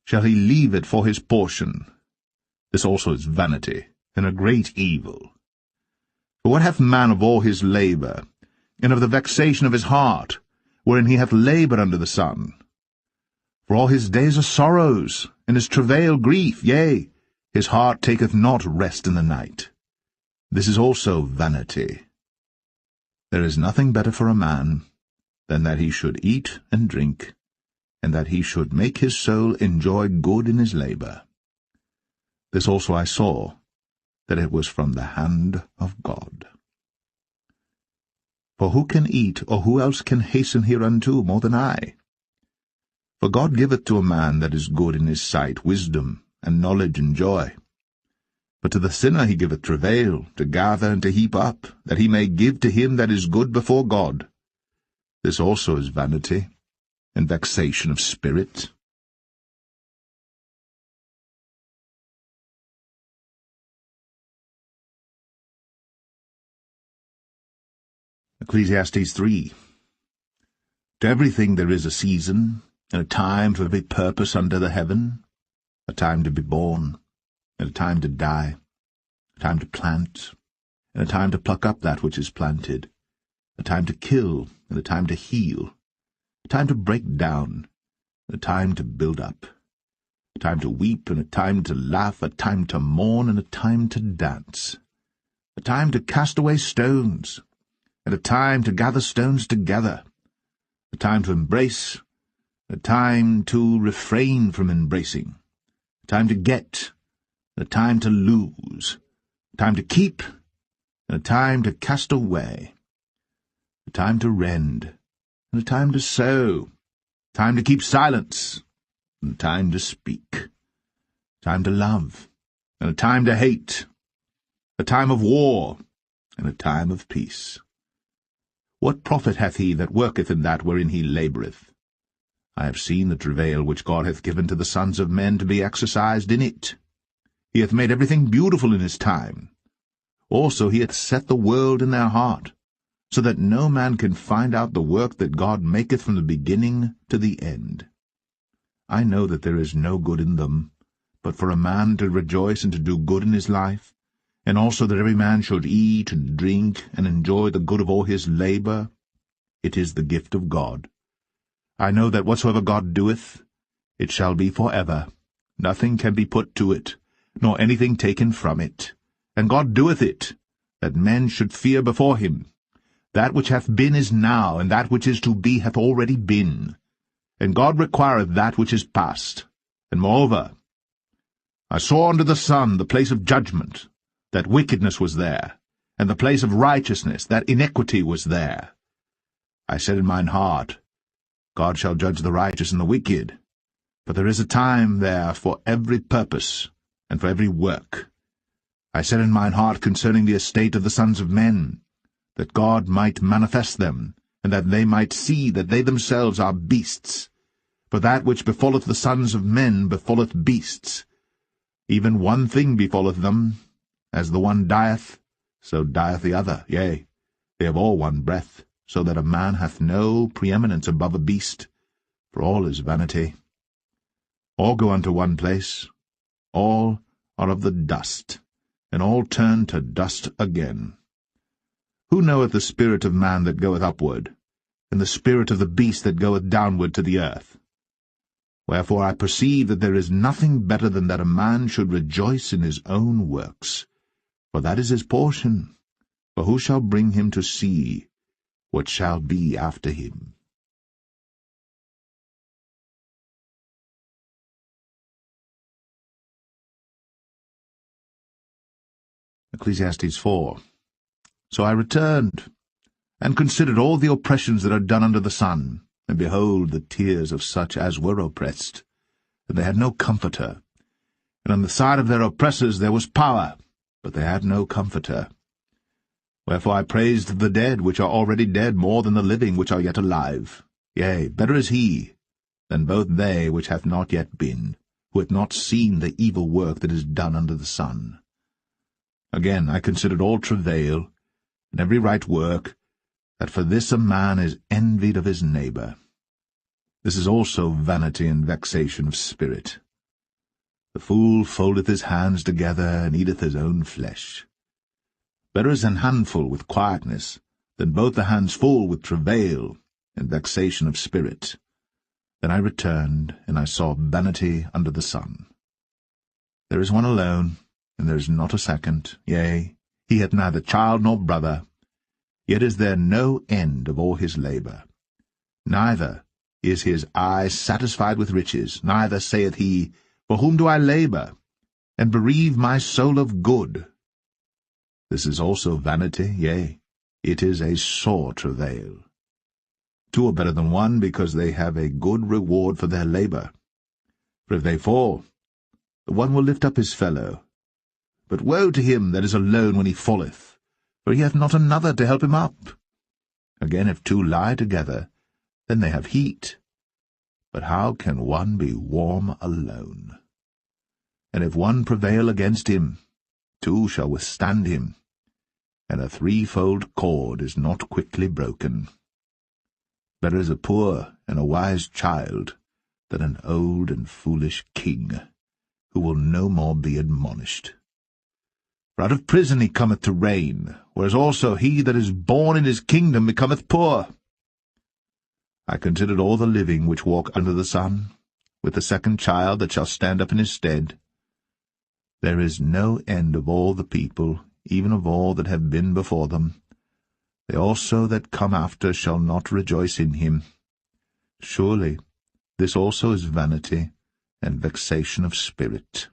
shall he leave it for his portion. This also is vanity, and a great evil. For what hath man of all his labour, and of the vexation of his heart, wherein he hath laboured under the sun? For all his days are sorrows, and his travail grief, yea, his heart taketh not rest in the night. This is also vanity. There is nothing better for a man than that he should eat and drink, and that he should make his soul enjoy good in his labour. This also I saw, that it was from the hand of God. For who can eat, or who else can hasten hereunto more than I? For God giveth to a man that is good in his sight wisdom, and knowledge, and joy. But to the sinner he giveth travail, to gather and to heap up, that he may give to him that is good before God. This also is vanity, and vexation of spirit. Ecclesiastes 3. To everything there is a season, and a time for every purpose under the heaven, a time to be born, and a time to die, a time to plant, and a time to pluck up that which is planted, a time to kill, and a time to heal, a time to break down, and a time to build up, a time to weep, and a time to laugh, a time to mourn, and a time to dance, a time to cast away stones, and a time to gather stones together, a time to embrace, a time to refrain from embracing, a time to get, a time to lose, a time to keep, and a time to cast away, a time to rend, and a time to sow, a time to keep silence, and a time to speak, a time to love, and a time to hate, a time of war, and a time of peace. What profit hath he that worketh in that wherein he laboureth? I have seen the travail which God hath given to the sons of men to be exercised in it. He hath made everything beautiful in his time. Also he hath set the world in their heart, so that no man can find out the work that God maketh from the beginning to the end. I know that there is no good in them, but for a man to rejoice and to do good in his life, and also that every man should eat and drink and enjoy the good of all his labour. It is the gift of God. I know that whatsoever God doeth, it shall be for ever. Nothing can be put to it, nor anything taken from it. And God doeth it, that men should fear before him. That which hath been is now, and that which is to be hath already been. And God requireth that which is past. And moreover, I saw under the sun the place of judgment, that wickedness was there, and the place of righteousness, that iniquity was there. I said in mine heart, God shall judge the righteous and the wicked, for there is a time there for every purpose, and for every work. I said in mine heart concerning the estate of the sons of men, that God might manifest them, and that they might see that they themselves are beasts. For that which befalleth the sons of men befalleth beasts. Even one thing befalleth them. As the one dieth, so dieth the other. Yea, they have all one breath, so that a man hath no preeminence above a beast, for all is vanity. All go unto one place, all are of the dust, and all turn to dust again. Who knoweth the spirit of man that goeth upward, and the spirit of the beast that goeth downward to the earth? Wherefore I perceive that there is nothing better than that a man should rejoice in his own works, for that is his portion. For who shall bring him to see what shall be after him? Ecclesiastes 4. So I returned, and considered all the oppressions that are done under the sun, and behold, the tears of such as were oppressed, and they had no comforter. And on the side of their oppressors there was power, but they had no comforter. Wherefore I praised the dead which are already dead more than the living which are yet alive. Yea, better is he than both they which hath not yet been, who hath not seen the evil work that is done under the sun. Again I considered all travail, and every right work, that for this a man is envied of his neighbour. This is also vanity and vexation of spirit. The fool foldeth his hands together, and eateth his own flesh. Better is an handful with quietness, than both the hands full with travail and vexation of spirit. Then I returned, and I saw vanity under the sun. There is one alone, and there is not a second, yea, he hath neither child nor brother, yet is there no end of all his labour. Neither is his eye satisfied with riches, neither saith he, For whom do I labour, and bereave my soul of good? This is also vanity, yea, it is a sore travail. Two are better than one, because they have a good reward for their labour. For if they fall, the one will lift up his fellow. But woe to him that is alone when he falleth, for he hath not another to help him up. Again, if two lie together, then they have heat. But how can one be warm alone? And if one prevail against him, two shall withstand him, and a threefold cord is not quickly broken. Better is a poor and a wise child than an old and foolish king, who will no more be admonished. For out of prison he cometh to reign, whereas also he that is born in his kingdom becometh poor. I considered all the living which walk under the sun, with the second child that shall stand up in his stead. There is no end of all the people, even of all that have been before them. They also that come after shall not rejoice in him. Surely this also is vanity and vexation of spirit.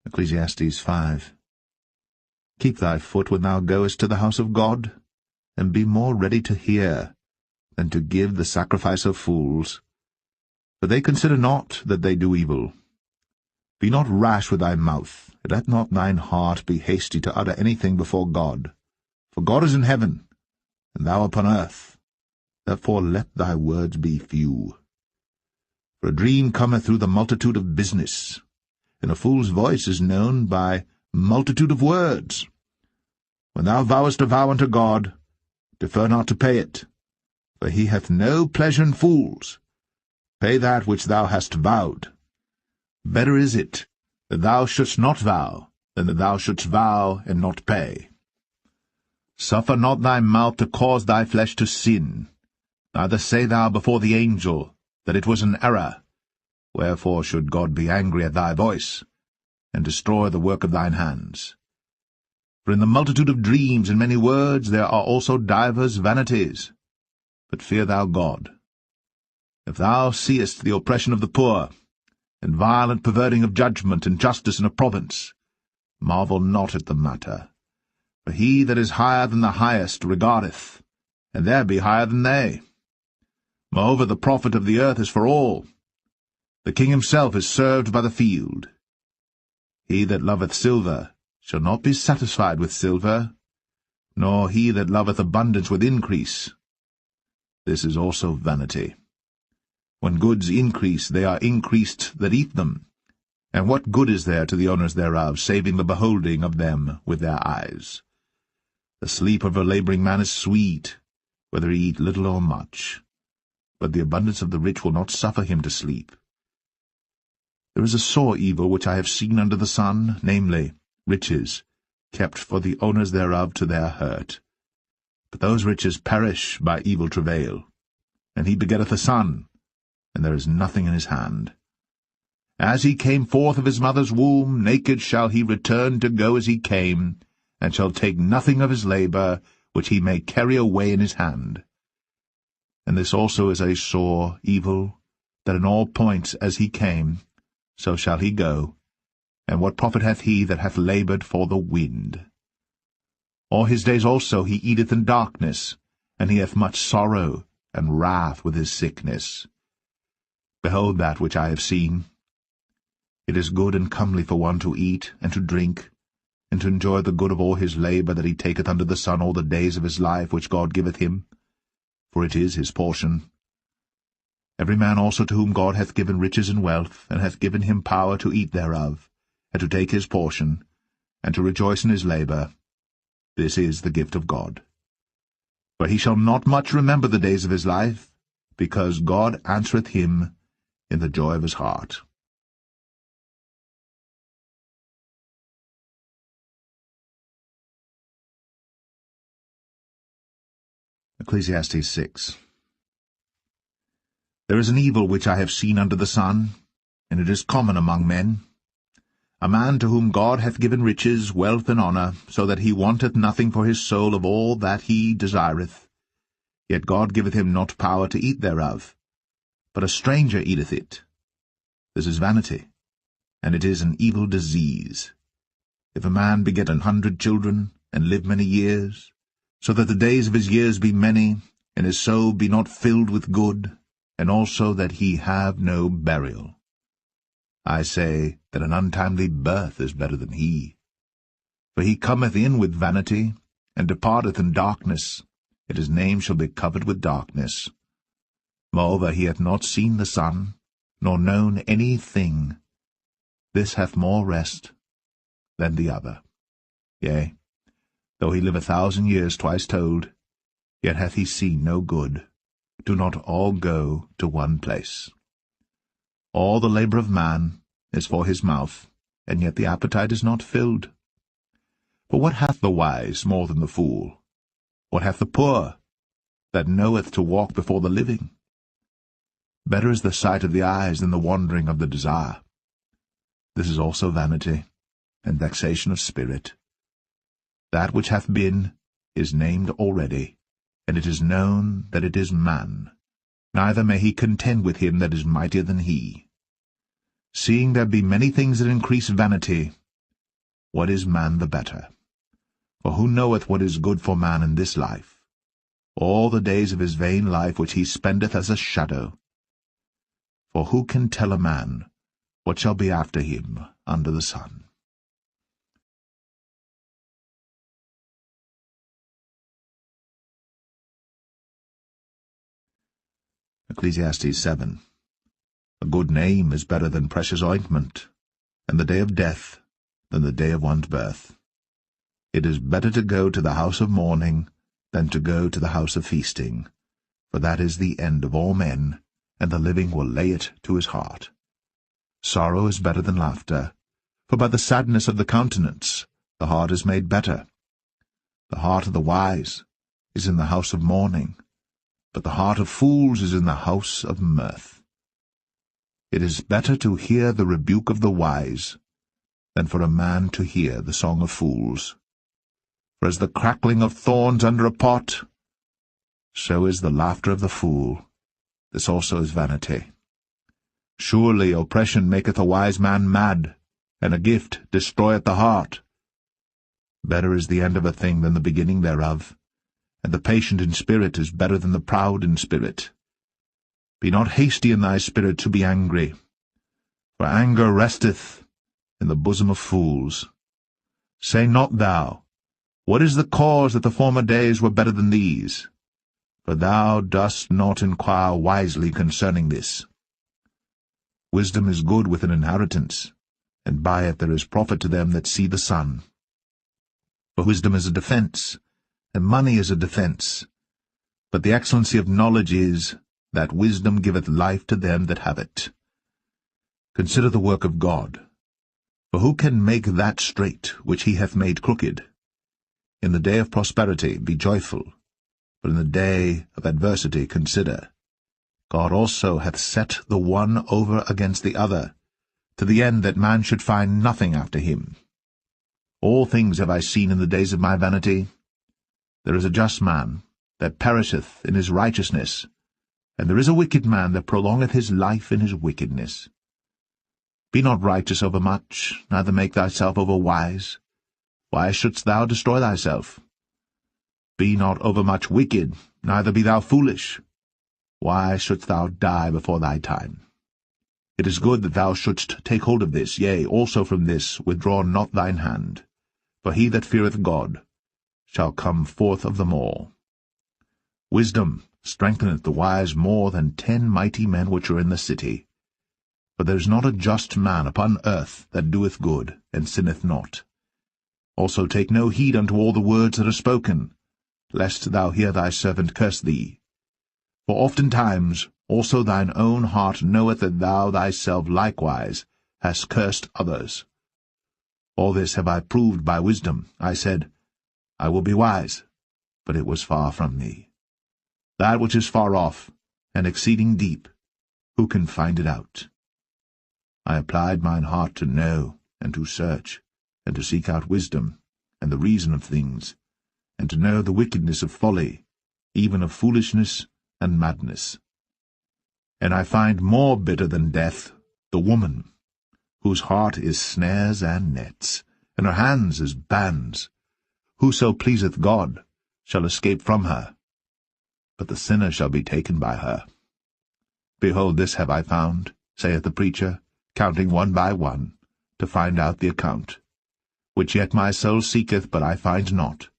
Ecclesiastes 5. Keep thy foot when thou goest to the house of God, and be more ready to hear than to give the sacrifice of fools. For they consider not that they do evil. Be not rash with thy mouth, and let not thine heart be hasty to utter anything before God. For God is in heaven, and thou upon earth. Therefore let thy words be few. For a dream cometh through the multitude of business, and a fool's voice is known by multitude of words. When thou vowest a vow unto God, defer not to pay it, for he hath no pleasure in fools. Pay that which thou hast vowed. Better is it that thou shouldst not vow, than that thou shouldst vow and not pay. Suffer not thy mouth to cause thy flesh to sin, neither say thou before the angel that it was an error. Wherefore should God be angry at thy voice, and destroy the work of thine hands? For in the multitude of dreams and many words there are also divers vanities. But fear thou God. If thou seest the oppression of the poor, and violent perverting of judgment and justice in a province, marvel not at the matter. For he that is higher than the highest regardeth, and there be higher than they. Moreover, the profit of the earth is for all. The king himself is served by the field. He that loveth silver shall not be satisfied with silver, nor he that loveth abundance with increase. This is also vanity. When goods increase, they are increased that eat them. And what good is there to the owners thereof, saving the beholding of them with their eyes? The sleep of a labouring man is sweet, whether he eat little or much. But the abundance of the rich will not suffer him to sleep. There is a sore evil which I have seen under the sun, namely, riches, kept for the owners thereof to their hurt. But those riches perish by evil travail. And he begetteth a son, and there is nothing in his hand. As he came forth of his mother's womb, naked shall he return to go as he came, and shall take nothing of his labour, which he may carry away in his hand. And this also is a sore evil, that in all points as he came, so shall he go. And what profit hath he that hath laboured for the wind? All his days also he eateth in darkness, and he hath much sorrow and wrath with his sickness. Behold that which I have seen. It is good and comely for one to eat and to drink, and to enjoy the good of all his labour that he taketh under the sun all the days of his life which God giveth him, for it is his portion. Every man also to whom God hath given riches and wealth, and hath given him power to eat thereof, and to take his portion, and to rejoice in his labour, this is the gift of God. For he shall not much remember the days of his life, because God answereth him in the joy of his heart. Ecclesiastes 6. There is an evil which I have seen under the sun, and it is common among men. A man to whom God hath given riches, wealth, and honour, so that he wanteth nothing for his soul of all that he desireth. Yet God giveth him not power to eat thereof, but a stranger eateth it. This is vanity, and it is an evil disease. If a man beget 100 children, and live many years, so that the days of his years be many, and his soul be not filled with good, and also that he have no burial, I say that an untimely birth is better than he. For he cometh in with vanity, and departeth in darkness, and his name shall be covered with darkness. Moreover, he hath not seen the sun, nor known any thing. This hath more rest than the other. Yea, though he live 1,000 years twice told, yet hath he seen no good. Do not all go to one place. All the labour of man is for his mouth, and yet the appetite is not filled. For what hath the wise more than the fool? What hath the poor, that knoweth to walk before the living? Better is the sight of the eyes than the wandering of the desire. This is also vanity, and vexation of spirit. That which hath been is named already, and it is known that it is man. Neither may he contend with him that is mightier than he. Seeing there be many things that increase vanity, what is man the better? For who knoweth what is good for man in this life? All the days of his vain life which he spendeth as a shadow. For who can tell a man what shall be after him under the sun? Ecclesiastes 7. A good name is better than precious ointment, and the day of death than the day of one's birth. It is better to go to the house of mourning than to go to the house of feasting, for that is the end of all men, and the living will lay it to his heart. Sorrow is better than laughter, for by the sadness of the countenance the heart is made better. The heart of the wise is in the house of mourning, but the heart of fools is in the house of mirth. It is better to hear the rebuke of the wise than for a man to hear the song of fools. For as the crackling of thorns under a pot, so is the laughter of the fool. This also is vanity. Surely oppression maketh a wise man mad, and a gift destroyeth the heart. Better is the end of a thing than the beginning thereof, and the patient in spirit is better than the proud in spirit. Be not hasty in thy spirit to be angry, for anger resteth in the bosom of fools. Say not thou, What is the cause that the former days were better than these? For thou dost not inquire wisely concerning this. Wisdom is good with an inheritance, and by it there is profit to them that see the sun. For wisdom is a defence, and money is a defence. But the excellency of knowledge is, that wisdom giveth life to them that have it. Consider the work of God. For who can make that straight which he hath made crooked? In the day of prosperity be joyful, but in the day of adversity consider. God also hath set the one over against the other, to the end that man should find nothing after him. All things have I seen in the days of my vanity. There is a just man, that perisheth in his righteousness, and there is a wicked man that prolongeth his life in his wickedness. Be not righteous over much, neither make thyself over wise. Why shouldst thou destroy thyself? Be not overmuch wicked, neither be thou foolish. Why shouldst thou die before thy time? It is good that thou shouldst take hold of this, yea, also from this withdraw not thine hand. For he that feareth God shall come forth of them all. Wisdom strengtheneth the wise more than 10 mighty men which are in the city. For there is not a just man upon earth that doeth good, and sinneth not. Also take no heed unto all the words that are spoken, lest thou hear thy servant curse thee. For oftentimes also thine own heart knoweth that thou thyself likewise hast cursed others. All this have I proved by wisdom. I said, I will be wise, but it was far from me. That which is far off, and exceeding deep, who can find it out? I applied mine heart to know, and to search, and to seek out wisdom, and the reason of things, and to know the wickedness of folly, even of foolishness and madness. And I find more bitter than death the woman, whose heart is snares and nets, and her hands as bands. Whoso pleaseth God shall escape from her, but the sinner shall be taken by her. Behold, this have I found, saith the preacher, counting one by one, to find out the account, which yet my soul seeketh, but I find not.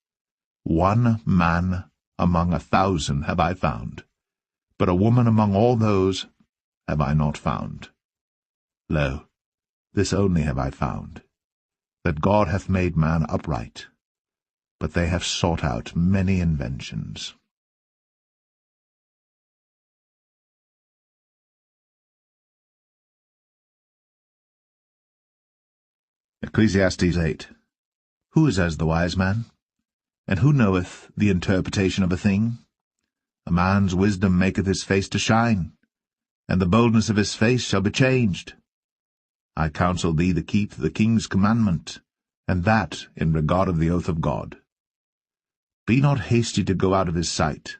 One man among 1,000 have I found, but a woman among all those have I not found. Lo, this only have I found, that God hath made man upright, but they have sought out many inventions. Ecclesiastes 8. Who is as the wise man? And who knoweth the interpretation of a thing? A man's wisdom maketh his face to shine, and the boldness of his face shall be changed. I counsel thee to keep the king's commandment, and that in regard of the oath of God. Be not hasty to go out of his sight.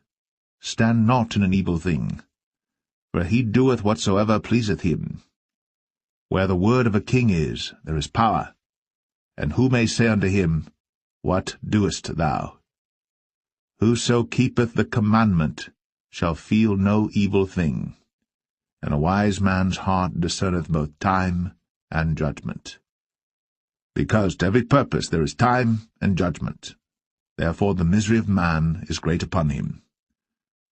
Stand not in an evil thing, for he doeth whatsoever pleaseth him. Where the word of a king is, there is power. And who may say unto him, What doest thou? Whoso keepeth the commandment shall feel no evil thing, and a wise man's heart discerneth both time and judgment. Because to every purpose there is time and judgment. Therefore the misery of man is great upon him.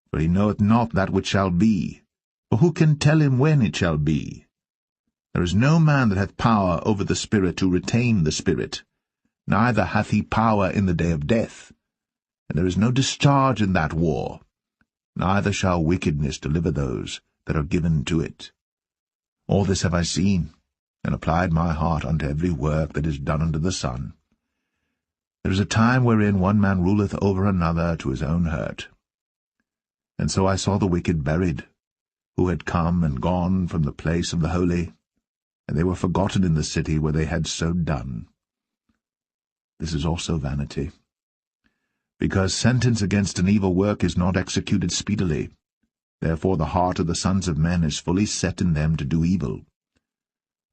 For he knoweth not that which shall be, for who can tell him when it shall be? There is no man that hath power over the spirit to retain the spirit, neither hath he power in the day of death. And there is no discharge in that war, neither shall wickedness deliver those that are given to it. All this have I seen, and applied my heart unto every work that is done under the sun. There is a time wherein one man ruleth over another to his own hurt. And so I saw the wicked buried, who had come and gone from the place of the holy, and they were forgotten in the city where they had so done. This is also vanity. Because sentence against an evil work is not executed speedily, therefore the heart of the sons of men is fully set in them to do evil.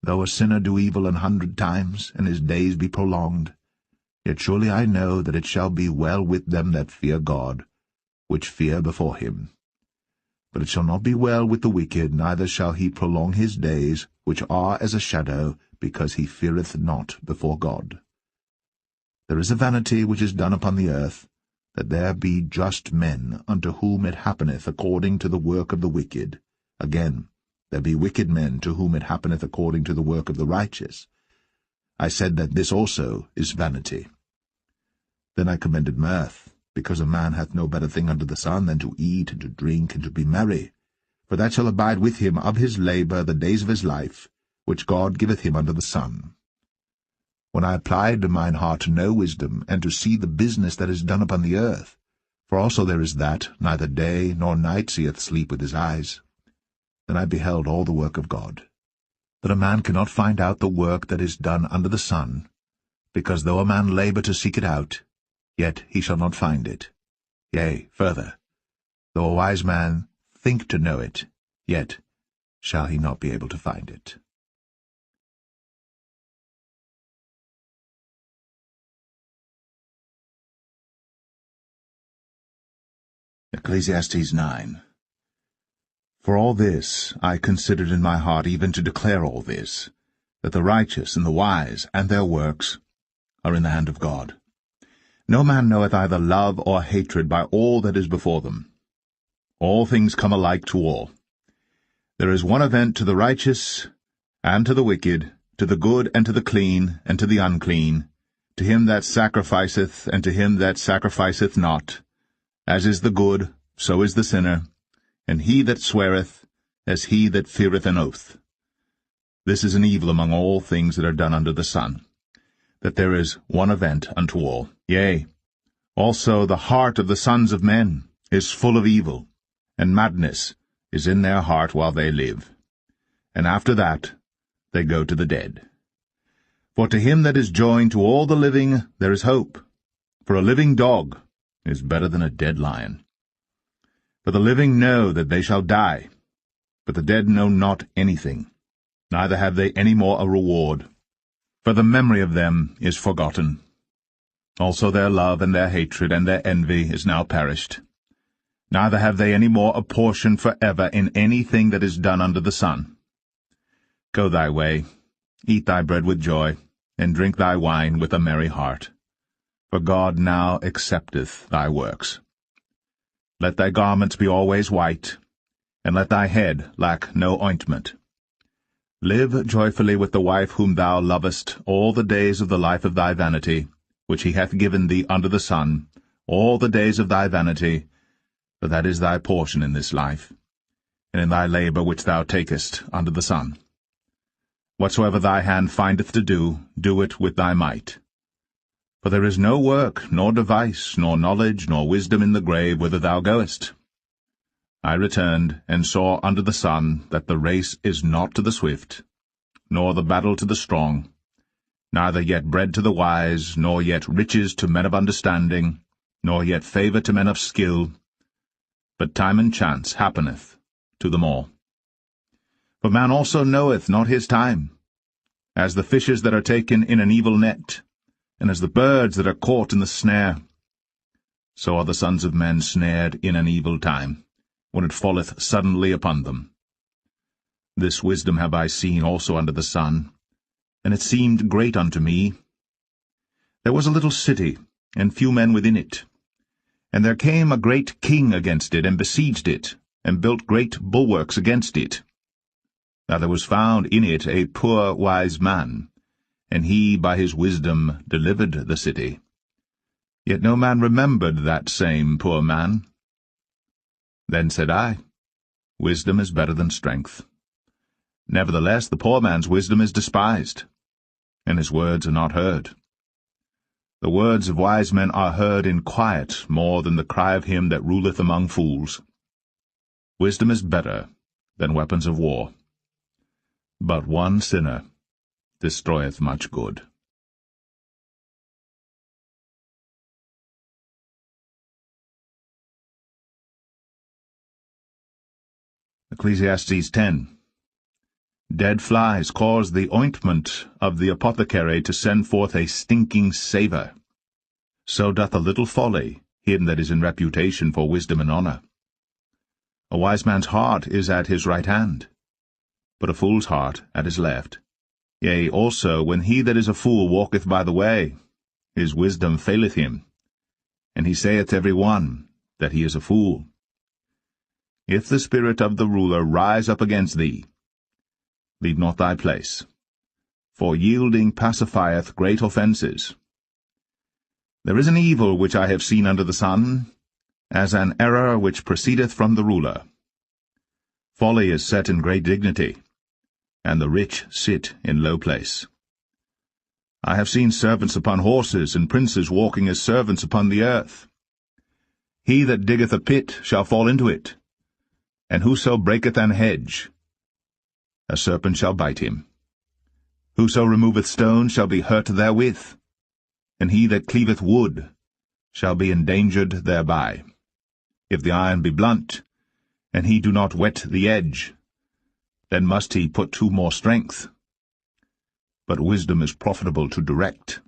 Though a sinner do evil 100 times, and his days be prolonged, yet surely I know that it shall be well with them that fear God, which fear before him. But it shall not be well with the wicked, neither shall he prolong his days, which are as a shadow, because he feareth not before God. There is a vanity which is done upon the earth, that there be just men, unto whom it happeneth according to the work of the wicked. Again, there be wicked men, to whom it happeneth according to the work of the righteous. I said that this also is vanity. Then I commended mirth, because a man hath no better thing under the sun than to eat and to drink and to be merry, for that shall abide with him of his labour the days of his life, which God giveth him under the sun. When I applied mine heart to know wisdom, and to see the business that is done upon the earth, for also there is that neither day nor night seeth sleep with his eyes, then I beheld all the work of God, that a man cannot find out the work that is done under the sun, because though a man labour to seek it out, yet he shall not find it. Yea, further, though a wise man think to know it, yet shall he not be able to find it. Ecclesiastes 9. For all this I considered in my heart, even to declare all this, that the righteous and the wise and their works are in the hand of God. No man knoweth either love or hatred by all that is before them. All things come alike to all. There is one event to the righteous and to the wicked, to the good and to the clean and to the unclean, to him that sacrificeth and to him that sacrificeth not. As is the good, so is the sinner, and he that sweareth, as he that feareth an oath. This is an evil among all things that are done under the sun, that there is one event unto all. Yea, also the heart of the sons of men is full of evil, and madness is in their heart while they live. And after that they go to the dead. For to him that is joined to all the living there is hope. For a living dog is better than a dead lion. For the living know that they shall die, but the dead know not anything, neither have they any more a reward. For the memory of them is forgotten. Also their love and their hatred and their envy is now perished. Neither have they any more a portion for ever in anything that is done under the sun. Go thy way, eat thy bread with joy, and drink thy wine with a merry heart. For God now accepteth thy works. Let thy garments be always white, and let thy head lack no ointment. Live joyfully with the wife whom thou lovest all the days of the life of thy vanity, which he hath given thee under the sun, all the days of thy vanity, for that is thy portion in this life, and in thy labor which thou takest under the sun. Whatsoever thy hand findeth to do, do it with thy might. For there is no work, nor device, nor knowledge, nor wisdom in the grave whither thou goest. I returned, and saw under the sun that the race is not to the swift, nor the battle to the strong, neither yet bread to the wise, nor yet riches to men of understanding, nor yet favour to men of skill, but time and chance happeneth to them all. For man also knoweth not his time, as the fishes that are taken in an evil net, and as the birds that are caught in the snare. So are the sons of men snared in an evil time, when it falleth suddenly upon them. This wisdom have I seen also under the sun, and it seemed great unto me. There was a little city, and few men within it. And there came a great king against it, and besieged it, and built great bulwarks against it. Now there was found in it a poor wise man, and he by his wisdom delivered the city. Yet no man remembered that same poor man. Then said I, Wisdom is better than strength. Nevertheless the poor man's wisdom is despised, and his words are not heard. The words of wise men are heard in quiet more than the cry of him that ruleth among fools. Wisdom is better than weapons of war. But one sinner destroyeth much good. Ecclesiastes 10. Dead flies cause the ointment of the apothecary to send forth a stinking savour. So doth a little folly him that is in reputation for wisdom and honour. A wise man's heart is at his right hand, but a fool's heart at his left. Yea, also, when he that is a fool walketh by the way, his wisdom faileth him, and he saith every one that he is a fool. If the spirit of the ruler rise up against thee, leave not thy place, for yielding pacifieth great offences. There is an evil which I have seen under the sun, as an error which proceedeth from the ruler. Folly is set in great dignity, and the rich sit in low place. I have seen servants upon horses, and princes walking as servants upon the earth. He that diggeth a pit shall fall into it, and whoso breaketh an hedge, a serpent shall bite him. Whoso removeth stones shall be hurt therewith, and he that cleaveth wood shall be endangered thereby. If the iron be blunt, and he do not whet the edge, then must he put to more strength. But wisdom is profitable to direct.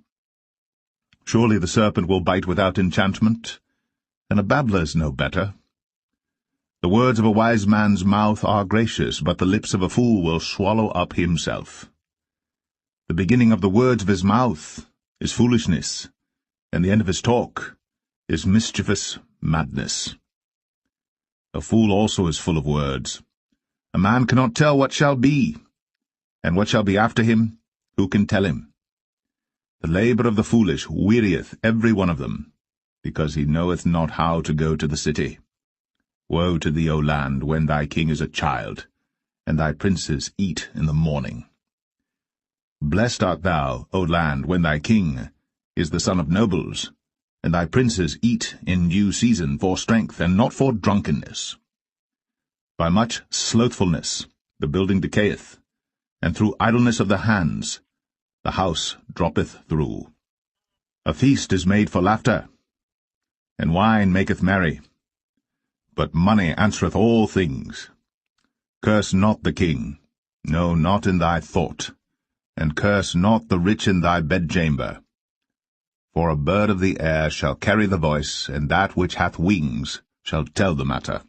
Surely the serpent will bite without enchantment, and a babbler is no better. The words of a wise man's mouth are gracious, but the lips of a fool will swallow up himself. The beginning of the words of his mouth is foolishness, and the end of his talk is mischievous madness. A fool also is full of words. A man cannot tell what shall be, and what shall be after him, who can tell him? The labour of the foolish wearieth every one of them, because he knoweth not how to go to the city. Woe to thee, O land, when thy king is a child, and thy princes eat in the morning. Blessed art thou, O land, when thy king is the son of nobles, and thy princes eat in due season for strength, and not for drunkenness. By much slothfulness the building decayeth, and through idleness of the hands the house droppeth through. A feast is made for laughter, and wine maketh merry, but money answereth all things. Curse not the king, no, not in thy thought, and curse not the rich in thy bedchamber. For a bird of the air shall carry the voice, and that which hath wings shall tell the matter.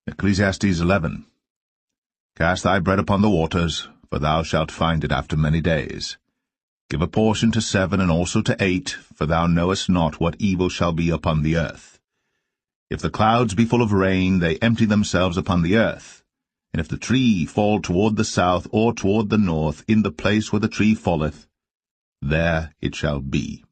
Ecclesiastes 11. Cast thy bread upon the waters, for thou shalt find it after many days. Give a portion to 7 and also to 8, for thou knowest not what evil shall be upon the earth. If the clouds be full of rain, they empty themselves upon the earth. And if the tree fall toward the south or toward the north, in the place where the tree falleth, there it shall be.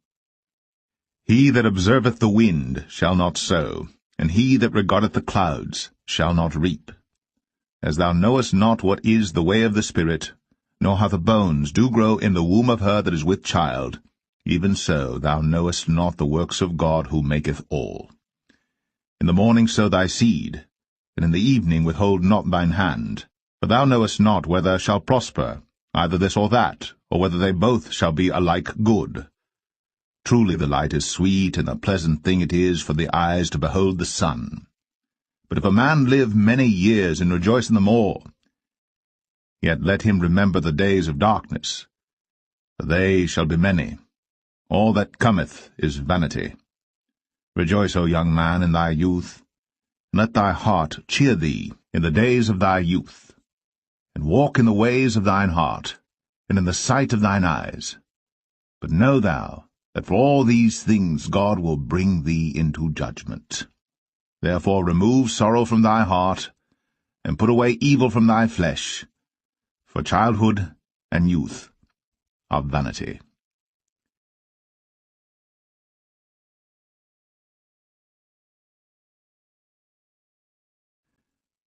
He that observeth the wind shall not sow, and he that regardeth the clouds shall not reap. As thou knowest not what is the way of the Spirit, nor how the bones do grow in the womb of her that is with child, even so thou knowest not the works of God who maketh all. In the morning sow thy seed, and in the evening withhold not thine hand, for thou knowest not whether shall prosper, either this or that, or whether they both shall be alike good. Truly the light is sweet, and a pleasant thing it is for the eyes to behold the sun. But if a man live many years and rejoice in them all, yet let him remember the days of darkness, for they shall be many. All that cometh is vanity. Rejoice, O young man, in thy youth, and let thy heart cheer thee in the days of thy youth. And walk in the ways of thine heart, and in the sight of thine eyes. But know thou that for all these things God will bring thee into judgment. Therefore remove sorrow from thy heart, and put away evil from thy flesh, for childhood and youth are vanity.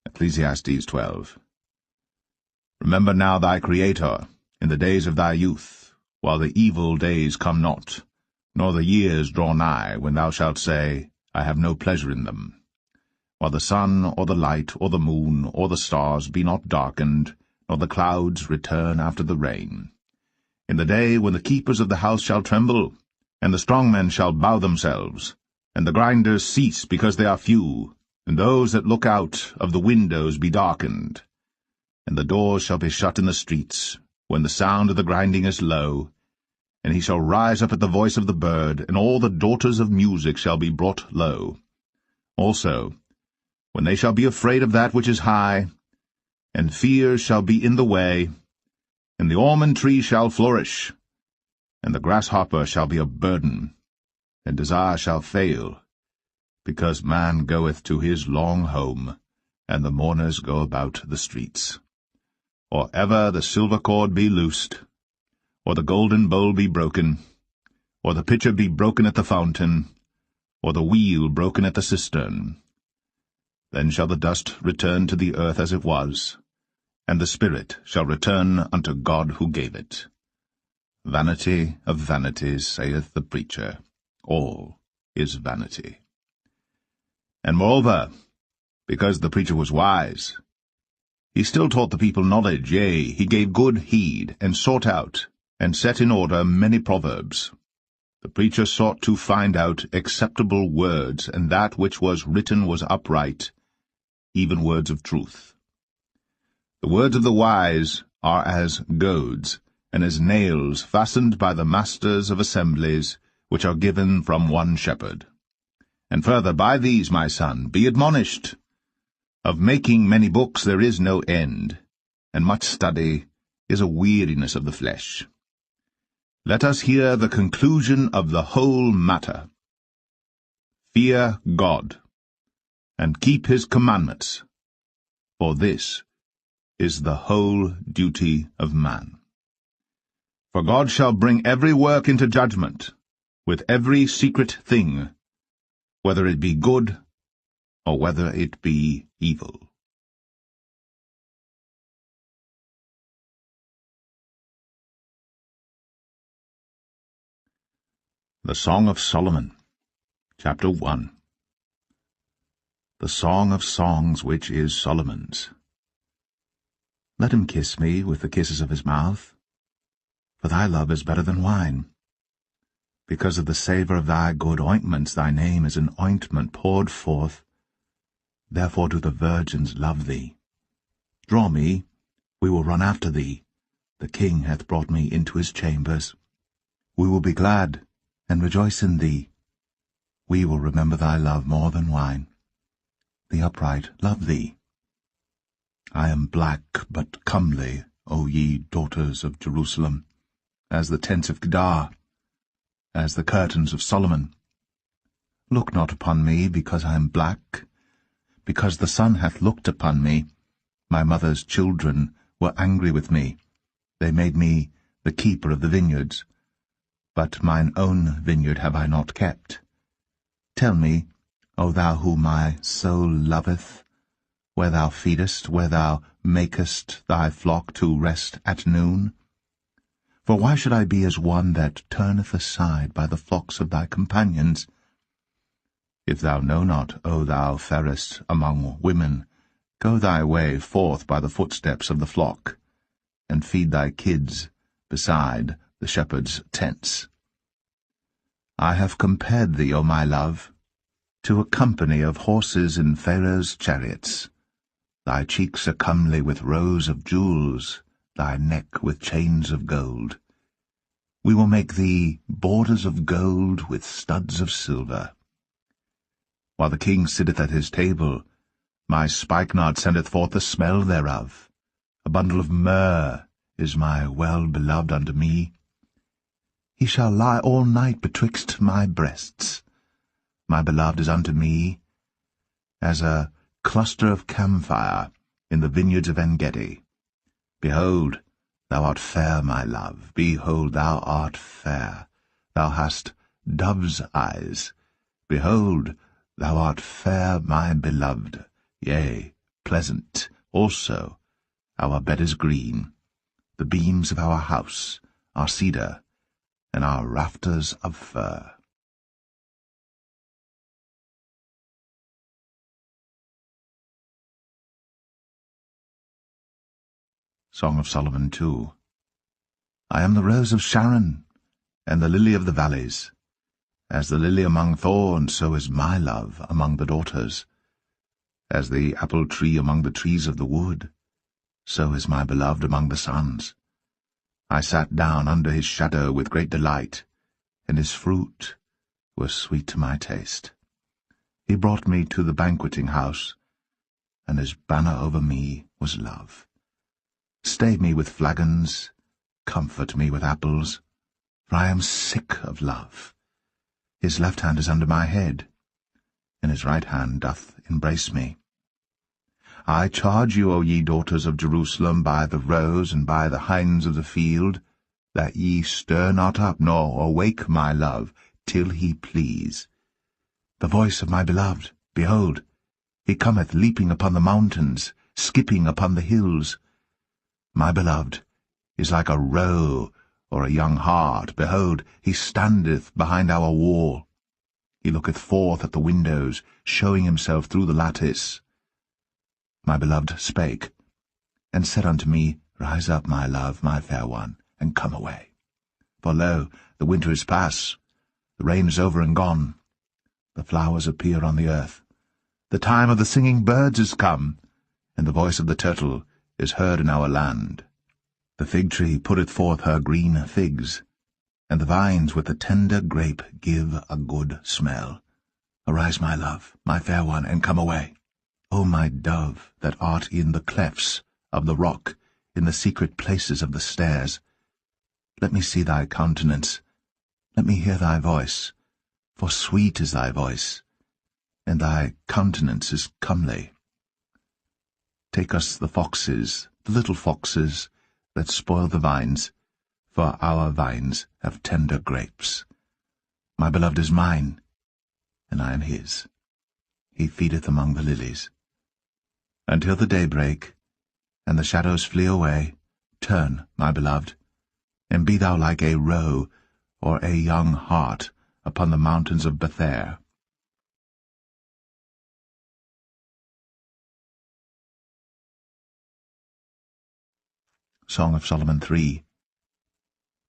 Ecclesiastes 12. Remember now thy Creator in the days of thy youth, while the evil days come not, nor the years draw nigh, when thou shalt say, I have no pleasure in them. While the sun, or the light, or the moon, or the stars be not darkened, nor the clouds return after the rain. In the day when the keepers of the house shall tremble, and the strong men shall bow themselves, and the grinders cease because they are few, and those that look out of the windows be darkened. And the doors shall be shut in the streets, when the sound of the grinding is low, and he shall rise up at the voice of the bird, and all the daughters of music shall be brought low. Also, when they shall be afraid of that which is high, and fear shall be in the way, and the almond tree shall flourish, and the grasshopper shall be a burden, and desire shall fail, because man goeth to his long home, and the mourners go about the streets. Or ever the silver cord be loosed, or the golden bowl be broken, or the pitcher be broken at the fountain, or the wheel broken at the cistern. Then shall the dust return to the earth as it was, and the spirit shall return unto God who gave it. Vanity of vanities, saith the preacher, all is vanity. And moreover, because the preacher was wise, he still taught the people knowledge, yea, he gave good heed, and sought out, and set in order many proverbs. The preacher sought to find out acceptable words, and that which was written was upright, even words of truth. The words of the wise are as goads, and as nails fastened by the masters of assemblies, which are given from one shepherd. And further, by these, my son, be admonished. Of making many books there is no end, and much study is a weariness of the flesh. Let us hear the conclusion of the whole matter. Fear God, and keep his commandments, for this is the whole duty of man. For God shall bring every work into judgment, with every secret thing, whether it be good or whether it be evil. The Song of Solomon, Chapter 1. The Song of Songs which is Solomon's. Let him kiss me with the kisses of his mouth, for thy love is better than wine. Because of the savour of thy good ointments, thy name is an ointment poured forth. Therefore do the virgins love thee. Draw me, we will run after thee. The king hath brought me into his chambers. We will be glad and rejoice in thee. We will remember thy love more than wine. The upright love thee. I am black but comely, O ye daughters of Jerusalem, as the tents of Kedar, as the curtains of Solomon. Look not upon me because I am black, because the sun hath looked upon me. My mother's children were angry with me. They made me the keeper of the vineyards. But mine own vineyard have I not kept. Tell me, O thou whom my soul loveth, where thou feedest, where thou makest thy flock to rest at noon? For why should I be as one that turneth aside by the flocks of thy companions? If thou know not, O thou fairest among women, go thy way forth by the footsteps of the flock, and feed thy kids beside the shepherds' tents. I have compared thee, O my love, to a company of horses in Pharaoh's chariots. Thy cheeks are comely with rows of jewels, thy neck with chains of gold. We will make thee borders of gold with studs of silver. While the king sitteth at his table, my spikenard sendeth forth the smell thereof. A bundle of myrrh is my well-beloved unto me. He shall lie all night betwixt my breasts. My beloved is unto me as a cluster of camphire in the vineyards of En-gedi. Behold, thou art fair, my love. Behold, thou art fair. Thou hast dove's eyes. Behold, thou art fair, my beloved. Yea, pleasant also. Our bed is green. The beams of our house are cedar, and our rafters of fir. Song of Solomon 2. I am the rose of Sharon, and the lily of the valleys. As the lily among thorns, so is my love among the daughters. As the apple tree among the trees of the wood, so is my beloved among the sons. I sat down under his shadow with great delight, and his fruit was sweet to my taste. He brought me to the banqueting house, and his banner over me was love. Stay me with flagons, comfort me with apples, for I am sick of love. His left hand is under my head, and his right hand doth embrace me. I charge you, O ye daughters of Jerusalem, by the roes and by the hinds of the field, that ye stir not up, nor awake my love, till he please. The voice of my beloved, behold, he cometh leaping upon the mountains, skipping upon the hills. My beloved is like a roe or a young hart. Behold, he standeth behind our wall. He looketh forth at the windows, showing himself through the lattice. My beloved spake, and said unto me, Rise up, my love, my fair one, and come away. For lo, the winter is past, the rain is over and gone. The flowers appear on the earth. The time of the singing birds is come, and the voice of the turtle is heard in our land. The fig tree putteth forth her green figs, and the vines with the tender grape give a good smell. Arise, my love, my fair one, and come away. O my dove, that art in the clefts of the rock, in the secret places of the stairs, Let me see thy countenance. Let me hear thy voice. For sweet is thy voice, and thy countenance is comely. Take us the foxes, the little foxes, that spoil the vines, for our vines have tender grapes. My beloved is mine, and I am his. He feedeth among the lilies. Until the day break, and the shadows flee away, turn, my beloved, and be thou like a roe or a young hart upon the mountains of Bether. Song of Solomon 3.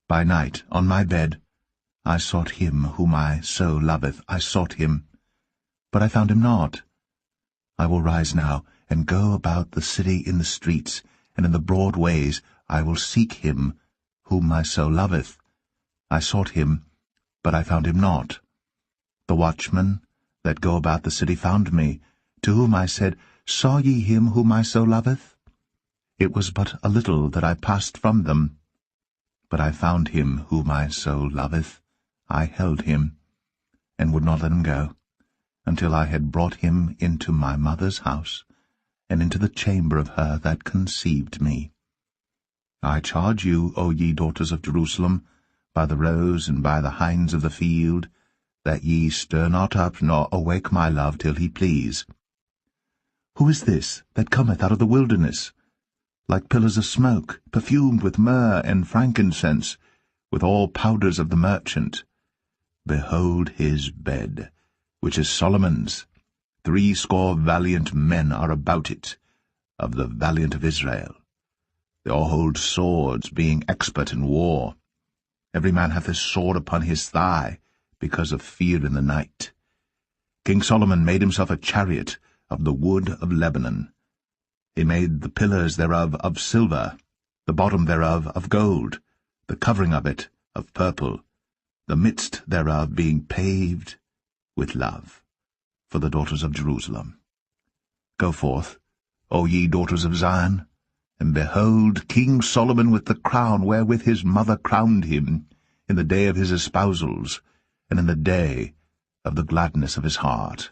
By night, on my bed, I sought him whom I so loveth. I sought him, but I found him not. I will rise now, and go about the city in the streets, and in the broad ways I will seek him whom my soul loveth. I sought him, but I found him not. The watchmen that go about the city found me, to whom I said, Saw ye him whom my soul loveth? It was but a little that I passed from them. But I found him whom my soul loveth. I held him, and would not let him go, until I had brought him into my mother's house, and into the chamber of her that conceived me. I charge you, O ye daughters of Jerusalem, by the roes and by the hinds of the field, that ye stir not up nor awake my love till he please. Who is this that cometh out of the wilderness, like pillars of smoke, perfumed with myrrh and frankincense, with all powders of the merchant? Behold his bed, which is Solomon's. 80 valiant men are about it, of the valiant of Israel. They all hold swords, being expert in war. Every man hath his sword upon his thigh, because of fear in the night. King Solomon made himself a chariot of the wood of Lebanon. He made the pillars thereof of silver, the bottom thereof of gold, the covering of it of purple, the midst thereof being paved with love, for the daughters of Jerusalem. Go forth, O ye daughters of Zion, and behold King Solomon with the crown wherewith his mother crowned him, in the day of his espousals, and in the day of the gladness of his heart.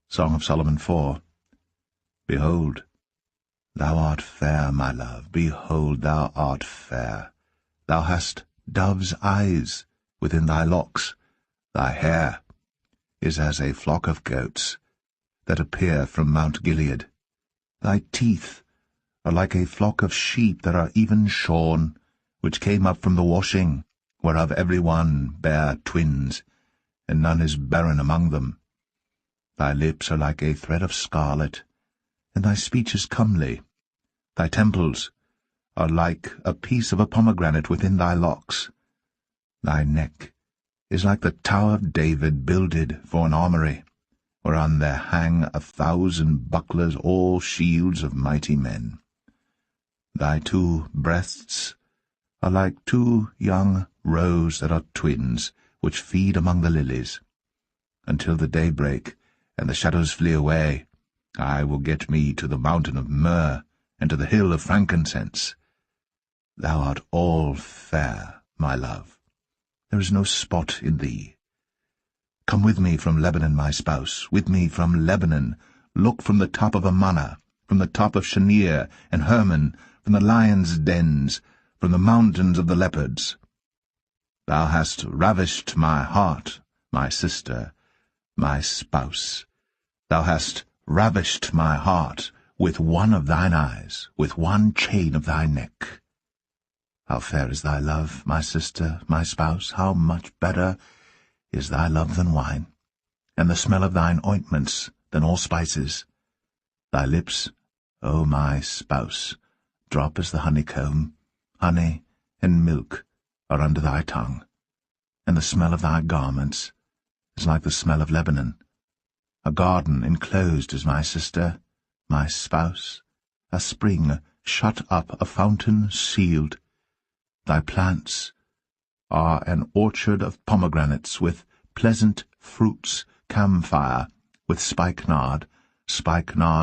Song of Solomon 4. Behold, thou art fair, my love, behold, thou art fair. Thou hast dove's eyes within thy locks. Thy hair is as a flock of goats that appear from Mount Gilead. Thy teeth are like a flock of sheep that are even shorn, which came up from the washing, whereof every one bare twins, and none is barren among them. Thy lips are like a thread of scarlet, and thy speech is comely. Thy temples are like a piece of a pomegranate within thy locks. Thy neck is like the tower of David builded for an armoury, whereon there hang 1,000 bucklers, all shields of mighty men. Thy 2 breasts are like 2 young roes that are twins, which feed among the lilies. Until the day break, and the shadows flee away, I will get me to the mountain of myrrh, and to the hill of frankincense. Thou art all fair, my love. There is no spot in thee. Come with me from Lebanon, my spouse, with me from Lebanon. Look from the top of Amana, from the top of Shanir and Hermon, from the lions' dens, from the mountains of the leopards. Thou hast ravished my heart, my sister, my spouse. Thou hast ravished my heart with one of thine eyes, with one chain of thy neck. How fair is thy love, my sister, my spouse! How much better is thy love than wine, and the smell of thine ointments than all spices. Thy lips, O my spouse, drop as the honeycomb. Honey and milk are under thy tongue, and the smell of thy garments is like the smell of Lebanon. A garden enclosed is my sister, my spouse, a spring shut up, a fountain sealed. Thy plants are an orchard of pomegranates, with pleasant fruits, camphire, with spikenard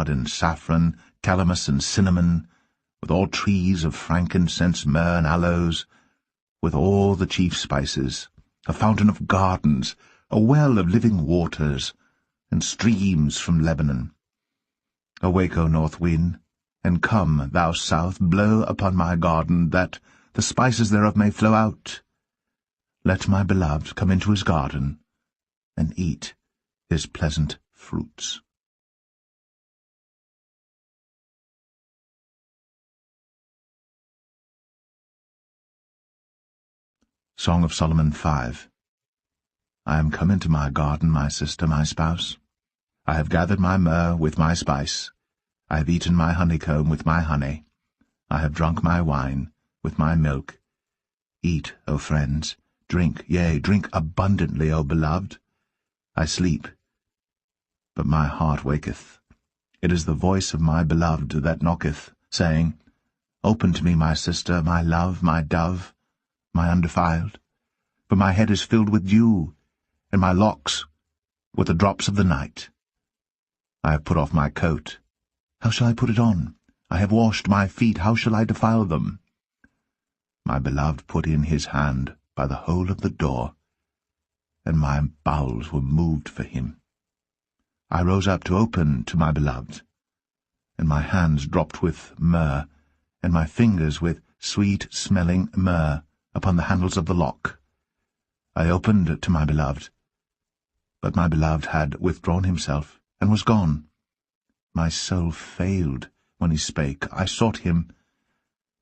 and saffron, calamus and cinnamon, with all trees of frankincense, myrrh, and aloes, with all the chief spices, a fountain of gardens, a well of living waters, and streams from Lebanon. Awake, O north wind, and come, thou south, blow upon my garden, that the spices thereof may flow out. Let my beloved come into his garden, and eat his pleasant fruits. Song of Solomon 5. I am come into my garden, my sister, my spouse. I have gathered my myrrh with my spice. I have eaten my honeycomb with my honey. I have drunk my wine with my milk. Eat, O friends, drink, yea, drink abundantly, O beloved. I sleep, but my heart waketh. It is the voice of my beloved that knocketh, saying, Open to me, my sister, my love, my dove, my undefiled. For my head is filled with dew, and my locks with the drops of the night. I have put off my coat. How shall I put it on? I have washed my feet. How shall I defile them? My beloved put in his hand by the hole of the door, and my bowels were moved for him. I rose up to open to my beloved, and my hands dropped with myrrh, and my fingers with sweet-smelling myrrh upon the handles of the lock. I opened to my beloved, but my beloved had withdrawn himself, and was gone. My soul failed when he spake. I sought him,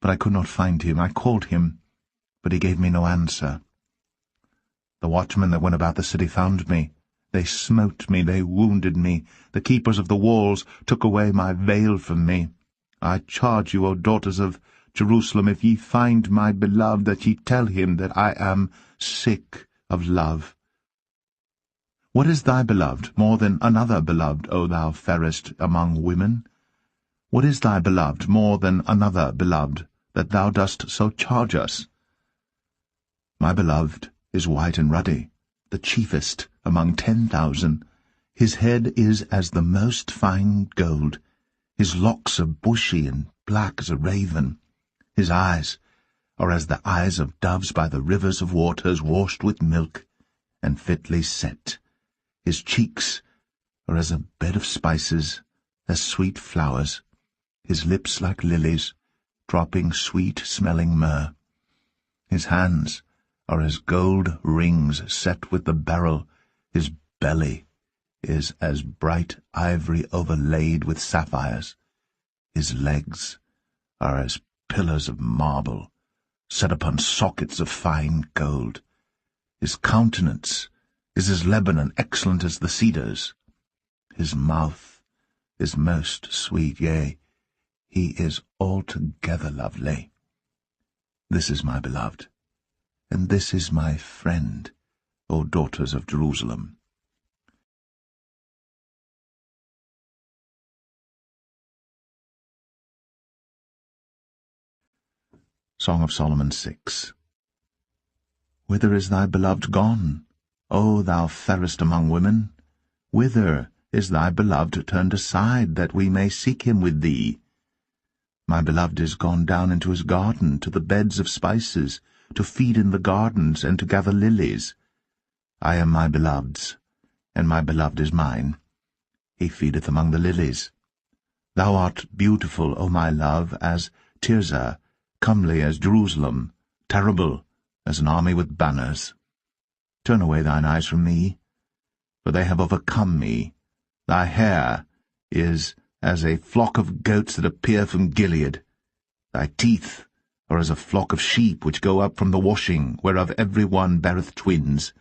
but I could not find him. I called him, but he gave me no answer. The watchmen that went about the city found me. They smote me, they wounded me. The keepers of the walls took away my veil from me. I charge you, O daughters of Jerusalem, if ye find my beloved, that ye tell him that I am sick of love. What is thy beloved more than another beloved, O thou fairest among women? What is thy beloved more than another beloved, that thou dost so charge us? My beloved is white and ruddy, the chiefest among 10,000. His head is as the most fine gold. His locks are bushy and black as a raven. His eyes are as the eyes of doves by the rivers of waters, washed with milk and fitly set. His cheeks are as a bed of spices, as sweet flowers. His lips like lilies, dropping sweet-smelling myrrh. His hands are as gold rings set with the beryl. His belly is as bright ivory overlaid with sapphires. His legs are as pillars of marble, set upon sockets of fine gold. His countenance is as Lebanon, excellent as the cedars. His mouth is most sweet, yea, he is altogether lovely. This is my beloved, and this is my friend, O daughters of Jerusalem. Song of Solomon 6. Whither is thy beloved gone, O thou fairest among women? Whither is thy beloved turned aside, that we may seek him with thee? My beloved is gone down into his garden, to the beds of spices, to feed in the gardens, and to gather lilies. I am my beloved's, and my beloved is mine. He feedeth among the lilies. Thou art beautiful, O my love, as Tirzah, comely as Jerusalem, terrible as an army with banners. Turn away thine eyes from me, for they have overcome me. Thy hair is as a flock of goats that appear from Gilead. Thy teeth are as a flock of sheep which go up from the washing, whereof every one beareth twins,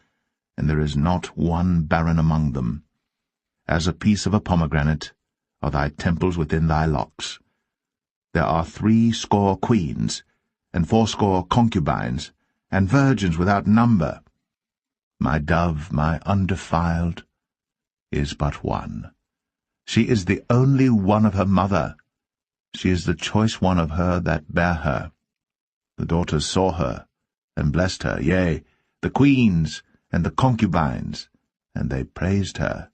and there is not one barren among them. As a piece of a pomegranate are thy temples within thy locks. There are 80 queens, and 80 concubines, and virgins without number. My dove, my undefiled, is but one. She is the only one of her mother. She is the choice one of her that bare her. The daughters saw her, and blessed her, yea, the queens and the concubines, and they praised her.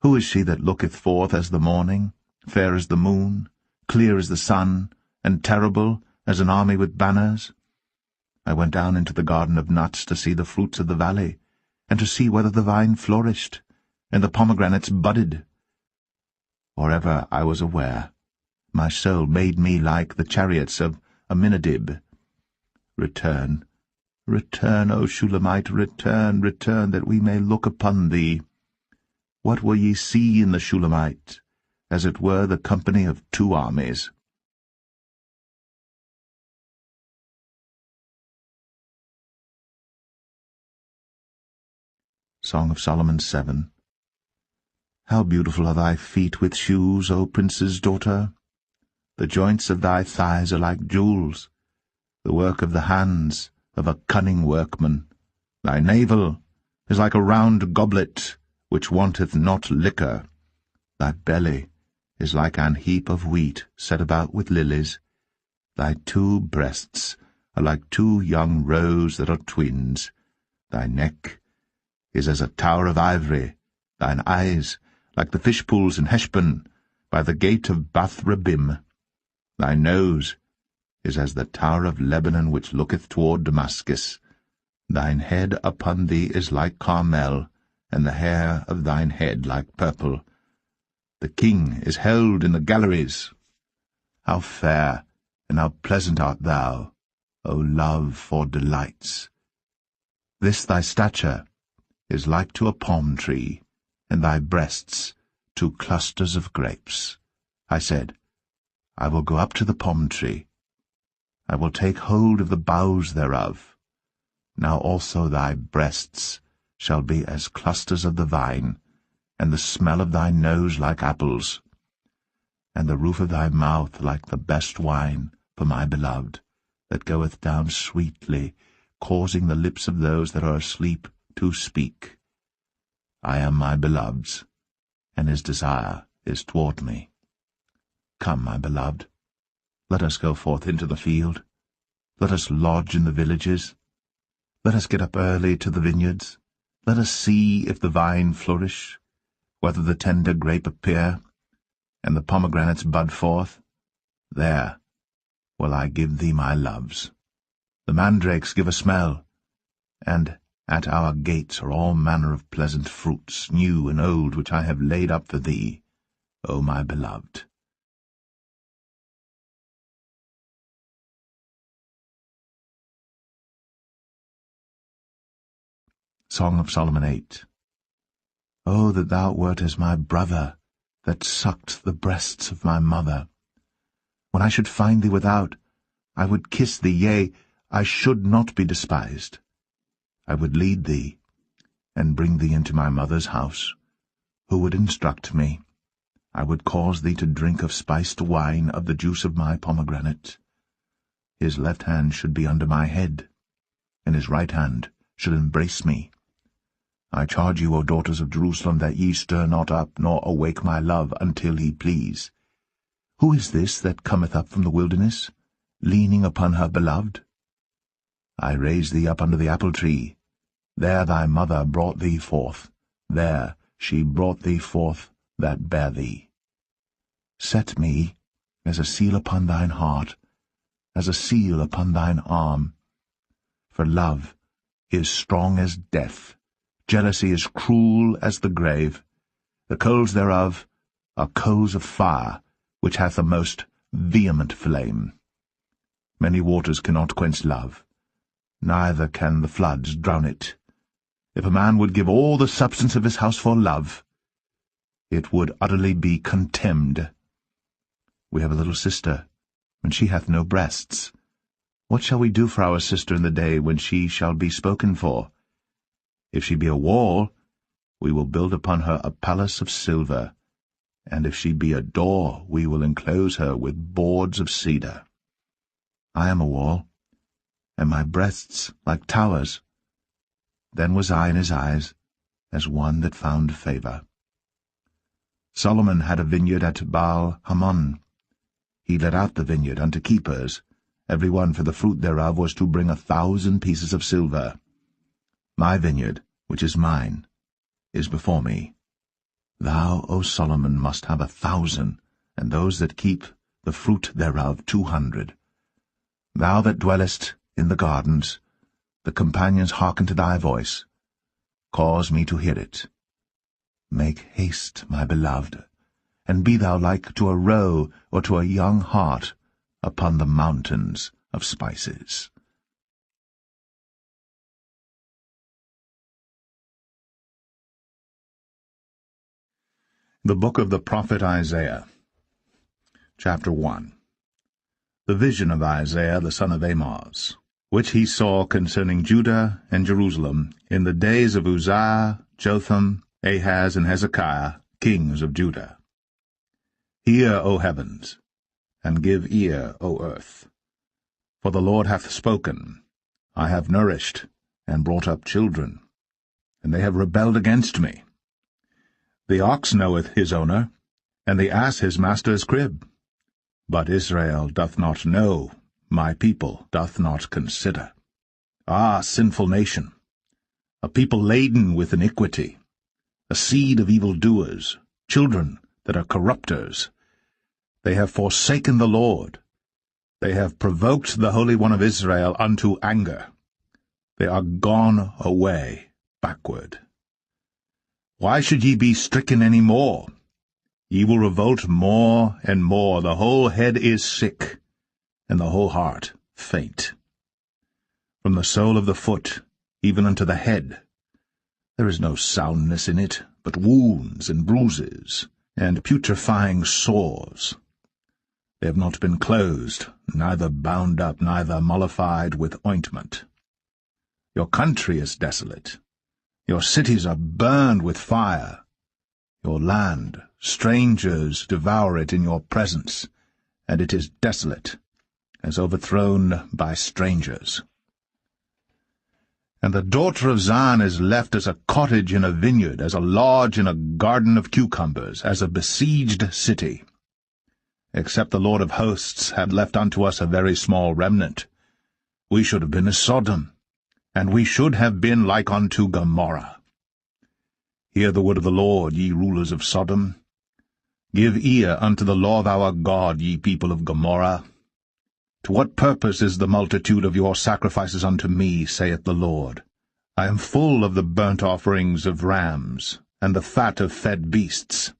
Who is she that looketh forth as the morning, fair as the moon, clear as the sun, and terrible as an army with banners? I went down into the garden of nuts to see the fruits of the valley, and to see whether the vine flourished, and the pomegranates budded. Or ever I was aware, my soul made me like the chariots of Aminadab. Return, return, O Shulamite, return, return, that we may look upon thee. What will ye see in the Shulamite? As it were the company of two armies. Song of Solomon 7. How beautiful are thy feet with shoes, O prince's daughter! The joints of thy thighs are like jewels, the work of the hands of a cunning workman. Thy navel is like a round goblet, which wanteth not liquor. Thy belly is like an heap of wheat set about with lilies. Thy two breasts are like two young roes that are twins. Thy neck is as a tower of ivory, thine eyes like the fish pools in Heshbon, by the gate of Bath-rabbim. Thy nose is as the tower of Lebanon which looketh toward Damascus. Thine head upon thee is like Carmel, and the hair of thine head like purple. The king is held in the galleries. How fair and how pleasant art thou, O love for delights! This thy stature is like to a palm tree, and thy breasts to clusters of grapes. I said, I will go up to the palm tree. I will take hold of the boughs thereof. Now also thy breasts shall be as clusters of the vine, and the smell of thy nose like apples, and the roof of thy mouth like the best wine for my beloved, that goeth down sweetly, causing the lips of those that are asleep to speak. I am my beloved's, and his desire is toward me. Come, my beloved, let us go forth into the field. Let us lodge in the villages. Let us get up early to the vineyards. Let us see if the vine flourish, whether the tender grape appear, and the pomegranates bud forth. There will I give thee my loves. The mandrakes give a smell, and at our gates are all manner of pleasant fruits, new and old, which I have laid up for thee, O my beloved. Song of Solomon 8. O that thou wert as my brother, that sucked the breasts of my mother! When I should find thee without, I would kiss thee, yea, I should not be despised. I would lead thee, and bring thee into my mother's house. Who would instruct me? I would cause thee to drink of spiced wine, of the juice of my pomegranate. His left hand should be under my head, and his right hand should embrace me. I charge you, O daughters of Jerusalem, that ye stir not up, nor awake my love, until he please. Who is this that cometh up from the wilderness, leaning upon her beloved? I raised thee up under the apple tree. There thy mother brought thee forth. There she brought thee forth that bare thee. Set me as a seal upon thine heart, as a seal upon thine arm. For love is strong as death, jealousy is cruel as the grave. The coals thereof are coals of fire, which hath a most vehement flame. Many waters cannot quench love, neither can the floods drown it. If a man would give all the substance of his house for love, it would utterly be contemned. We have a little sister, and she hath no breasts. What shall we do for our sister in the day when she shall be spoken for? If she be a wall, we will build upon her a palace of silver, and if she be a door, we will enclose her with boards of cedar. I am a wall, and my breasts like towers. Then was I in his eyes as one that found favour. Solomon had a vineyard at Baal-Hamon. He let out the vineyard unto keepers. Every one for the fruit thereof was to bring 1,000 pieces of silver. My vineyard, which is mine, is before me. Thou, O Solomon, must have 1,000, and those that keep the fruit thereof 200. Thou that dwellest in the gardens, the companions hearken to thy voice. Cause me to hear it. Make haste, my beloved, and be thou like to a roe or to a young hart upon the mountains of spices. The Book of the Prophet Isaiah, Chapter 1. The vision of Isaiah the son of Amoz, which he saw concerning Judah and Jerusalem in the days of Uzziah, Jotham, Ahaz, and Hezekiah, kings of Judah. Hear, O heavens, and give ear, O earth. For the Lord hath spoken. I have nourished and brought up children, and they have rebelled against me. The ox knoweth his owner, and the ass his master's crib. But Israel doth not know, my people doth not consider. Ah, sinful nation, a people laden with iniquity, a seed of evildoers, children that are corrupters. They have forsaken the Lord. They have provoked the Holy One of Israel unto anger. They are gone away backward. Why should ye be stricken any more? Ye will revolt more and more. The whole head is sick, and the whole heart faint. From the sole of the foot even unto the head, there is no soundness in it, but wounds and bruises, and putrefying sores. They have not been closed, neither bound up, neither mollified with ointment. Your country is desolate. Your cities are burned with fire. Your land, strangers devour it in your presence, and it is desolate, as overthrown by strangers. And the daughter of Zion is left as a cottage in a vineyard, as a lodge in a garden of cucumbers, as a besieged city. Except the Lord of hosts had left unto us a very small remnant, we should have been as Sodom, and we should have been like unto Gomorrah. Hear the word of the Lord, ye rulers of Sodom. Give ear unto the law of our God, ye people of Gomorrah. To what purpose is the multitude of your sacrifices unto me, saith the Lord? I am full of the burnt offerings of rams, and the fat of fed beasts,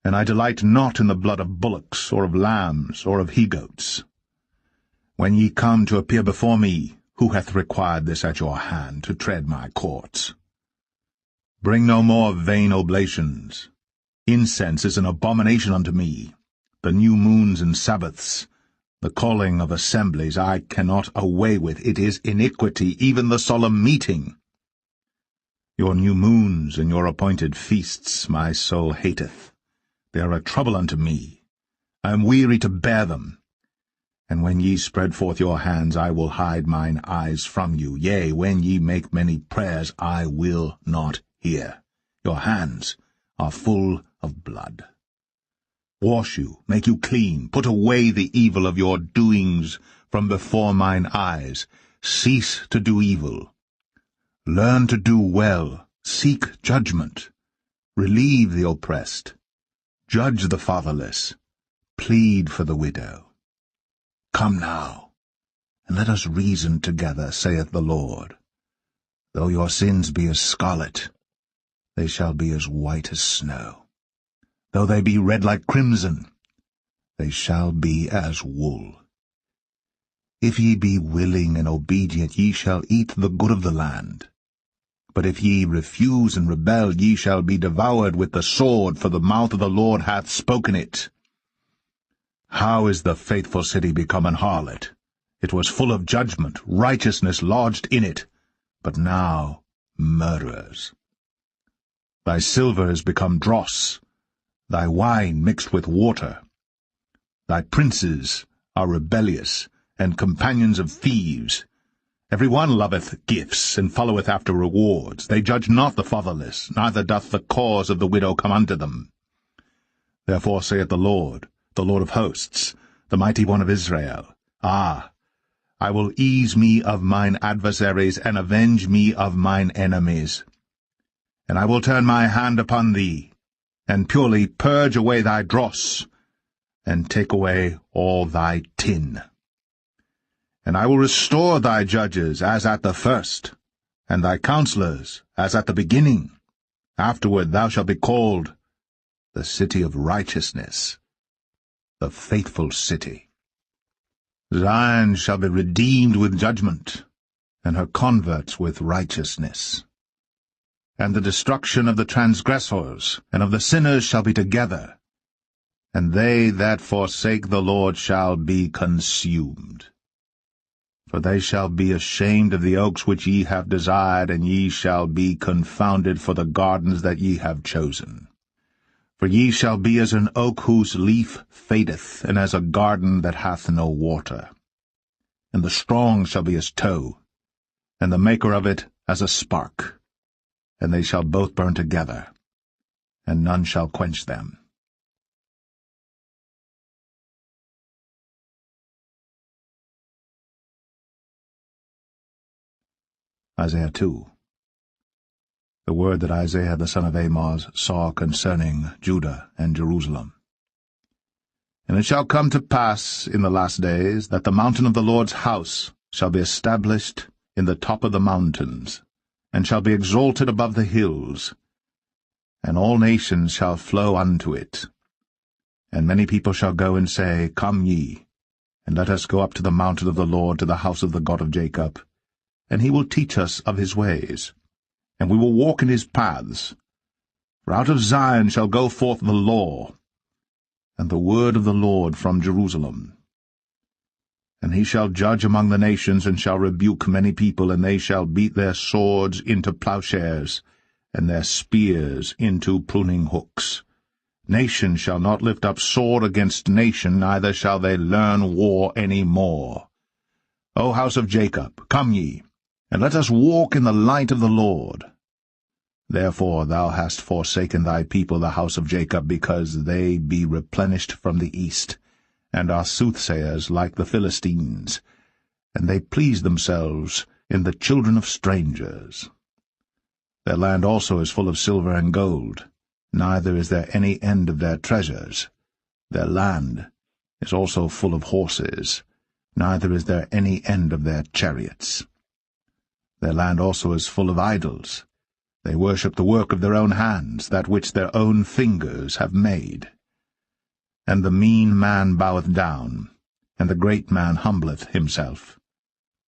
and I delight not in the blood of bullocks, or of lambs, or of he-goats. When ye come to appear before me, who hath required this at your hand, to tread my courts? Bring no more vain oblations. Incense is an abomination unto me. The new moons and Sabbaths, the calling of assemblies, I cannot away with. It is iniquity, even the solemn meeting. Your new moons and your appointed feasts my soul hateth. They are a trouble unto me. I am weary to bear them. And when ye spread forth your hands, I will hide mine eyes from you. Yea, when ye make many prayers, I will not hear. Your hands are full of blood. Wash you, make you clean, put away the evil of your doings from before mine eyes. Cease to do evil. Learn to do well, seek judgment. Relieve the oppressed. Judge the fatherless. Plead for the widow. Come now, and let us reason together, saith the Lord. Though your sins be as scarlet, they shall be as white as snow. Though they be red like crimson, they shall be as wool. If ye be willing and obedient, ye shall eat the good of the land. But if ye refuse and rebel, ye shall be devoured with the sword, for the mouth of the Lord hath spoken it. How is the faithful city become an harlot? It was full of judgment, righteousness lodged in it, but now murderers. Thy silver is become dross, thy wine mixed with water. Thy princes are rebellious, and companions of thieves. Every one loveth gifts, and followeth after rewards. They judge not the fatherless, neither doth the cause of the widow come unto them. Therefore saith the Lord of hosts, the mighty one of Israel, Ah, I will ease me of mine adversaries, and avenge me of mine enemies. And I will turn my hand upon thee, and purely purge away thy dross, and take away all thy tin. And I will restore thy judges as at the first, and thy counselors as at the beginning. Afterward thou shalt be called the city of righteousness, the faithful city. Zion shall be redeemed with judgment, and her converts with righteousness. And the destruction of the transgressors and of the sinners shall be together, and they that forsake the Lord shall be consumed. For they shall be ashamed of the oaks which ye have desired, and ye shall be confounded for the gardens that ye have chosen. For ye shall be as an oak whose leaf fadeth, and as a garden that hath no water. And the strong shall be as tow, and the maker of it as a spark. And they shall both burn together, and none shall quench them. Isaiah 2. The word that Isaiah the son of Amoz saw concerning Judah and Jerusalem. And it shall come to pass in the last days that the mountain of the Lord's house shall be established in the top of the mountains, and shall be exalted above the hills, and all nations shall flow unto it. And many people shall go and say, Come ye, and let us go up to the mountain of the Lord, to the house of the God of Jacob, and he will teach us of his ways, and we will walk in his paths. For out of Zion shall go forth the law, and the word of the Lord from Jerusalem. And he shall judge among the nations, and shall rebuke many people, and they shall beat their swords into plowshares, and their spears into pruning hooks. Nation shall not lift up sword against nation, neither shall they learn war any more. O house of Jacob, come ye, and let us walk in the light of the Lord. Therefore thou hast forsaken thy people, the house of Jacob, because they be replenished from the east, and are soothsayers like the Philistines, and they please themselves in the children of strangers. Their land also is full of silver and gold, neither is there any end of their treasures. Their land is also full of horses, neither is there any end of their chariots. Their land also is full of idols. They worship the work of their own hands, that which their own fingers have made. And the mean man boweth down, and the great man humbleth himself.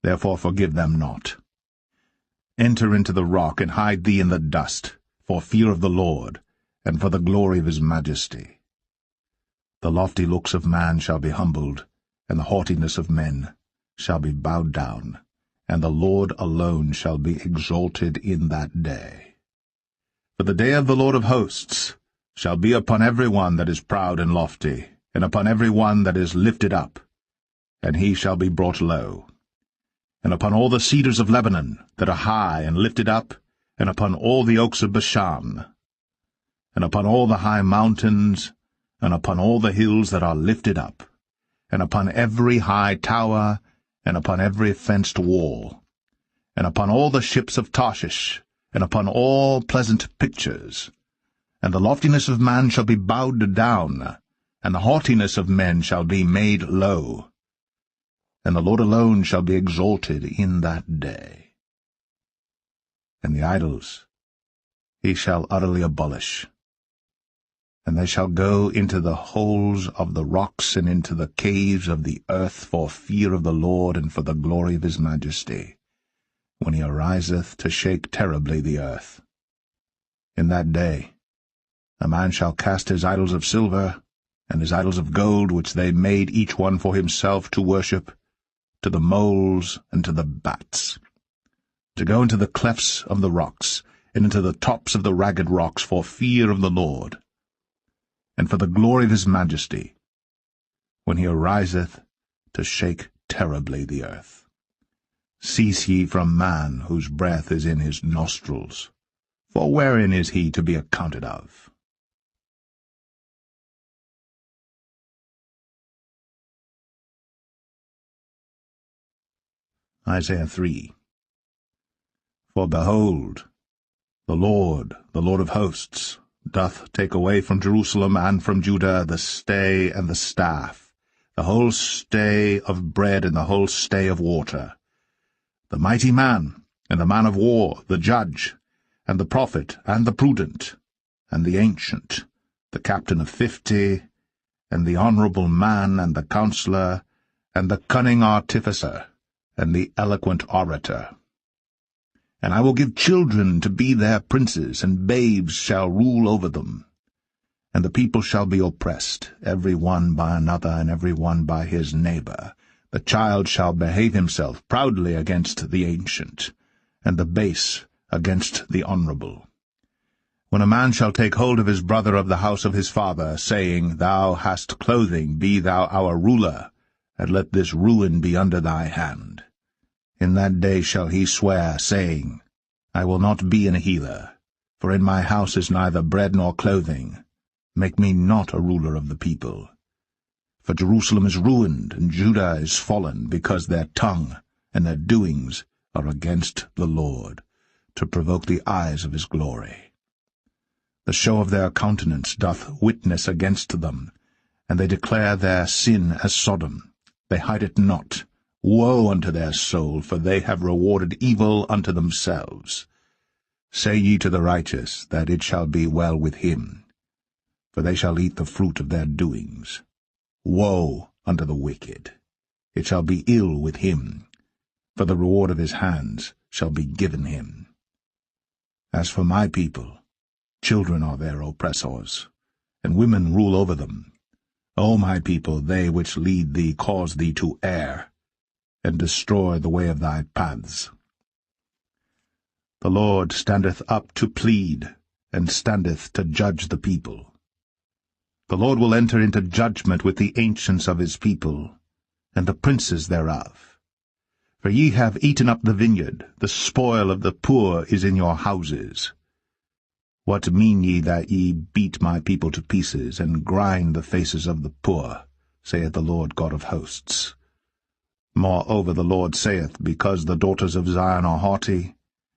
Therefore forgive them not. Enter into the rock, and hide thee in the dust, for fear of the Lord, and for the glory of his majesty. The lofty looks of man shall be humbled, and the haughtiness of men shall be bowed down, and the Lord alone shall be exalted in that day. For the day of the Lord of hosts shall be upon every one that is proud and lofty, and upon every one that is lifted up, and he shall be brought low. And upon all the cedars of Lebanon that are high and lifted up, and upon all the oaks of Bashan, and upon all the high mountains, and upon all the hills that are lifted up, and upon every high tower, and upon every fenced wall, and upon all the ships of Tarshish, and upon all pleasant pictures. And the loftiness of man shall be bowed down, and the haughtiness of men shall be made low. And the Lord alone shall be exalted in that day. And the idols he shall utterly abolish. And they shall go into the holes of the rocks, and into the caves of the earth, for fear of the Lord, and for the glory of his majesty, when he ariseth to shake terribly the earth. In that day a man shall cast his idols of silver, and his idols of gold, which they made each one for himself to worship, to the moles and to the bats, to go into the clefts of the rocks, and into the tops of the ragged rocks, for fear of the Lord, and for the glory of his majesty, when he ariseth to shake terribly the earth. Cease ye from man, whose breath is in his nostrils, for wherein is he to be accounted of? Isaiah 3. For behold, the Lord of hosts, doth take away from Jerusalem and from Judah the stay and the staff, the whole stay of bread and the whole stay of water, the mighty man, and the man of war, the judge, and the prophet, and the prudent, and the ancient, the captain of 50, and the honorable man, and the counselor, and the cunning artificer, and the eloquent orator. And I will give children to be their princes, and babes shall rule over them. And the people shall be oppressed, every one by another, and every one by his neighbor. The child shall behave himself proudly against the ancient, and the base against the honorable. When a man shall take hold of his brother of the house of his father, saying, Thou hast clothing, be thou our ruler, and let this ruin be under thy hand. In that day shall he swear, saying, I will not be an healer, for in my house is neither bread nor clothing. Make me not a ruler of the people. For Jerusalem is ruined, and Judah is fallen, because their tongue and their doings are against the Lord, to provoke the eyes of his glory. The show of their countenance doth witness against them, and they declare their sin as Sodom. They hide it not. Woe unto their soul, for they have rewarded evil unto themselves. Say ye to the righteous, that it shall be well with him, for they shall eat the fruit of their doings. Woe unto the wicked! It shall be ill with him, for the reward of his hands shall be given him. As for my people, children are their oppressors, and women rule over them. O my people, they which lead thee cause thee to err, and destroy the way of thy paths. The Lord standeth up to plead, and standeth to judge the people. The Lord will enter into judgment with the ancients of his people, and the princes thereof. For ye have eaten up the vineyard, the spoil of the poor is in your houses. What mean ye that ye beat my people to pieces, and grind the faces of the poor, saith the Lord God of hosts? Moreover the Lord saith, Because the daughters of Zion are haughty,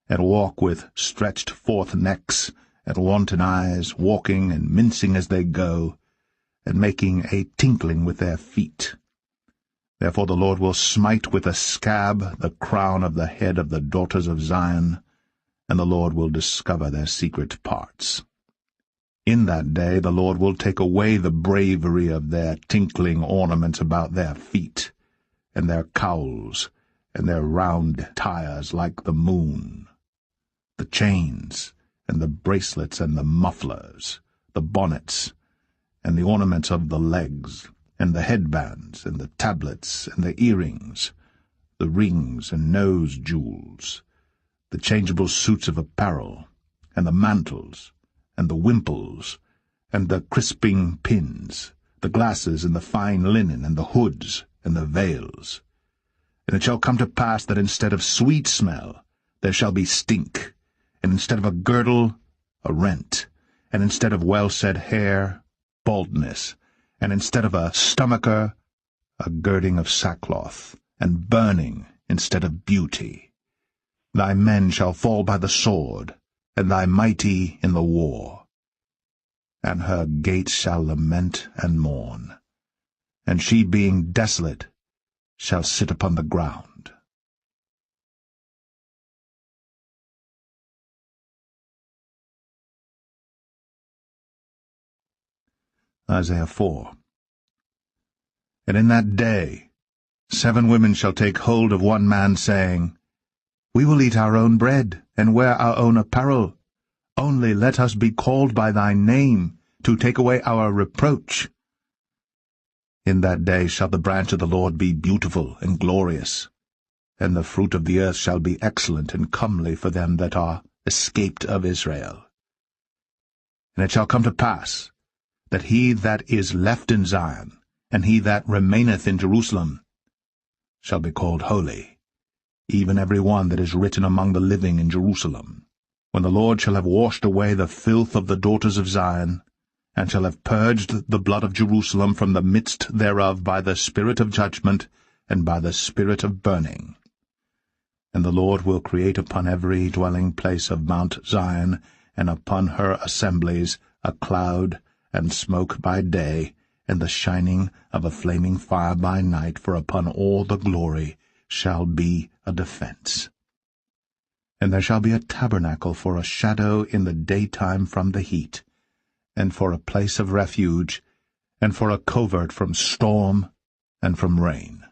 and walk with stretched forth necks, and wanton eyes, walking and mincing as they go, and making a tinkling with their feet. Therefore the Lord will smite with a scab the crown of the head of the daughters of Zion, and the Lord will discover their secret parts. In that day the Lord will take away the bravery of their tinkling ornaments about their feet, and their cowls, and their round tires like the moon, the chains, and the bracelets, and the mufflers, the bonnets, and the ornaments of the legs, and the headbands, and the tablets, and the earrings, the rings and nose jewels, the changeable suits of apparel, and the mantles, and the wimples, and the crisping pins, the glasses, and the fine linen, and the hoods, and the veils. And it shall come to pass that instead of sweet smell there shall be stink, and instead of a girdle, a rent, and instead of well-set hair, baldness, and instead of a stomacher, a girding of sackcloth, and burning instead of beauty. Thy men shall fall by the sword, and thy mighty in the war. And her gates shall lament and mourn, and she, being desolate, shall sit upon the ground. Isaiah 4. And in that day 7 women shall take hold of one man, saying, We will eat our own bread, and wear our own apparel. Only let us be called by thy name, to take away our reproach. In that day shall the branch of the Lord be beautiful and glorious, and the fruit of the earth shall be excellent and comely for them that are escaped of Israel. And it shall come to pass, that he that is left in Zion, and he that remaineth in Jerusalem, shall be called holy, even every one that is written among the living in Jerusalem, when the Lord shall have washed away the filth of the daughters of Zion, and shall have purged the blood of Jerusalem from the midst thereof by the spirit of judgment, and by the spirit of burning. And the Lord will create upon every dwelling place of Mount Zion, and upon her assemblies, a cloud and smoke by day, and the shining of a flaming fire by night, for upon all the glory shall be a defense. And there shall be a tabernacle for a shadow in the daytime from the heat, and for a place of refuge, and for a covert from storm and from rain.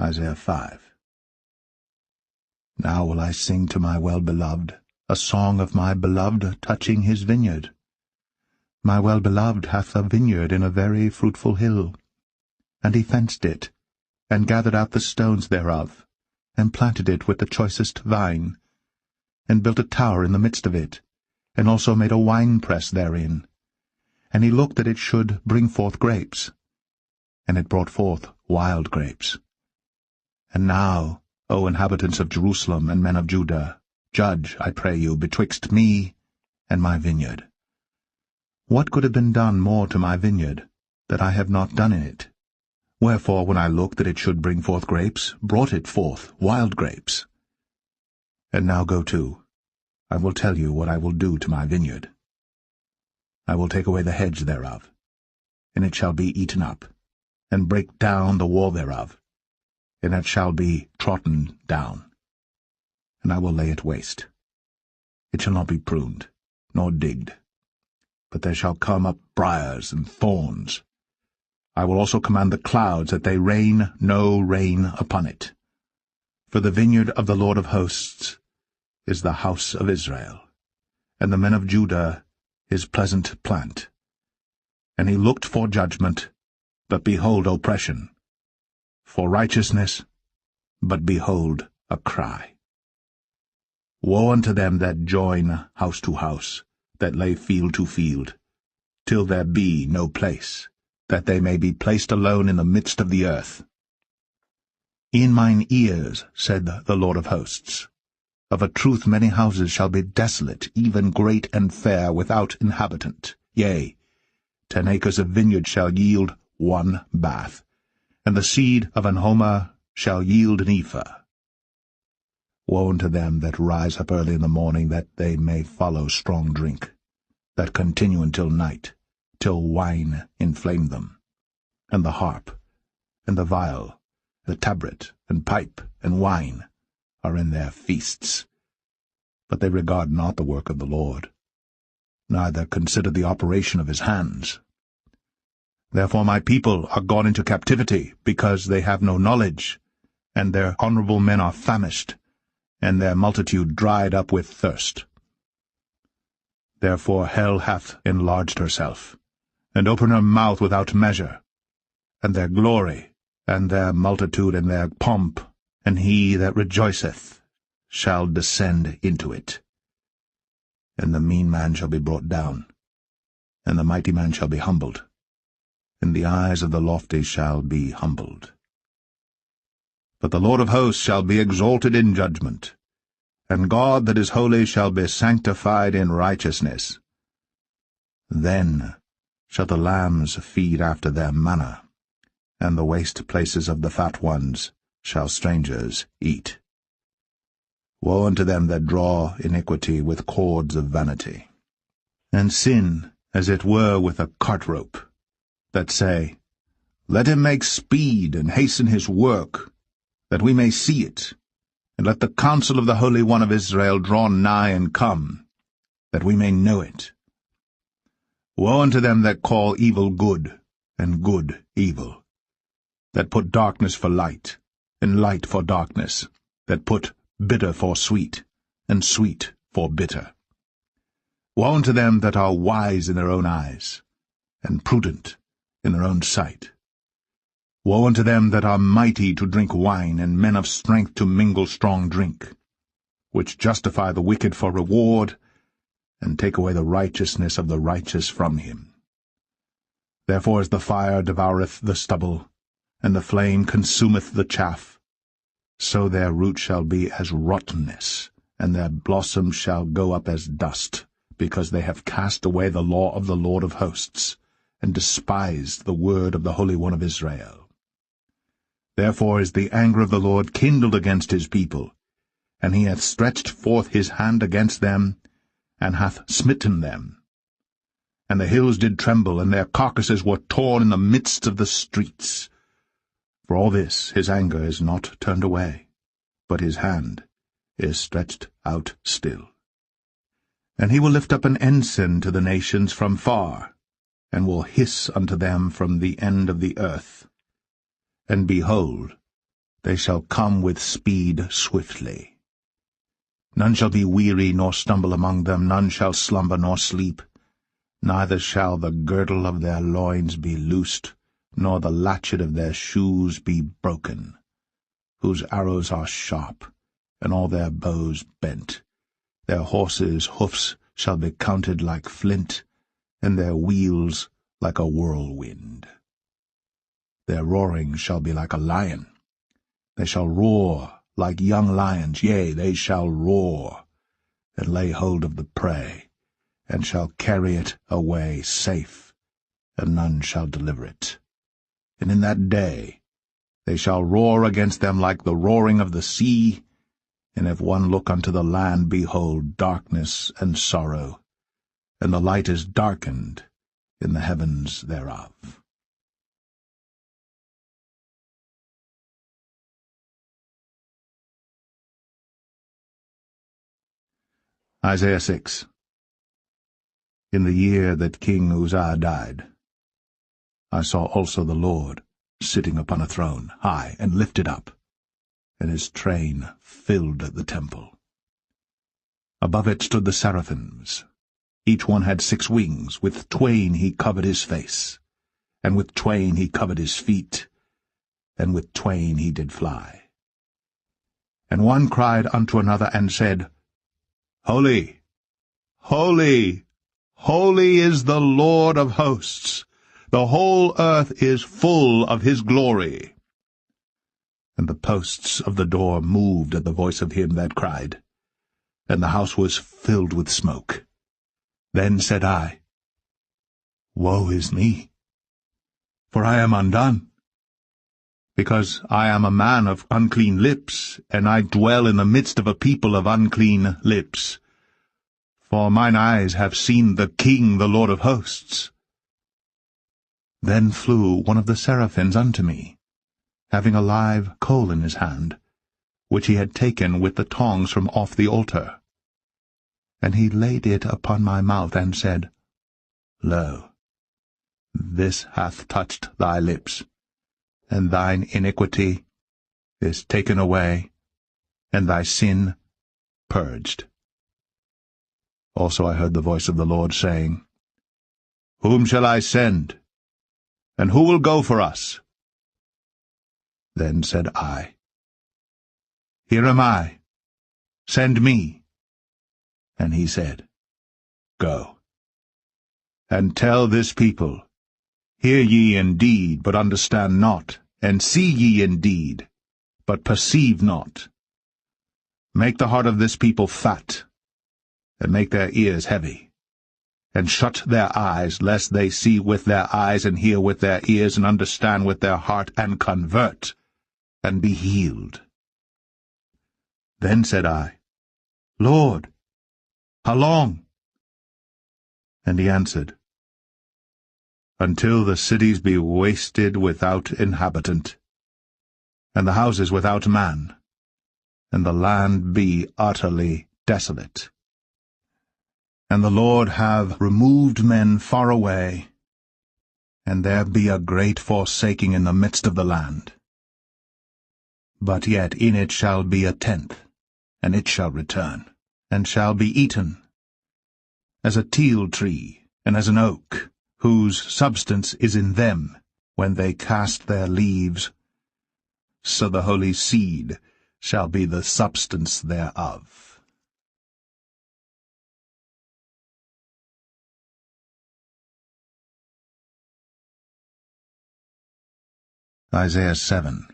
Isaiah 5. Now will I sing to my well-beloved, a song of my beloved touching his vineyard. My well-beloved hath a vineyard in a very fruitful hill, and he fenced it, and gathered out the stones thereof, and planted it with the choicest vine, and built a tower in the midst of it, and also made a winepress therein. And he looked that it should bring forth grapes, and it brought forth wild grapes. And now, O inhabitants of Jerusalem and men of Judah, judge, I pray you, betwixt me and my vineyard. What could have been done more to my vineyard, that I have not done in it? Wherefore, when I looked that it should bring forth grapes, brought it forth wild grapes. And now go to, I will tell you what I will do to my vineyard. I will take away the hedge thereof, and it shall be eaten up, and break down the wall thereof, and it shall be trodden down. And I will lay it waste. It shall not be pruned, nor digged, but there shall come up briars and thorns. I will also command the clouds that they rain no rain upon it. For the vineyard of the Lord of hosts is the house of Israel, and the men of Judah his pleasant plant. And he looked for judgment, but behold oppression, for righteousness, but behold a cry. Woe unto them that join house to house, that lay field to field, till there be no place, that they may be placed alone in the midst of the earth. In mine ears, said the Lord of hosts, of a truth many houses shall be desolate, even great and fair, without inhabitant. Yea, 10 acres of vineyard shall yield 1 bath, and the seed of an homer shall yield an ephah. Woe unto them that rise up early in the morning, that they may follow strong drink, that continue until night, till wine inflame them, and the harp, and the viol, the tabret, and pipe, and wine are in their feasts. But they regard not the work of the Lord, neither consider the operation of his hands. Therefore my people are gone into captivity, because they have no knowledge, and their honorable men are famished, and their multitude dried up with thirst. Therefore hell hath enlarged herself, and opened her mouth without measure, and their glory, and their multitude, and their pomp, and he that rejoiceth shall descend into it. And the mean man shall be brought down, and the mighty man shall be humbled, and the eyes of the lofty shall be humbled. But the Lord of hosts shall be exalted in judgment, and God that is holy shall be sanctified in righteousness. Then shall the lambs feed after their manner, and the waste places of the fat ones shall strangers eat. Woe unto them that draw iniquity with cords of vanity, and sin as it were with a cart rope, that say, Let him make speed and hasten his work, that we may see it, and let the counsel of the Holy One of Israel draw nigh and come, that we may know it. Woe unto them that call evil good, and good evil, that put darkness for light, and light for darkness, that put bitter for sweet, and sweet for bitter. Woe unto them that are wise in their own eyes, and prudent in their own sight. Woe unto them that are mighty to drink wine, and men of strength to mingle strong drink, which justify the wicked for reward, and take away the righteousness of the righteous from him. Therefore as the fire devoureth the stubble, and the flame consumeth the chaff, so their root shall be as rottenness, and their blossom shall go up as dust, because they have cast away the law of the Lord of hosts, and despised the word of the Holy One of Israel. Therefore is the anger of the Lord kindled against his people, and he hath stretched forth his hand against them, and hath smitten them. And the hills did tremble, and their carcasses were torn in the midst of the streets. For all this his anger is not turned away, but his hand is stretched out still. And he will lift up an ensign to the nations from far, and will hiss unto them from the end of the earth. And behold, they shall come with speed swiftly. None shall be weary nor stumble among them, none shall slumber nor sleep. Neither shall the girdle of their loins be loosed, nor the latchet of their shoes be broken, whose arrows are sharp, and all their bows bent. Their horses' hoofs shall be counted like flint, and their wheels like a whirlwind. Their roaring shall be like a lion. They shall roar like young lions, yea, they shall roar, and lay hold of the prey, and shall carry it away safe, and none shall deliver it. And in that day they shall roar against them like the roaring of the sea, and if one look unto the land, behold, darkness and sorrow, and the light is darkened in the heavens thereof. Isaiah 6. In the year that King Uzziah died, I saw also the Lord sitting upon a throne, high and lifted up, and his train filled the temple. Above it stood the seraphims. Each one had 6 wings. With twain he covered his face, and with twain he covered his feet, and with twain he did fly. And one cried unto another, and said, Holy, holy, holy is the Lord of hosts. The whole earth is full of his glory. And the posts of the door moved at the voice of him that cried, and the house was filled with smoke. Then said I, Woe is me, for I am undone, because I am a man of unclean lips, and I dwell in the midst of a people of unclean lips. For mine eyes have seen the King, the Lord of hosts. Then flew one of the seraphims unto me, having a live coal in his hand, which he had taken with the tongs from off the altar. And he laid it upon my mouth, and said, Lo, this hath touched thy lips, and thine iniquity is taken away, and thy sin purged. Also I heard the voice of the Lord saying, Whom shall I send? And who will go for us? Then said I, Here am I, send me. And he said, Go, and tell this people, Hear ye indeed, but understand not, and see ye indeed, but perceive not. Make the heart of this people fat, and make their ears heavy, and shut their eyes, lest they see with their eyes, and hear with their ears, and understand with their heart, and convert, and be healed. Then said I, Lord, how long? And he answered, Until the cities be wasted without inhabitant, and the houses without man, and the land be utterly desolate. And the Lord have removed men far away, and there be a great forsaking in the midst of the land. But yet in it shall be a tenth, and it shall return, and shall be eaten, as a teil tree, and as an oak, whose substance is in them when they cast their leaves, so the holy seed shall be the substance thereof. Isaiah 7.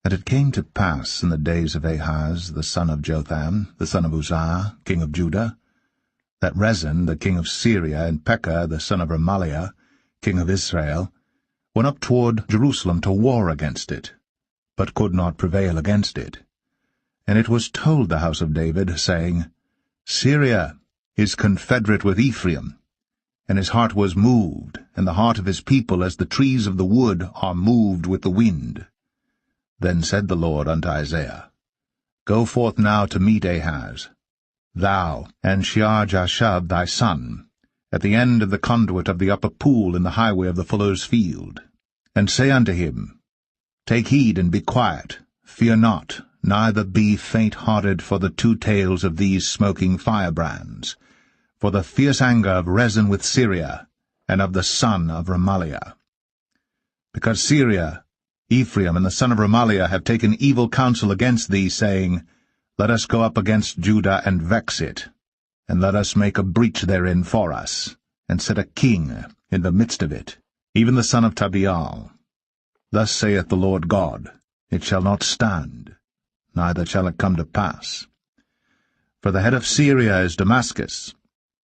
And it came to pass in the days of Ahaz, the son of Jotham, the son of Uzziah, king of Judah, that Rezin, the king of Syria, and Pekah, the son of Remaliah, king of Israel, went up toward Jerusalem to war against it, but could not prevail against it. And it was told the house of David, saying, Syria is confederate with Ephraim, and his heart was moved, and the heart of his people as the trees of the wood are moved with the wind. Then said the Lord unto Isaiah, Go forth now to meet Ahaz, thou and Shear-Jashub thy son, at the end of the conduit of the upper pool in the highway of the fuller's field, and say unto him, Take heed and be quiet, fear not, neither be faint-hearted for the two tails of these smoking firebrands, for the fierce anger of Rezin with Syria, and of the son of Remaliah. Because Syria, Ephraim, and the son of Remaliah have taken evil counsel against thee, saying, Let us go up against Judah and vex it, and let us make a breach therein for us, and set a king in the midst of it, even the son of Tabeal. Thus saith the Lord God, It shall not stand, neither shall it come to pass. For the head of Syria is Damascus,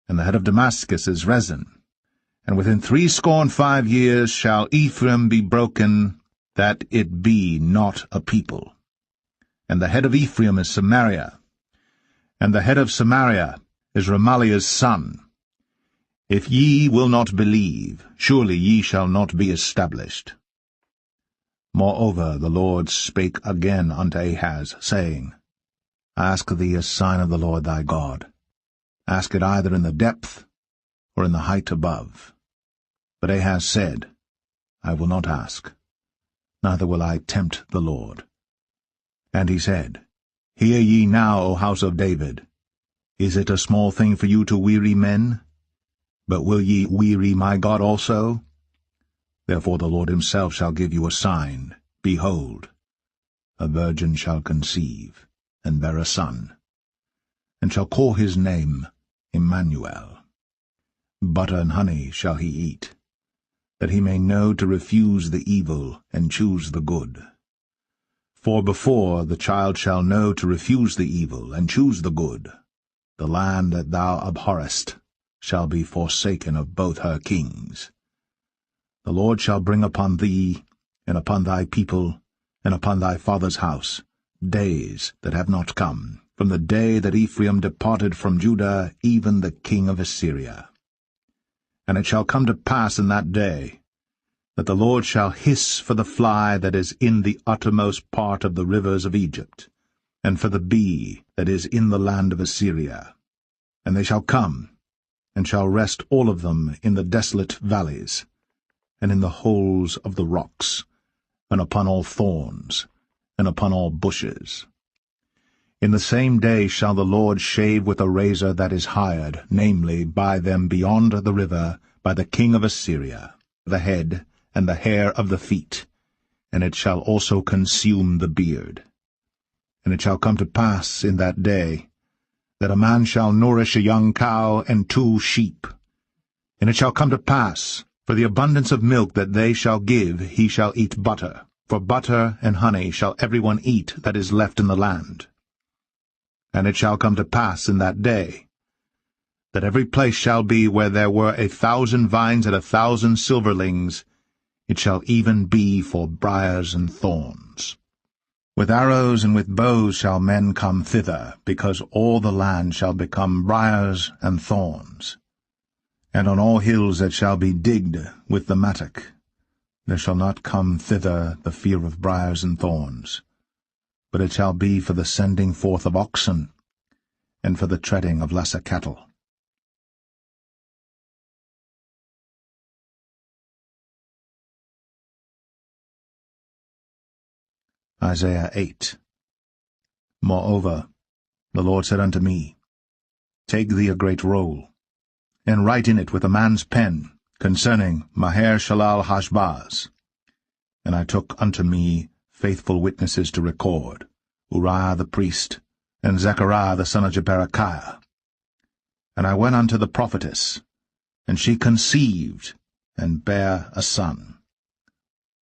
and the head of Damascus is Rezin. And within 65 years shall Ephraim be broken, that it be not a people. And the head of Ephraim is Samaria, and the head of Samaria is Remaliah's son. If ye will not believe, surely ye shall not be established. Moreover the Lord spake again unto Ahaz, saying, Ask thee a sign of the Lord thy God. Ask it either in the depth or in the height above. But Ahaz said, I will not ask, neither will I tempt the Lord. And he said, Hear ye now, O house of David. Is it a small thing for you to weary men? But will ye weary my God also? Therefore the Lord himself shall give you a sign. Behold, a virgin shall conceive, and bear a son, and shall call his name Emmanuel. Butter and honey shall he eat, that he may know to refuse the evil and choose the good. For before the child shall know to refuse the evil and choose the good, the land that thou abhorrest shall be forsaken of both her kings. The Lord shall bring upon thee, and upon thy people, and upon thy father's house, days that have not come, from the day that Ephraim departed from Judah, even the king of Assyria. And it shall come to pass in that day, that the Lord shall hiss for the fly that is in the uttermost part of the rivers of Egypt, and for the bee that is in the land of Assyria. And they shall come, and shall rest all of them in the desolate valleys, and in the holes of the rocks, and upon all thorns, and upon all bushes. In the same day shall the Lord shave with a razor that is hired, namely, by them beyond the river, by the king of Assyria, the head and the hair of the feet, and it shall also consume the beard. And it shall come to pass in that day, that a man shall nourish a young cow and 2 sheep. And it shall come to pass, for the abundance of milk that they shall give, he shall eat butter. For butter and honey shall every one eat that is left in the land. And it shall come to pass in that day, that every place shall be where there were 1,000 vines and 1,000 silverlings, it shall even be for briars and thorns. With arrows and with bows shall men come thither, because all the land shall become briars and thorns. And on all hills that shall be digged with the mattock, there shall not come thither the fear of briars and thorns, but it shall be for the sending forth of oxen, and for the treading of lesser cattle. Isaiah 8. Moreover, the Lord said unto me, Take thee a great roll, and write in it with a man's pen, concerning Maher-shalal-Hashbaz. And I took unto me faithful witnesses to record, Uriah the priest, and Zechariah the son of Jeberechiah. And I went unto the prophetess, and she conceived, and bare a son.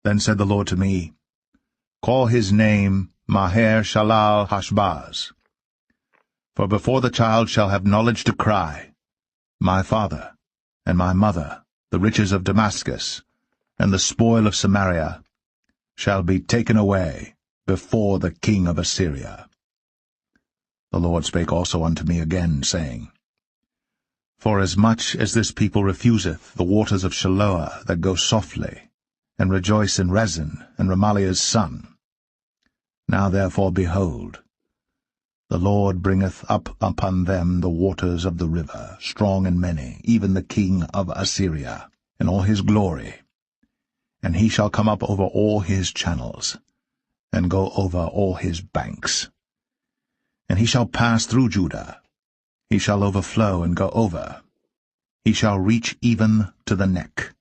Then said the Lord to me, Call his name Maher-shalal-Hashbaz. For before the child shall have knowledge to cry, My father, and my mother, the riches of Damascus, and the spoil of Samaria shall be taken away before the king of Assyria. The Lord spake also unto me again, saying, Forasmuch as this people refuseth the waters of Shiloah that go softly, and rejoice in Rezin and Remaliah's son, now therefore, behold, the Lord bringeth up upon them the waters of the river, strong and many, even the king of Assyria, in all his glory. And he shall come up over all his channels, and go over all his banks. And he shall pass through Judah, he shall overflow and go over. He shall reach even to the neck,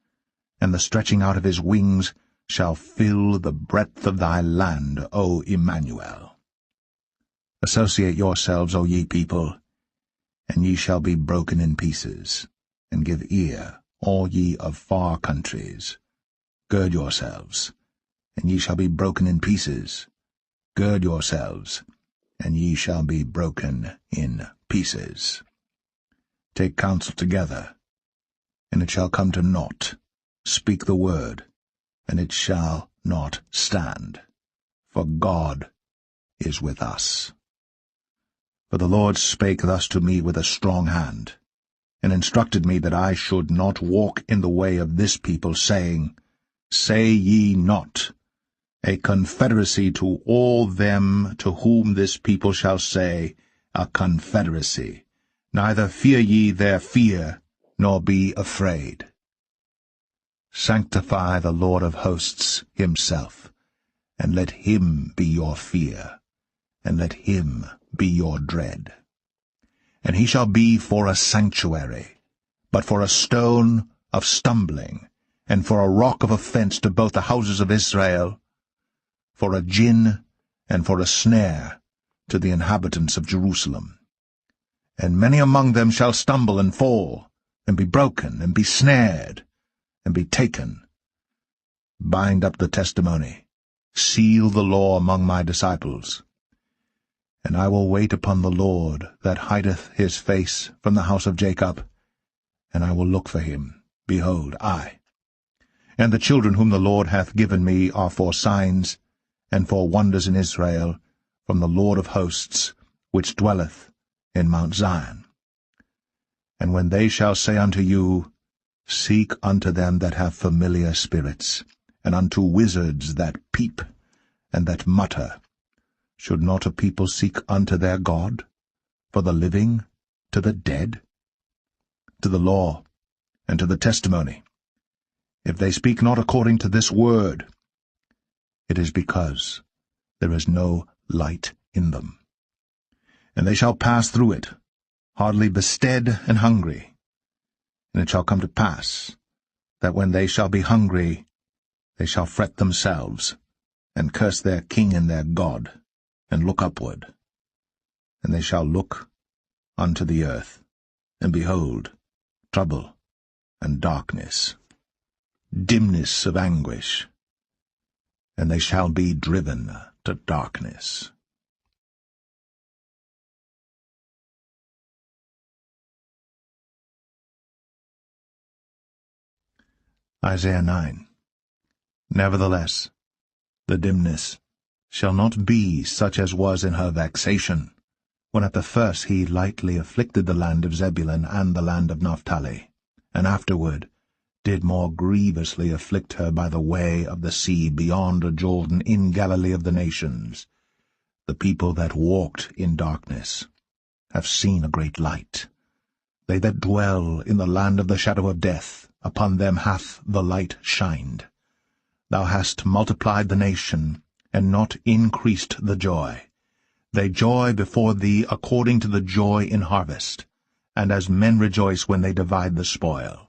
and the stretching out of his wings shall fill the breadth of thy land, O Emmanuel. Associate yourselves, O ye people, and ye shall be broken in pieces, and give ear, all ye of far countries. Gird yourselves, and ye shall be broken in pieces. Gird yourselves, and ye shall be broken in pieces. Take counsel together, and it shall come to naught. Speak the word, and it shall not stand. For God is with us. For the Lord spake thus to me with a strong hand, and instructed me that I should not walk in the way of this people, saying, Say ye not, a confederacy to all them to whom this people shall say, a confederacy. Neither fear ye their fear, nor be afraid. Sanctify the Lord of hosts himself, and let him be your fear, and let him be your dread. And he shall be for a sanctuary, but for a stone of stumbling, and for a rock of offense to both the houses of Israel, for a gin and for a snare to the inhabitants of Jerusalem. And many among them shall stumble and fall, and be broken, and be snared, and be taken. Bind up the testimony, seal the law among my disciples. And I will wait upon the Lord that hideth his face from the house of Jacob, and I will look for him. Behold, I. And the children whom the Lord hath given me are for signs and for wonders in Israel, from the Lord of hosts, which dwelleth in Mount Zion. And when they shall say unto you, Seek unto them that have familiar spirits, and unto wizards that peep, and that mutter, should not a people seek unto their God, for the living to the dead? To the law and to the testimony, if they speak not according to this word, it is because there is no light in them. And they shall pass through it, hardly bestead and hungry. And it shall come to pass, that when they shall be hungry, they shall fret themselves, and curse their king and their God, and look upward. And they shall look unto the earth, and behold, trouble and darkness, dimness of anguish, and they shall be driven to darkness. Isaiah 9. Nevertheless, the dimness shall not be such as was in her vexation, when at the first he lightly afflicted the land of Zebulun and the land of Naphtali, and afterward did more grievously afflict her by the way of the sea beyond Jordan in Galilee of the nations. The people that walked in darkness have seen a great light. They that dwell in the land of the shadow of death, upon them hath the light shined. Thou hast multiplied the nation, and not increased the joy. They joy before thee according to the joy in harvest, and as men rejoice when they divide the spoil.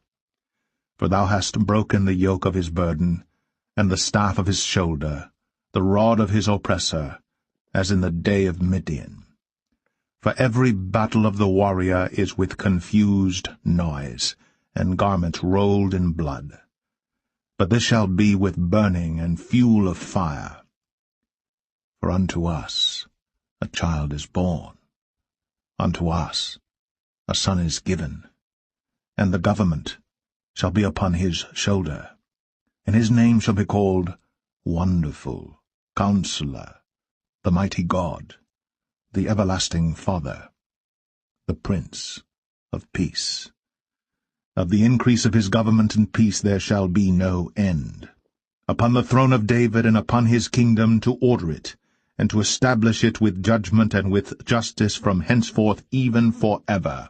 For thou hast broken the yoke of his burden, and the staff of his shoulder, the rod of his oppressor, as in the day of Midian. For every battle of the warrior is with confused noise, and garments rolled in blood. But this shall be with burning and fuel of fire. For unto us a child is born, unto us a son is given, and the government shall be upon his shoulder, And his name shall be called Wonderful, Counselor, the Mighty God, the Everlasting Father, the Prince of Peace. Of the increase of his government and peace there shall be no end, upon the throne of David and upon his kingdom, to order it, and to establish it with judgment and with justice from henceforth even forever.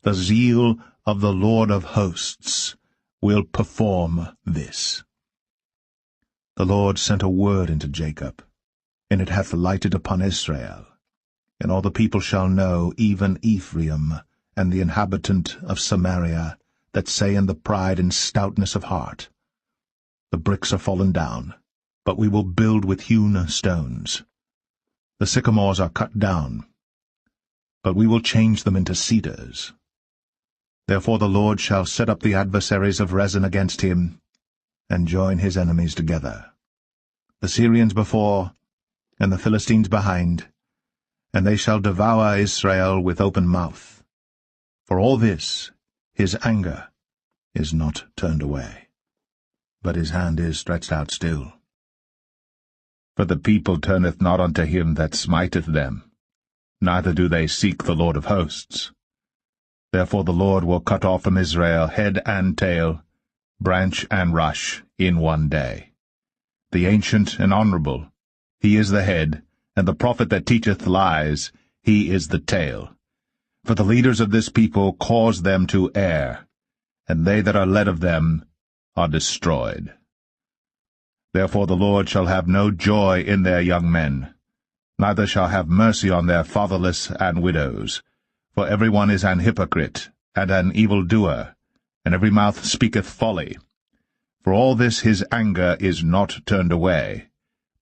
The zeal of the Lord of hosts will perform this. The Lord sent a word into Jacob, and it hath lighted upon Israel. And all the people shall know, even Ephraim, and the inhabitant of Samaria, that say in the pride and stoutness of heart, The bricks are fallen down, but we will build with hewn stones. The sycamores are cut down, but we will change them into cedars. Therefore the Lord shall set up the adversaries of Rezin against him, and join his enemies together, the Syrians before, and the Philistines behind, and they shall devour Israel with open mouth. For all this his anger is not turned away, but his hand is stretched out still. For the people turneth not unto him that smiteth them, neither do they seek the Lord of hosts. Therefore the Lord will cut off from Israel head and tail, branch and rush, in one day. The ancient and honorable, he is the head, and the prophet that teacheth lies, he is the tail. For the leaders of this people cause them to err, and they that are led of them are destroyed. Therefore the Lord shall have no joy in their young men, neither shall have mercy on their fatherless and widows. For every one is an hypocrite, and an evildoer, and every mouth speaketh folly. For all this his anger is not turned away,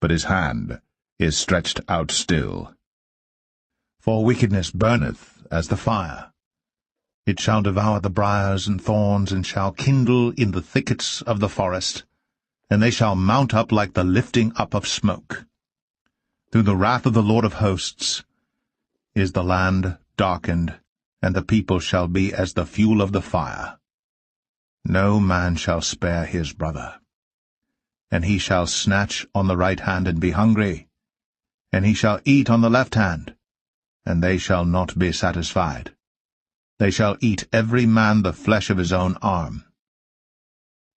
but his hand is stretched out still. For wickedness burneth as the fire. It shall devour the briars and thorns, and shall kindle in the thickets of the forest, and they shall mount up like the lifting up of smoke. Through the wrath of the Lord of hosts is the land darkened, and the people shall be as the fuel of the fire. No man shall spare his brother. And he shall snatch on the right hand and be hungry, and he shall eat on the left hand, and they shall not be satisfied. They shall eat every man the flesh of his own arm.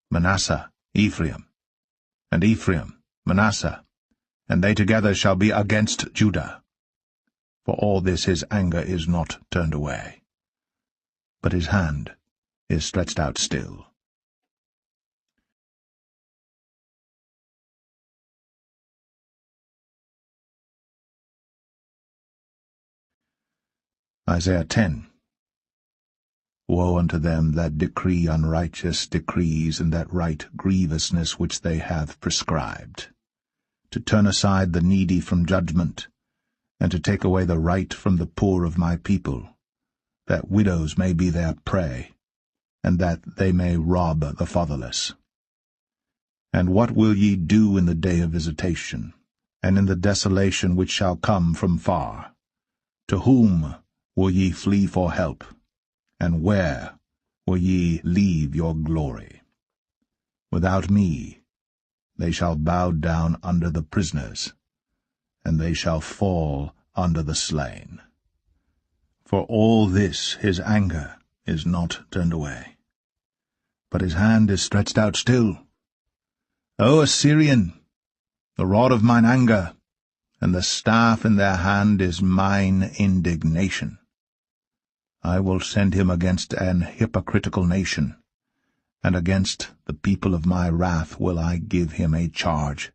Manasseh, Ephraim, and Ephraim, Manasseh, and they together shall be against Judah. For all this his anger is not turned away, but his hand is stretched out still. Isaiah 10. Woe unto them that decree unrighteous decrees, and that write grievousness which they have prescribed, to turn aside the needy from judgment, and to take away the right from the poor of my people, that widows may be their prey, and that they may rob the fatherless. And what will ye do in the day of visitation, and in the desolation which shall come from far? To whom will ye flee for help, and where will ye leave your glory? Without me they shall bow down under the prisoners, and they shall fall under the slain. For all this his anger is not turned away, but his hand is stretched out still. O Assyrian, the rod of mine anger, and the staff in their hand is mine indignation. I will send him against an hypocritical nation, and against the people of my wrath will I give him a charge,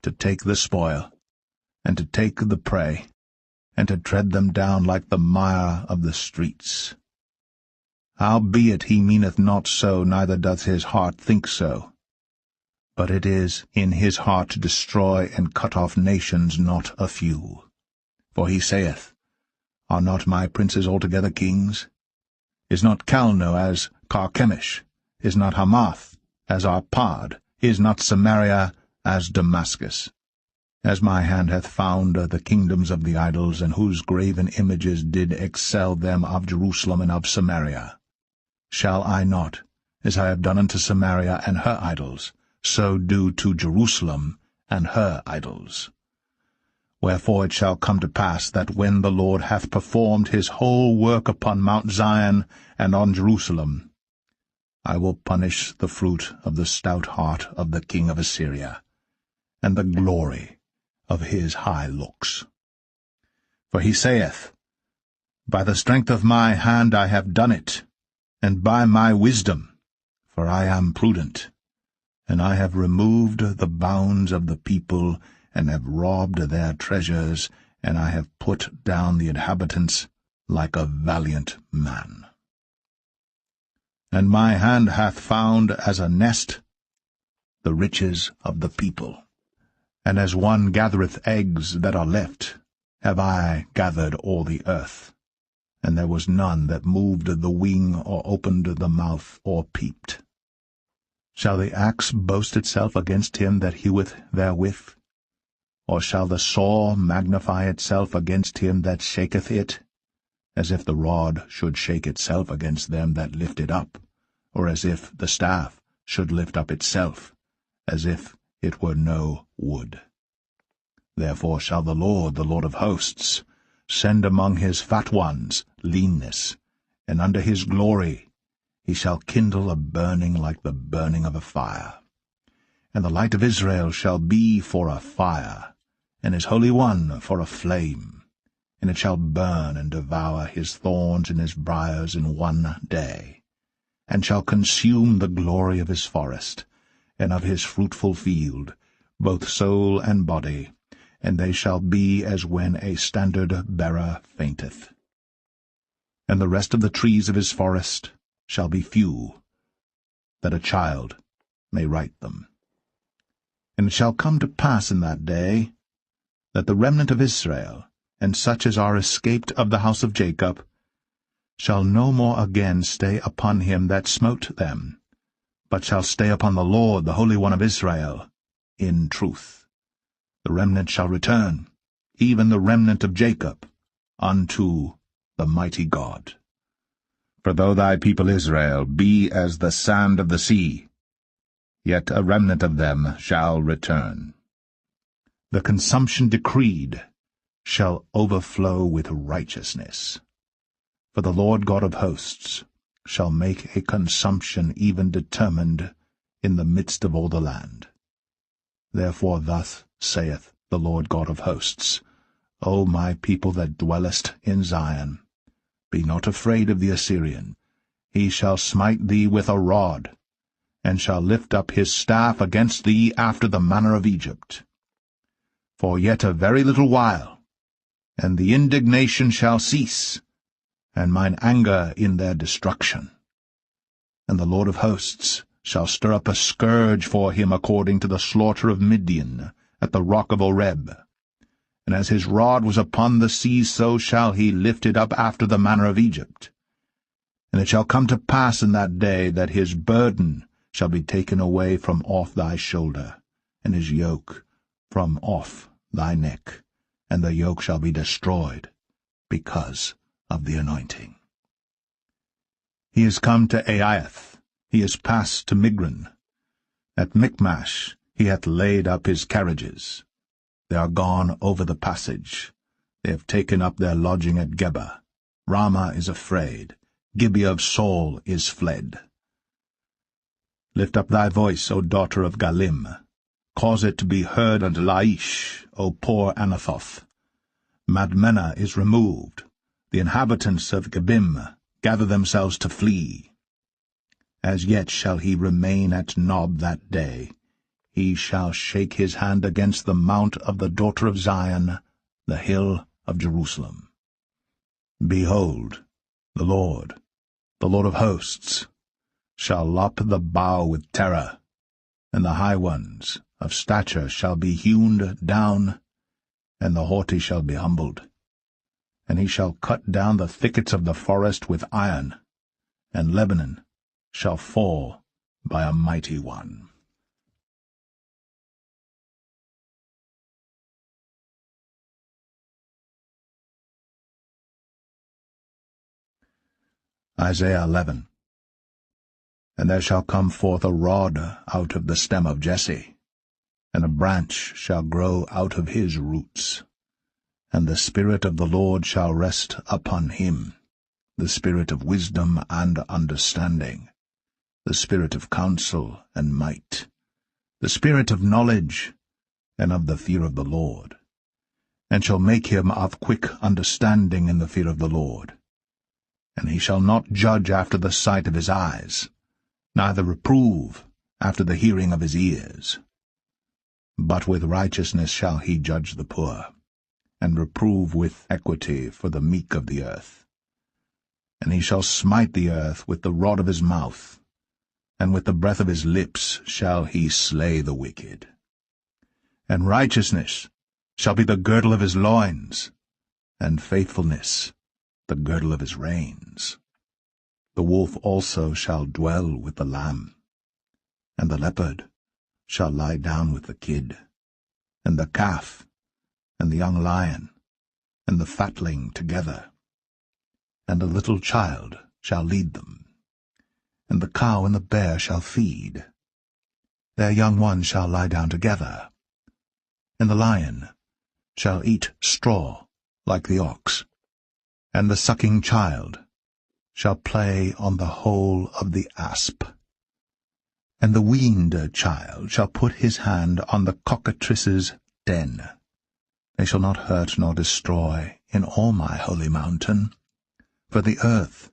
to take the spoil, and to take the prey, and to tread them down like the mire of the streets. Howbeit he meaneth not so, neither doth his heart think so. But it is in his heart to destroy and cut off nations, not a few. For he saith, Are not my princes altogether kings? Is not Calno as Carchemish? Is not Hamath as Arpad? Is not Samaria as Damascus? As my hand hath found the kingdoms of the idols, and whose graven images did excel them of Jerusalem and of Samaria, shall I not, as I have done unto Samaria and her idols, so do to Jerusalem and her idols. Wherefore it shall come to pass that when the Lord hath performed his whole work upon Mount Zion and on Jerusalem, I will punish the fruit of the stout heart of the king of Assyria, and the glory of his high looks. For he saith, By the strength of my hand I have done it, and by my wisdom, for I am prudent, and I have removed the bounds of the people, and have robbed their treasures, and I have put down the inhabitants like a valiant man. And my hand hath found as a nest the riches of the people. And as one gathereth eggs that are left, have I gathered all the earth. And there was none that moved the wing, or opened the mouth, or peeped. Shall the axe boast itself against him that heweth therewith? Or shall the saw magnify itself against him that shaketh it? As if the rod should shake itself against them that lift it up, or as if the staff should lift up itself, as if it were no wood. Therefore shall the Lord of hosts, send among his fat ones leanness, and under his glory he shall kindle a burning like the burning of a fire. And the light of Israel shall be for a fire, and his Holy One for a flame, and it shall burn and devour his thorns and his briars in one day, and shall consume the glory of his forest, and of his fruitful field, both soul and body, and they shall be as when a standard-bearer fainteth. And the rest of the trees of his forest shall be few, that a child may write them. And it shall come to pass in that day, that the remnant of Israel, and such as are escaped of the house of Jacob, shall no more again stay upon him that smote them, but shall stay upon the Lord, the Holy One of Israel, in truth. The remnant shall return, even the remnant of Jacob, unto the mighty God. For though thy people Israel be as the sand of the sea, yet a remnant of them shall return. The consumption decreed shall overflow with righteousness. For the Lord God of hosts shall make a consumption even determined in the midst of all the land. Therefore thus saith the Lord God of hosts, O my people that dwellest in Zion, be not afraid of the Assyrian. He shall smite thee with a rod, and shall lift up his staff against thee after the manner of Egypt. For yet a very little while, and the indignation shall cease, and mine anger in their destruction. And the Lord of hosts shall stir up a scourge for him according to the slaughter of Midian at the rock of Oreb. And as his rod was upon the sea, so shall he lift it up after the manner of Egypt. And it shall come to pass in that day that his burden shall be taken away from off thy shoulder, and his yoke from off thy neck, and the yoke shall be destroyed because of the anointing. He is come to Aiath, he is passed to Migron. At Michmash he hath laid up his carriages. They are gone over the passage. They have taken up their lodging at Geba. Ramah is afraid. Gibeah of Saul is fled. Lift up thy voice, O daughter of Galim. Cause it to be heard unto Laish, O poor Anathoth. Madmenah is removed. The inhabitants of Gebim gather themselves to flee. As yet shall he remain at Nob that day. He shall shake his hand against the mount of the daughter of Zion, the hill of Jerusalem. Behold, the Lord of hosts, shall lop the bough with terror, and the high ones of stature shall be hewn down, and the haughty shall be humbled. And he shall cut down the thickets of the forest with iron, and Lebanon shall fall by a mighty one. Isaiah 11. And there shall come forth a rod out of the stem of Jesse, and a branch shall grow out of his roots. And the Spirit of the Lord shall rest upon him, the Spirit of wisdom and understanding, the Spirit of counsel and might, the Spirit of knowledge and of the fear of the Lord, and shall make him of quick understanding in the fear of the Lord. And he shall not judge after the sight of his eyes, neither reprove after the hearing of his ears. But with righteousness shall he judge the poor, and reprove with equity for the meek of the earth. And he shall smite the earth with the rod of his mouth, and with the breath of his lips shall he slay the wicked. And righteousness shall be the girdle of his loins, and faithfulness the girdle of his reins. The wolf also shall dwell with the lamb, and the leopard shall lie down with the kid, and the calf, and the young lion, and the fatling together. And a little child shall lead them, and the cow and the bear shall feed. Their young ones shall lie down together, and the lion shall eat straw like the ox, and the sucking child shall play on the hole of the asp. And the weaned child shall put his hand on the cockatrice's den. They shall not hurt nor destroy in all my holy mountain, for the earth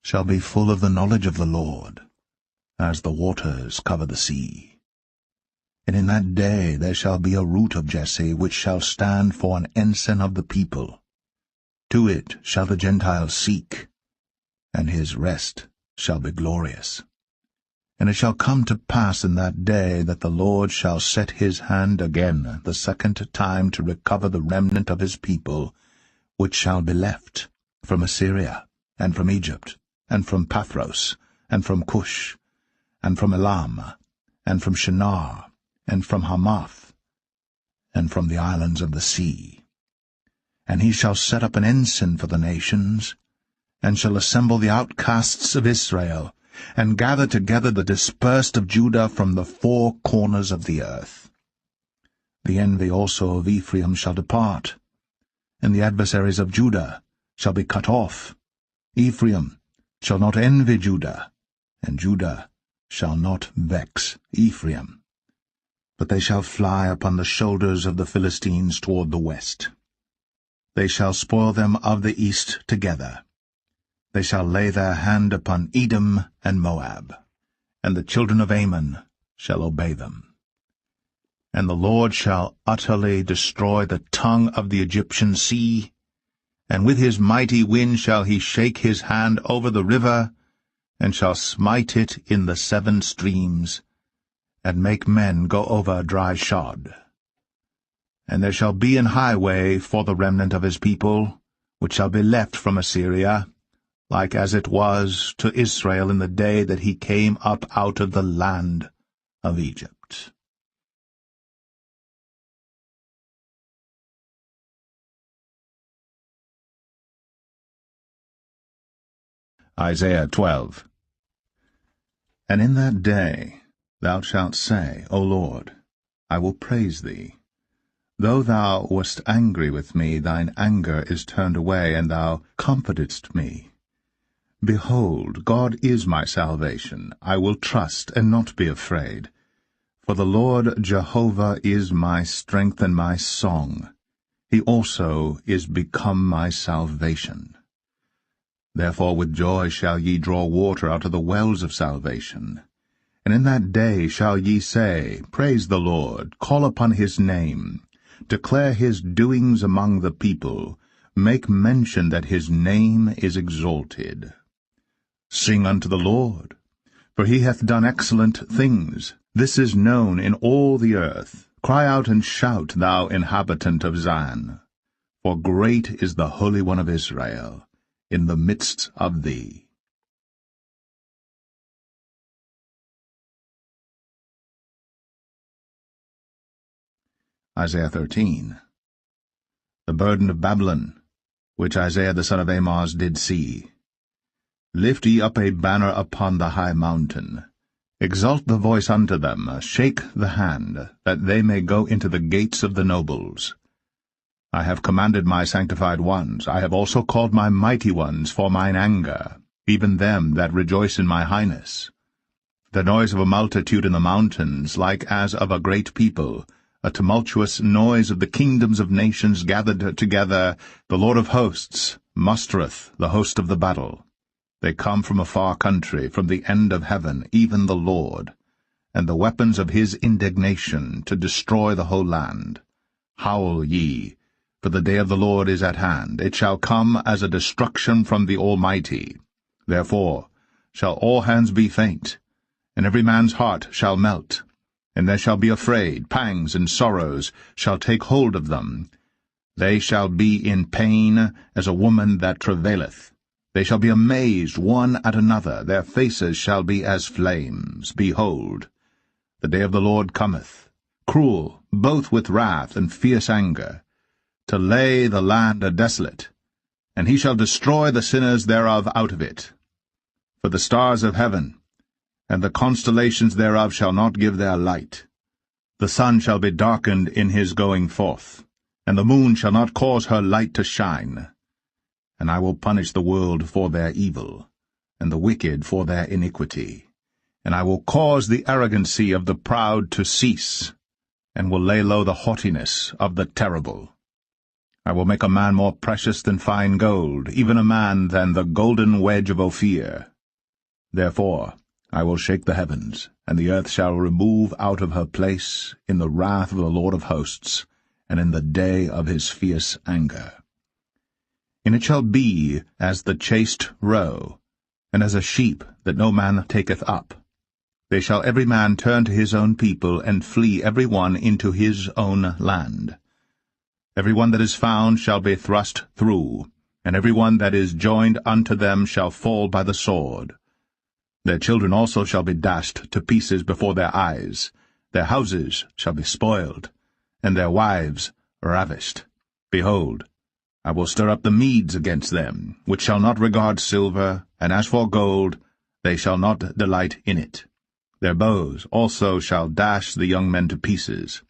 shall be full of the knowledge of the Lord, as the waters cover the sea. And in that day there shall be a root of Jesse, which shall stand for an ensign of the people. To it shall the Gentiles seek, and his rest shall be glorious. And it shall come to pass in that day that the Lord shall set his hand again the second time to recover the remnant of his people, which shall be left from Assyria, and from Egypt, and from Pathros, and from Cush, and from Elam, and from Shinar, and from Hamath, and from the islands of the sea. And he shall set up an ensign for the nations, and shall assemble the outcasts of Israel, and gather together the dispersed of Judah from the four corners of the earth. The envy also of Ephraim shall depart, and the adversaries of Judah shall be cut off. Ephraim shall not envy Judah, and Judah shall not vex Ephraim. But they shall fly upon the shoulders of the Philistines toward the west. They shall spoil them of the east together. They shall lay their hand upon Edom and Moab, and the children of Ammon shall obey them. And the Lord shall utterly destroy the tongue of the Egyptian sea, and with his mighty wind shall he shake his hand over the river, and shall smite it in the 7 streams, and make men go over dry shod. And there shall be an highway for the remnant of his people, which shall be left from Assyria, like as it was to Israel in the day that he came up out of the land of Egypt. Isaiah 12. And in that day thou shalt say, O Lord, I will praise thee. Though thou wast angry with me, thine anger is turned away, and thou comfortedst me. Behold, God is my salvation. I will trust and not be afraid. For the Lord Jehovah is my strength and my song. He also is become my salvation. Therefore with joy shall ye draw water out of the wells of salvation. And in that day shall ye say, Praise the Lord, call upon his name, declare his doings among the people, make mention that his name is exalted. Sing unto the Lord, for he hath done excellent things. This is known in all the earth. Cry out and shout, thou inhabitant of Zion. For great is the Holy One of Israel in the midst of thee. Isaiah 13. The burden of Babylon, which Isaiah the son of Amoz did see. Lift ye up a banner upon the high mountain. Exalt the voice unto them, shake the hand, that they may go into the gates of the nobles. I have commanded my sanctified ones, I have also called my mighty ones for mine anger, even them that rejoice in my highness. The noise of a multitude in the mountains, like as of a great people, a tumultuous noise of the kingdoms of nations gathered together, the Lord of hosts mustereth the host of the battle. They come from a far country, from the end of heaven, even the Lord, and the weapons of his indignation, to destroy the whole land. Howl ye, for the day of the Lord is at hand. It shall come as a destruction from the Almighty. Therefore shall all hands be faint, and every man's heart shall melt. And they shall be afraid, pangs and sorrows shall take hold of them. They shall be in pain as a woman that travaileth. They shall be amazed one at another, their faces shall be as flames. Behold, the day of the Lord cometh, cruel, both with wrath and fierce anger, to lay the land desolate, and he shall destroy the sinners thereof out of it. For the stars of heaven and the constellations thereof shall not give their light. The sun shall be darkened in his going forth, and the moon shall not cause her light to shine. And I will punish the world for their evil, and the wicked for their iniquity. And I will cause the arrogancy of the proud to cease, and will lay low the haughtiness of the terrible. I will make a man more precious than fine gold, even a man than the golden wedge of Ophir. Therefore I will shake the heavens, and the earth shall remove out of her place in the wrath of the Lord of hosts, and in the day of his fierce anger. And it shall be as the chased roe, and as a sheep that no man taketh up. They shall every man turn to his own people, and flee every one into his own land. Every one that is found shall be thrust through, and every one that is joined unto them shall fall by the sword. Their children also shall be dashed to pieces before their eyes. Their houses shall be spoiled, and their wives ravished. Behold, I will stir up the Medes against them, which shall not regard silver, and as for gold, they shall not delight in it. Their bows also shall dash the young men to pieces.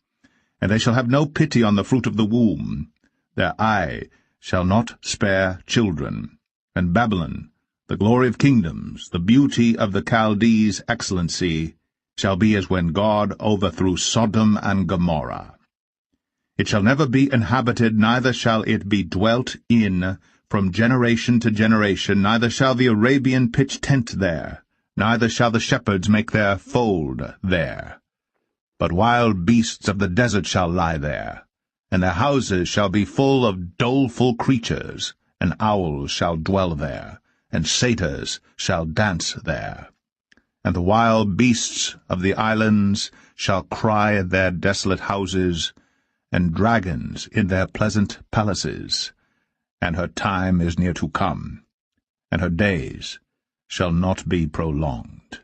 And they shall have no pity on the fruit of the womb. Their eye shall not spare children. And Babylon, the glory of kingdoms, the beauty of the Chaldees' excellency, shall be as when God overthrew Sodom and Gomorrah. It shall never be inhabited, neither shall it be dwelt in from generation to generation, neither shall the Arabian pitch tent there, neither shall the shepherds make their fold there. But wild beasts of the desert shall lie there, and their houses shall be full of doleful creatures, and owls shall dwell there, and satyrs shall dance there. And the wild beasts of the islands shall cry at their desolate houses, and dragons in their pleasant palaces. And her time is near to come, and her days shall not be prolonged.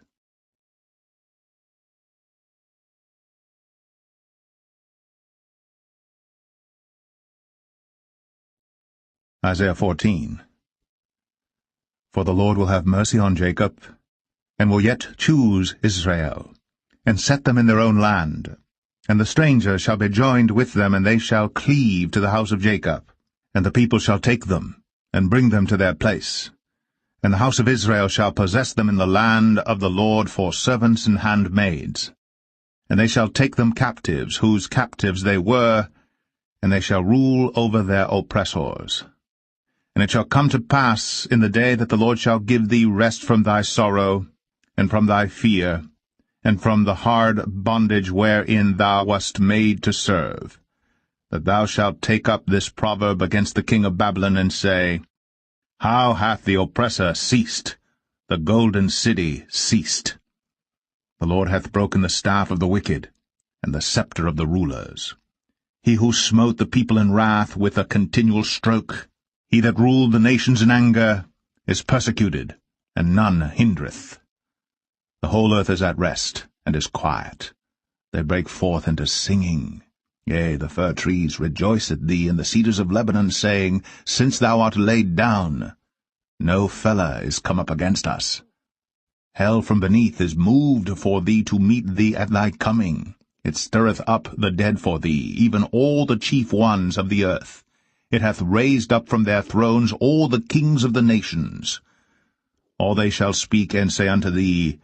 Isaiah 14. For the Lord will have mercy on Jacob, and will yet choose Israel, and set them in their own land. And the stranger shall be joined with them, and they shall cleave to the house of Jacob. And the people shall take them, and bring them to their place. And the house of Israel shall possess them in the land of the Lord for servants and handmaids. And they shall take them captives, whose captives they were, and they shall rule over their oppressors. And it shall come to pass in the day that the Lord shall give thee rest from thy sorrow, and from thy fear, and from the hard bondage wherein thou wast made to serve, that thou shalt take up this proverb against the king of Babylon, and say, How hath the oppressor ceased, the golden city ceased? The Lord hath broken the staff of the wicked, and the scepter of the rulers. He who smote the people in wrath with a continual stroke, he that ruled the nations in anger, is persecuted, and none hindereth. The whole earth is at rest, and is quiet. They break forth into singing. Yea, the fir trees rejoice at thee, and the cedars of Lebanon, saying, Since thou art laid down, No feller is come up against us. Hell from beneath is moved for thee to meet thee at thy coming. It stirreth up the dead for thee, even all the chief ones of the earth. It hath raised up from their thrones all the kings of the nations. All they shall speak and say unto thee,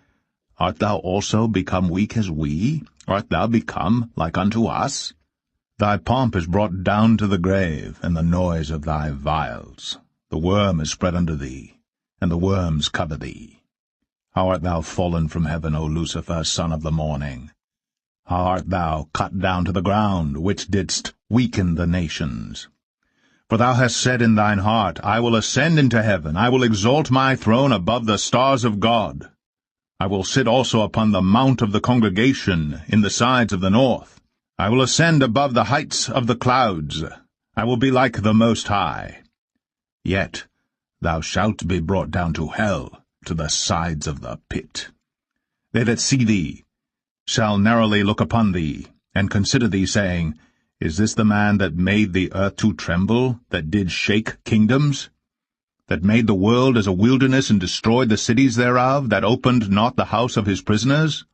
Art thou also become weak as we? Art thou become like unto us? Thy pomp is brought down to the grave, and the noise of thy vials. The worm is spread under thee, and the worms cover thee. How art thou fallen from heaven, O Lucifer, son of the morning? How art thou cut down to the ground, which didst weaken the nations? For thou hast said in thine heart, I will ascend into heaven, I will exalt my throne above the stars of God. I will sit also upon the mount of the congregation in the sides of the north. I will ascend above the heights of the clouds. I will be like the Most High. Yet thou shalt be brought down to hell, to the sides of the pit. They that see thee shall narrowly look upon thee, and consider thee, saying, Is this the man that made the earth to tremble, that did shake kingdoms? That made the world as a wilderness, and destroyed the cities thereof, that opened not the house of his prisoners?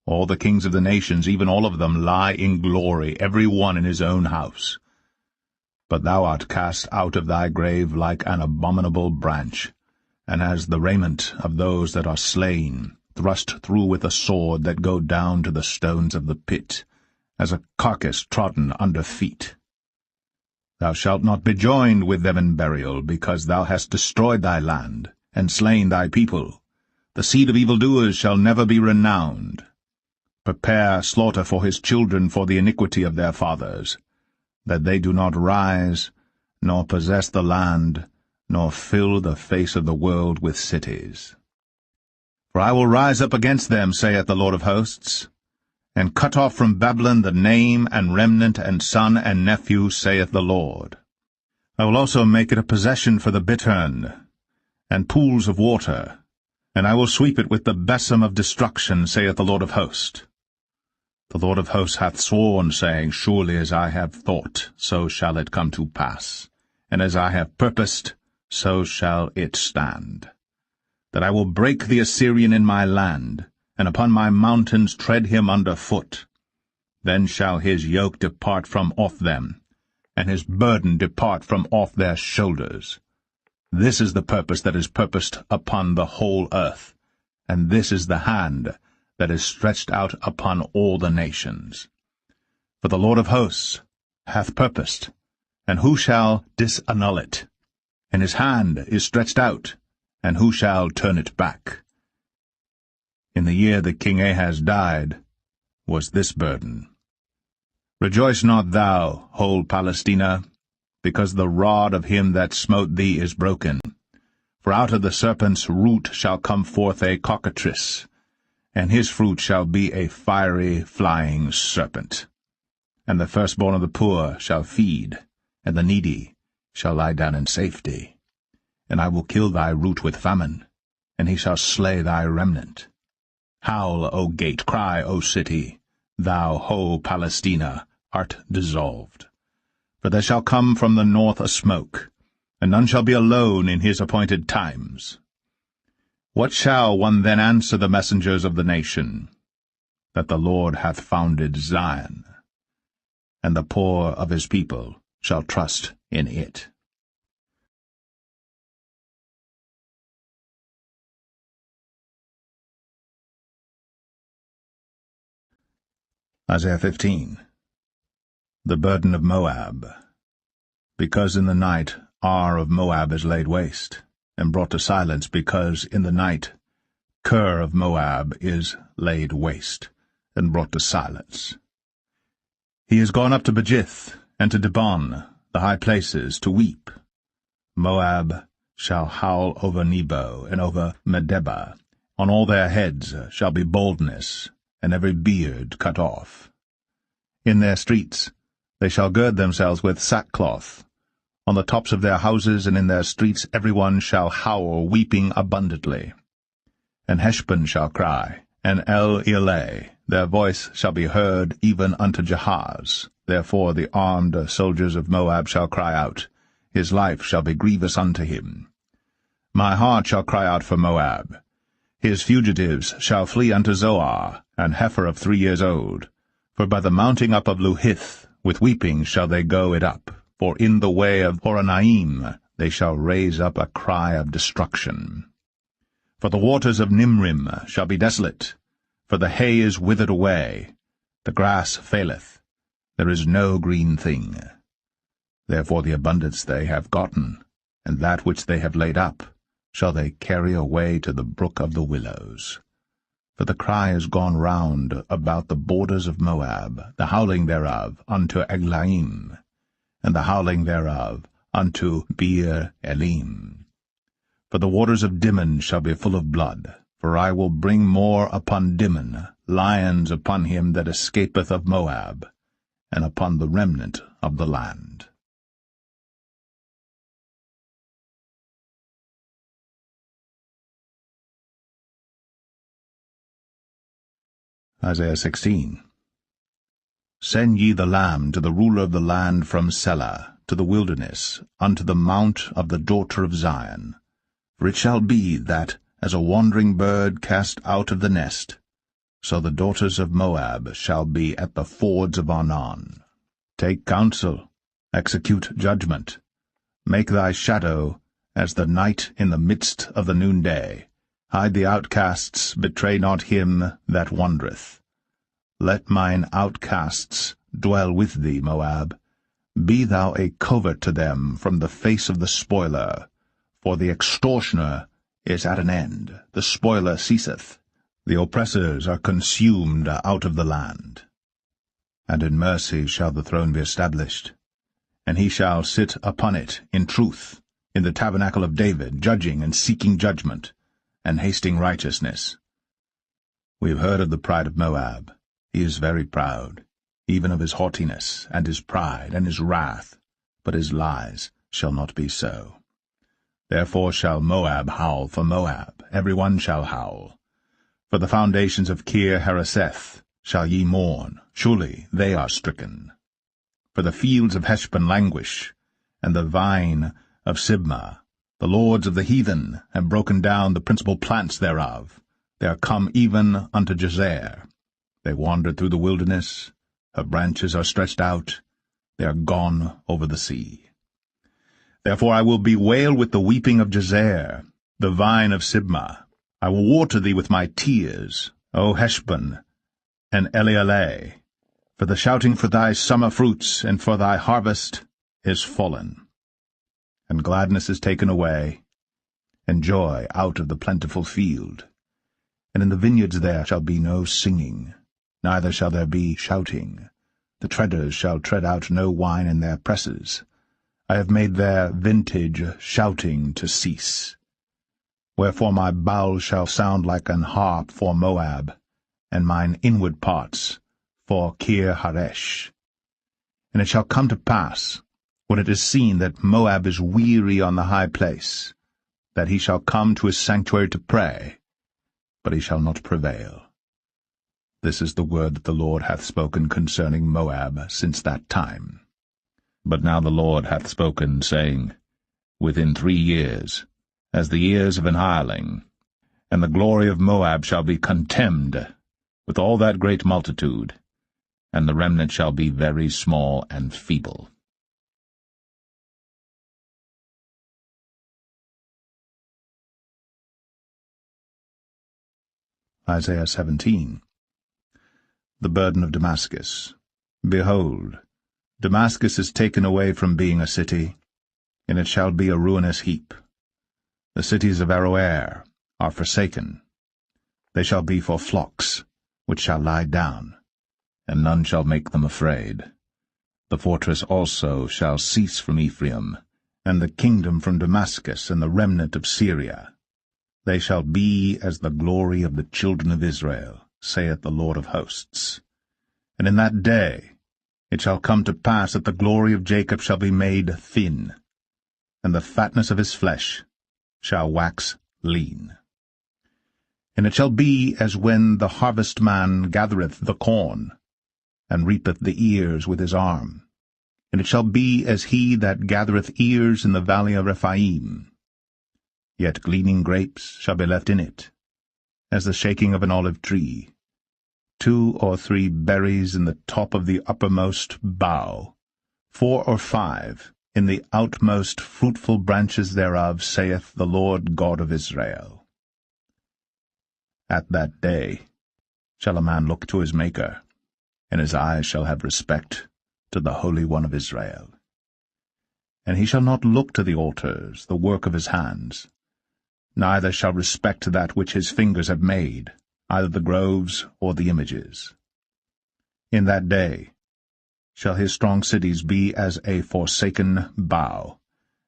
All the kings of the nations, even all of them, lie in glory, every one in his own house. But thou art cast out of thy grave like an abominable branch, and as the raiment of those that are slain, thrust through with a sword that go down to the stones of the pit, as a carcass trodden under feet. Thou shalt not be joined with them in burial, because thou hast destroyed thy land, and slain thy people. The seed of evildoers shall never be renowned. Prepare slaughter for his children for the iniquity of their fathers, that they do not rise, nor possess the land, nor fill the face of the world with cities. For I will rise up against them, saith the Lord of hosts, and cut off from Babylon the name and remnant and son and nephew, saith the Lord. I will also make it a possession for the bittern, and pools of water, and I will sweep it with the besom of destruction, saith the Lord of hosts. The Lord of hosts hath sworn, saying, Surely as I have thought, so shall it come to pass, and as I have purposed, so shall it stand. That I will break the Assyrian in my land, and upon my mountains tread him under foot. Then shall his yoke depart from off them, and his burden depart from off their shoulders. This is the purpose that is purposed upon the whole earth, and this is the hand that is stretched out upon all the nations. For the Lord of hosts hath purposed, and who shall disannul it? And his hand is stretched out, and who shall turn it back? In the year that King Ahaz died was this burden. Rejoice not thou, whole Palestina, because the rod of him that smote thee is broken. For out of the serpent's root shall come forth a cockatrice, and his fruit shall be a fiery flying serpent. And the firstborn of the poor shall feed, and the needy shall lie down in safety. And I will kill thy root with famine, and he shall slay thy remnant. Howl, O gate, cry, O city, thou, whole Palestina, art dissolved. For there shall come from the north a smoke, and none shall be alone in his appointed times. What shall one then answer the messengers of the nation? That the Lord hath founded Zion, and the poor of his people shall trust in it. Isaiah 15. The burden of Moab. Because in the night Ar of Moab is laid waste, and brought to silence, because in the night Ker of Moab is laid waste, and brought to silence. He is gone up to Bajith, and to Dibon, the high places, to weep. Moab shall howl over Nebo, and over Medeba. On all their heads shall be baldness, and every beard cut off. In their streets they shall gird themselves with sackcloth. On the tops of their houses and in their streets every one shall howl, weeping abundantly. And Heshbon shall cry, and El-Eleh, their voice shall be heard even unto Jahaz. Therefore the armed soldiers of Moab shall cry out, his life shall be grievous unto him. My heart shall cry out for Moab. His fugitives shall flee unto Zoar, an heifer of 3 years old. For by the mounting up of Luhith, with weeping shall they go it up. For in the way of Horonaim they shall raise up a cry of destruction. For the waters of Nimrim shall be desolate, for the hay is withered away, the grass faileth, there is no green thing. Therefore the abundance they have gotten, and that which they have laid up, shall they carry away to the brook of the willows. For the cry is gone round about the borders of Moab, the howling thereof unto Eglaim, and the howling thereof unto Beer Elim. For the waters of Dimon shall be full of blood, for I will bring more upon Dimon, lions upon him that escapeth of Moab, and upon the remnant of the land. Isaiah 16. Send ye the lamb to the ruler of the land from Selah, to the wilderness, unto the mount of the daughter of Zion. For it shall be that, as a wandering bird cast out of the nest, so the daughters of Moab shall be at the fords of Arnon. Take counsel, execute judgment. Make thy shadow as the night in the midst of the noonday. Hide the outcasts, betray not him that wandereth. Let mine outcasts dwell with thee, Moab. Be thou a covert to them from the face of the spoiler. For the extortioner is at an end, the spoiler ceaseth. The oppressors are consumed out of the land. And in mercy shall the throne be established, and he shall sit upon it in truth, in the tabernacle of David, judging and seeking judgment, and hasting righteousness. We have heard of the pride of Moab. He is very proud, even of his haughtiness, and his pride, and his wrath, but his lies shall not be so. Therefore shall Moab howl for Moab, every one shall howl. For the foundations of Kir-Hareseth shall ye mourn, surely they are stricken. For the fields of Heshbon languish, and the vine of Sibmah. The lords of the heathen have broken down the principal plants thereof. They are come even unto Jazer. They wandered through the wilderness. Her branches are stretched out. They are gone over the sea. Therefore I will bewail with the weeping of Jazer, the vine of Sibmah. I will water thee with my tears, O Heshbon and Elealeh. For the shouting for thy summer fruits and for thy harvest is fallen. And gladness is taken away, and joy out of the plentiful field. And in the vineyards there shall be no singing, neither shall there be shouting. The treaders shall tread out no wine in their presses. I have made their vintage shouting to cease. Wherefore my bowl shall sound like an harp for Moab, and mine inward parts for Kir-Haresh. And it shall come to pass, when it is seen that Moab is weary on the high place, that he shall come to his sanctuary to pray, but he shall not prevail. This is the word that the Lord hath spoken concerning Moab since that time. But now the Lord hath spoken, saying, Within 3 years, as the years of an hireling, and the glory of Moab shall be contemned, with all that great multitude, and the remnant shall be very small and feeble. Isaiah 17. The burden of Damascus. Behold, Damascus is taken away from being a city, and it shall be a ruinous heap. The cities of Aroer are forsaken. They shall be for flocks, which shall lie down, and none shall make them afraid. The fortress also shall cease from Ephraim, and the kingdom from Damascus, and the remnant of Syria. They shall be as the glory of the children of Israel, saith the Lord of hosts. And in that day it shall come to pass that the glory of Jacob shall be made thin, and the fatness of his flesh shall wax lean. And it shall be as when the harvestman gathereth the corn, and reapeth the ears with his arm. And it shall be as he that gathereth ears in the valley of Rephaim. Yet gleaning grapes shall be left in it, as the shaking of an olive tree. 2 or 3 berries in the top of the uppermost bough, 4 or 5 in the outmost fruitful branches thereof, saith the Lord God of Israel. At that day shall a man look to his Maker, and his eyes shall have respect to the Holy One of Israel. And he shall not look to the altars, the work of his hands, neither shall respect that which his fingers have made, either the groves or the images. In that day shall his strong cities be as a forsaken bough,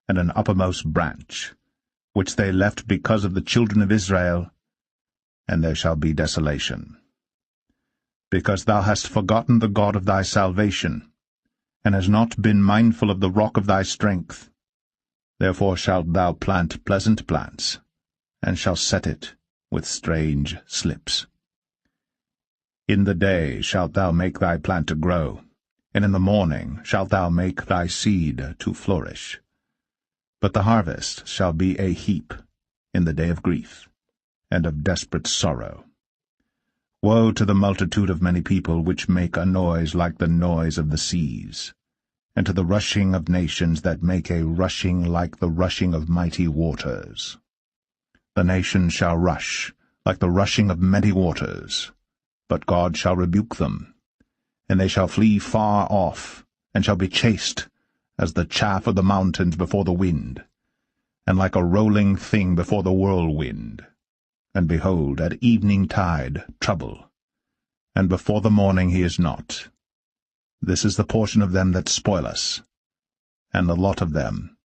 and an uppermost branch, which they left because of the children of Israel, and there shall be desolation. Because thou hast forgotten the God of thy salvation, and hast not been mindful of the rock of thy strength, therefore shalt thou plant pleasant plants, and shalt set it with strange slips. In the day shalt thou make thy plant to grow, and in the morning shalt thou make thy seed to flourish. But the harvest shall be a heap in the day of grief, and of desperate sorrow. Woe to the multitude of many people which make a noise like the noise of the seas, and to the rushing of nations that make a rushing like the rushing of mighty waters. The nations shall rush like the rushing of many waters, but God shall rebuke them, and they shall flee far off, and shall be chased as the chaff of the mountains before the wind, and like a rolling thing before the whirlwind. And behold, at evening tide trouble, and before the morning he is not. This is the portion of them that spoil us, and the lot of them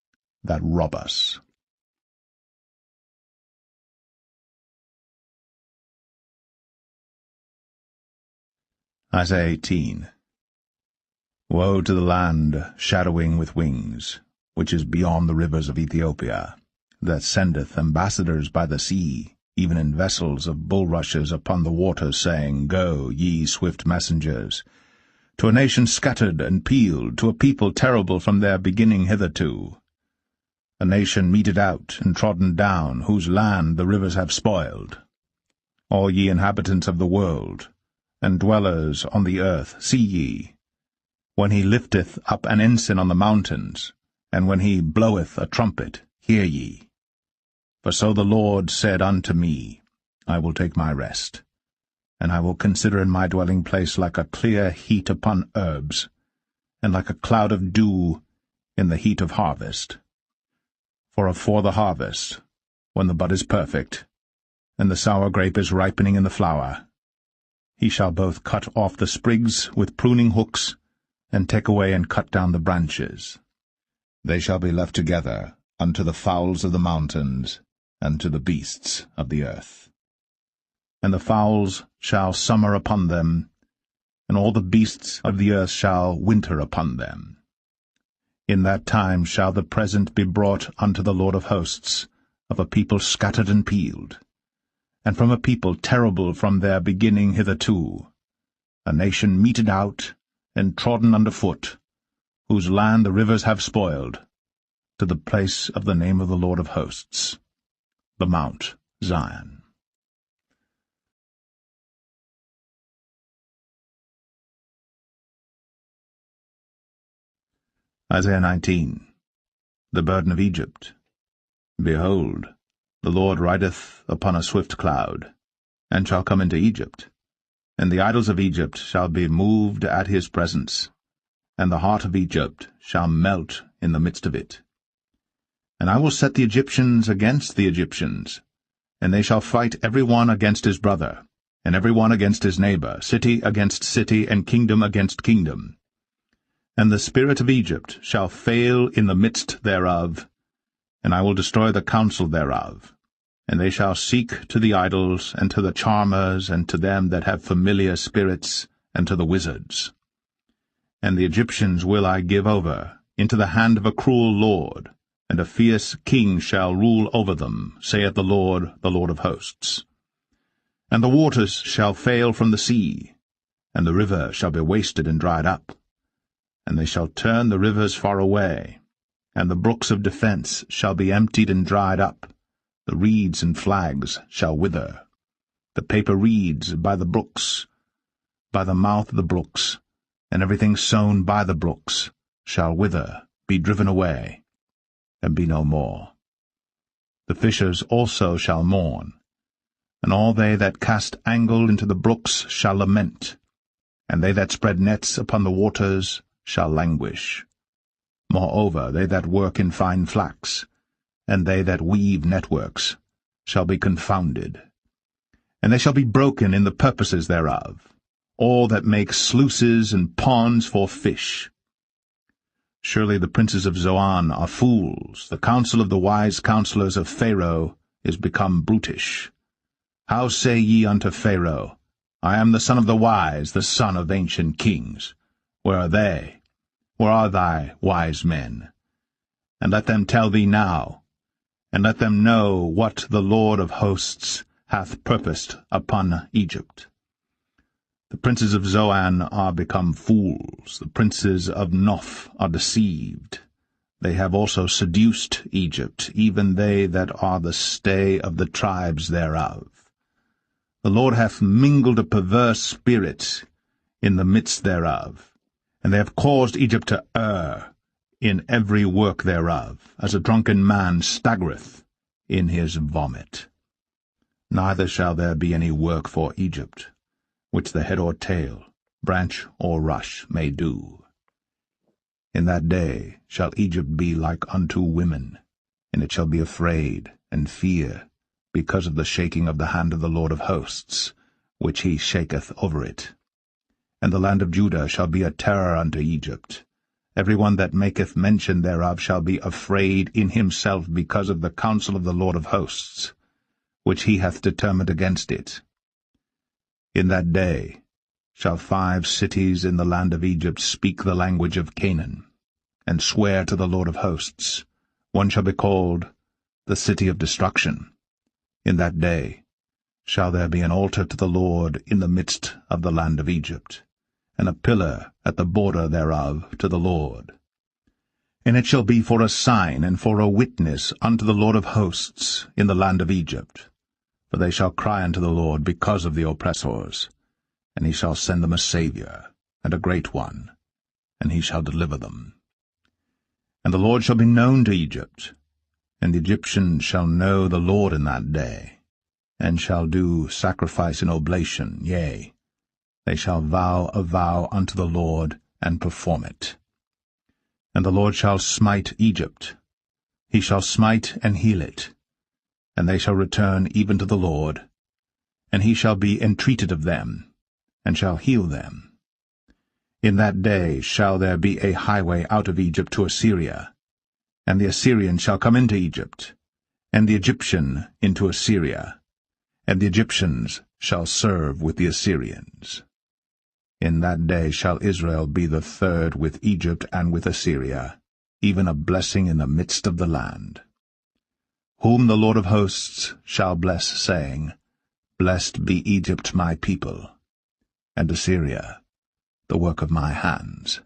that rob us. Isaiah 18. Woe to the land shadowing with wings, which is beyond the rivers of Ethiopia, that sendeth ambassadors by the sea, even in vessels of bulrushes upon the waters, saying, Go, ye swift messengers, to a nation scattered and peeled, to a people terrible from their beginning hitherto, a nation meted out and trodden down, whose land the rivers have spoiled. All ye inhabitants of the world, and dwellers on the earth, see ye, when he lifteth up an ensign on the mountains, and when he bloweth a trumpet, hear ye. For so the Lord said unto me, I will take my rest, and I will consider in my dwelling place like a clear heat upon herbs, and like a cloud of dew in the heat of harvest. For afore the harvest, when the bud is perfect, and the sour grape is ripening in the flower, he shall both cut off the sprigs with pruning hooks, and take away and cut down the branches. They shall be left together unto the fowls of the mountains, and to the beasts of the earth. And the fowls shall summer upon them, and all the beasts of the earth shall winter upon them. In that time shall the present be brought unto the Lord of hosts, of a people scattered and peeled, and from a people terrible from their beginning hitherto, a nation meted out and trodden under foot, whose land the rivers have spoiled, to the place of the name of the Lord of hosts, the Mount Zion. Isaiah 19. The burden of Egypt. Behold, the Lord rideth upon a swift cloud, and shall come into Egypt, and the idols of Egypt shall be moved at his presence, and the heart of Egypt shall melt in the midst of it. And I will set the Egyptians against the Egyptians, and they shall fight every one against his brother, and every one against his neighbor, city against city, and kingdom against kingdom. And the spirit of Egypt shall fail in the midst thereof, and I will destroy the counsel thereof. And they shall seek to the idols, and to the charmers, and to them that have familiar spirits, and to the wizards. And the Egyptians will I give over into the hand of a cruel lord, and a fierce king shall rule over them, saith the Lord of hosts. And the waters shall fail from the sea, and the river shall be wasted and dried up. And they shall turn the rivers far away, and the brooks of defence shall be emptied and dried up, The reeds and flags shall wither. The paper reeds by the brooks, by the mouth of the brooks, and everything sown by the brooks shall wither, be driven away, and be no more. The fishers also shall mourn, and all they that cast angle into the brooks shall lament, and they that spread nets upon the waters shall languish. Moreover, they that work in fine flax, and they that weave networks, shall be confounded. And they shall be broken in the purposes thereof, all that make sluices and ponds for fish. Surely the princes of Zoan are fools, the counsel of the wise counselors of Pharaoh is become brutish. How say ye unto Pharaoh, I am the son of the wise, the son of ancient kings? Where are they? Where are thy wise men? And let them tell thee now, and let them know what the Lord of hosts hath purposed upon Egypt. The princes of Zoan are become fools, the princes of Noph are deceived. They have also seduced Egypt, even they that are the stay of the tribes thereof. The Lord hath mingled a perverse spirit in the midst thereof, and they have caused Egypt to err in every work thereof, as a drunken man staggereth in his vomit. Neither shall there be any work for Egypt, which the head or tail, branch or rush may do. In that day shall Egypt be like unto women, and it shall be afraid and fear, because of the shaking of the hand of the Lord of hosts, which he shaketh over it. And the land of Judah shall be a terror unto Egypt. Every one that maketh mention thereof shall be afraid in himself because of the counsel of the Lord of hosts, which he hath determined against it. In that day shall 5 cities in the land of Egypt speak the language of Canaan, and swear to the Lord of hosts. One shall be called the city of destruction. In that day shall there be an altar to the Lord in the midst of the land of Egypt, and a pillar at the border thereof to the Lord. And it shall be for a sign and for a witness unto the Lord of hosts in the land of Egypt. For they shall cry unto the Lord because of the oppressors, and he shall send them a Saviour, and a great one, and he shall deliver them. And the Lord shall be known to Egypt, and the Egyptians shall know the Lord in that day, and shall do sacrifice and oblation, yea, they shall vow a vow unto the Lord, and perform it. And the Lord shall smite Egypt, he shall smite and heal it, and they shall return even to the Lord, and he shall be entreated of them, and shall heal them. In that day shall there be a highway out of Egypt to Assyria, and the Assyrian shall come into Egypt, and the Egyptian into Assyria, and the Egyptians shall serve with the Assyrians. In that day shall Israel be the third with Egypt and with Assyria, even a blessing in the midst of the land. Whom the Lord of hosts shall bless, saying, Blessed be Egypt my people, and Assyria, the work of my hands,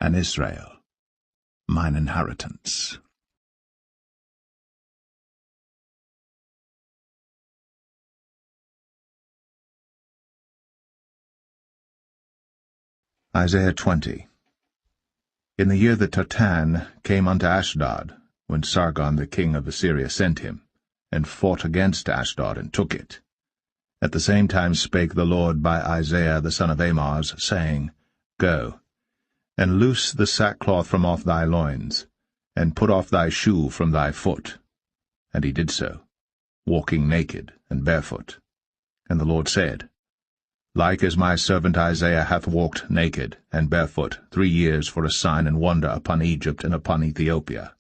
and Israel, mine inheritance. Isaiah 20. In the year that Tartan came unto Ashdod, when Sargon the king of Assyria sent him, and fought against Ashdod, and took it. At the same time spake the Lord by Isaiah the son of Amoz, saying, Go, and loose the sackcloth from off thy loins, and put off thy shoe from thy foot. And he did so, walking naked and barefoot. And the Lord said, Like as my servant Isaiah hath walked naked and barefoot 3 years for a sign and wonder upon Egypt and upon Ethiopia,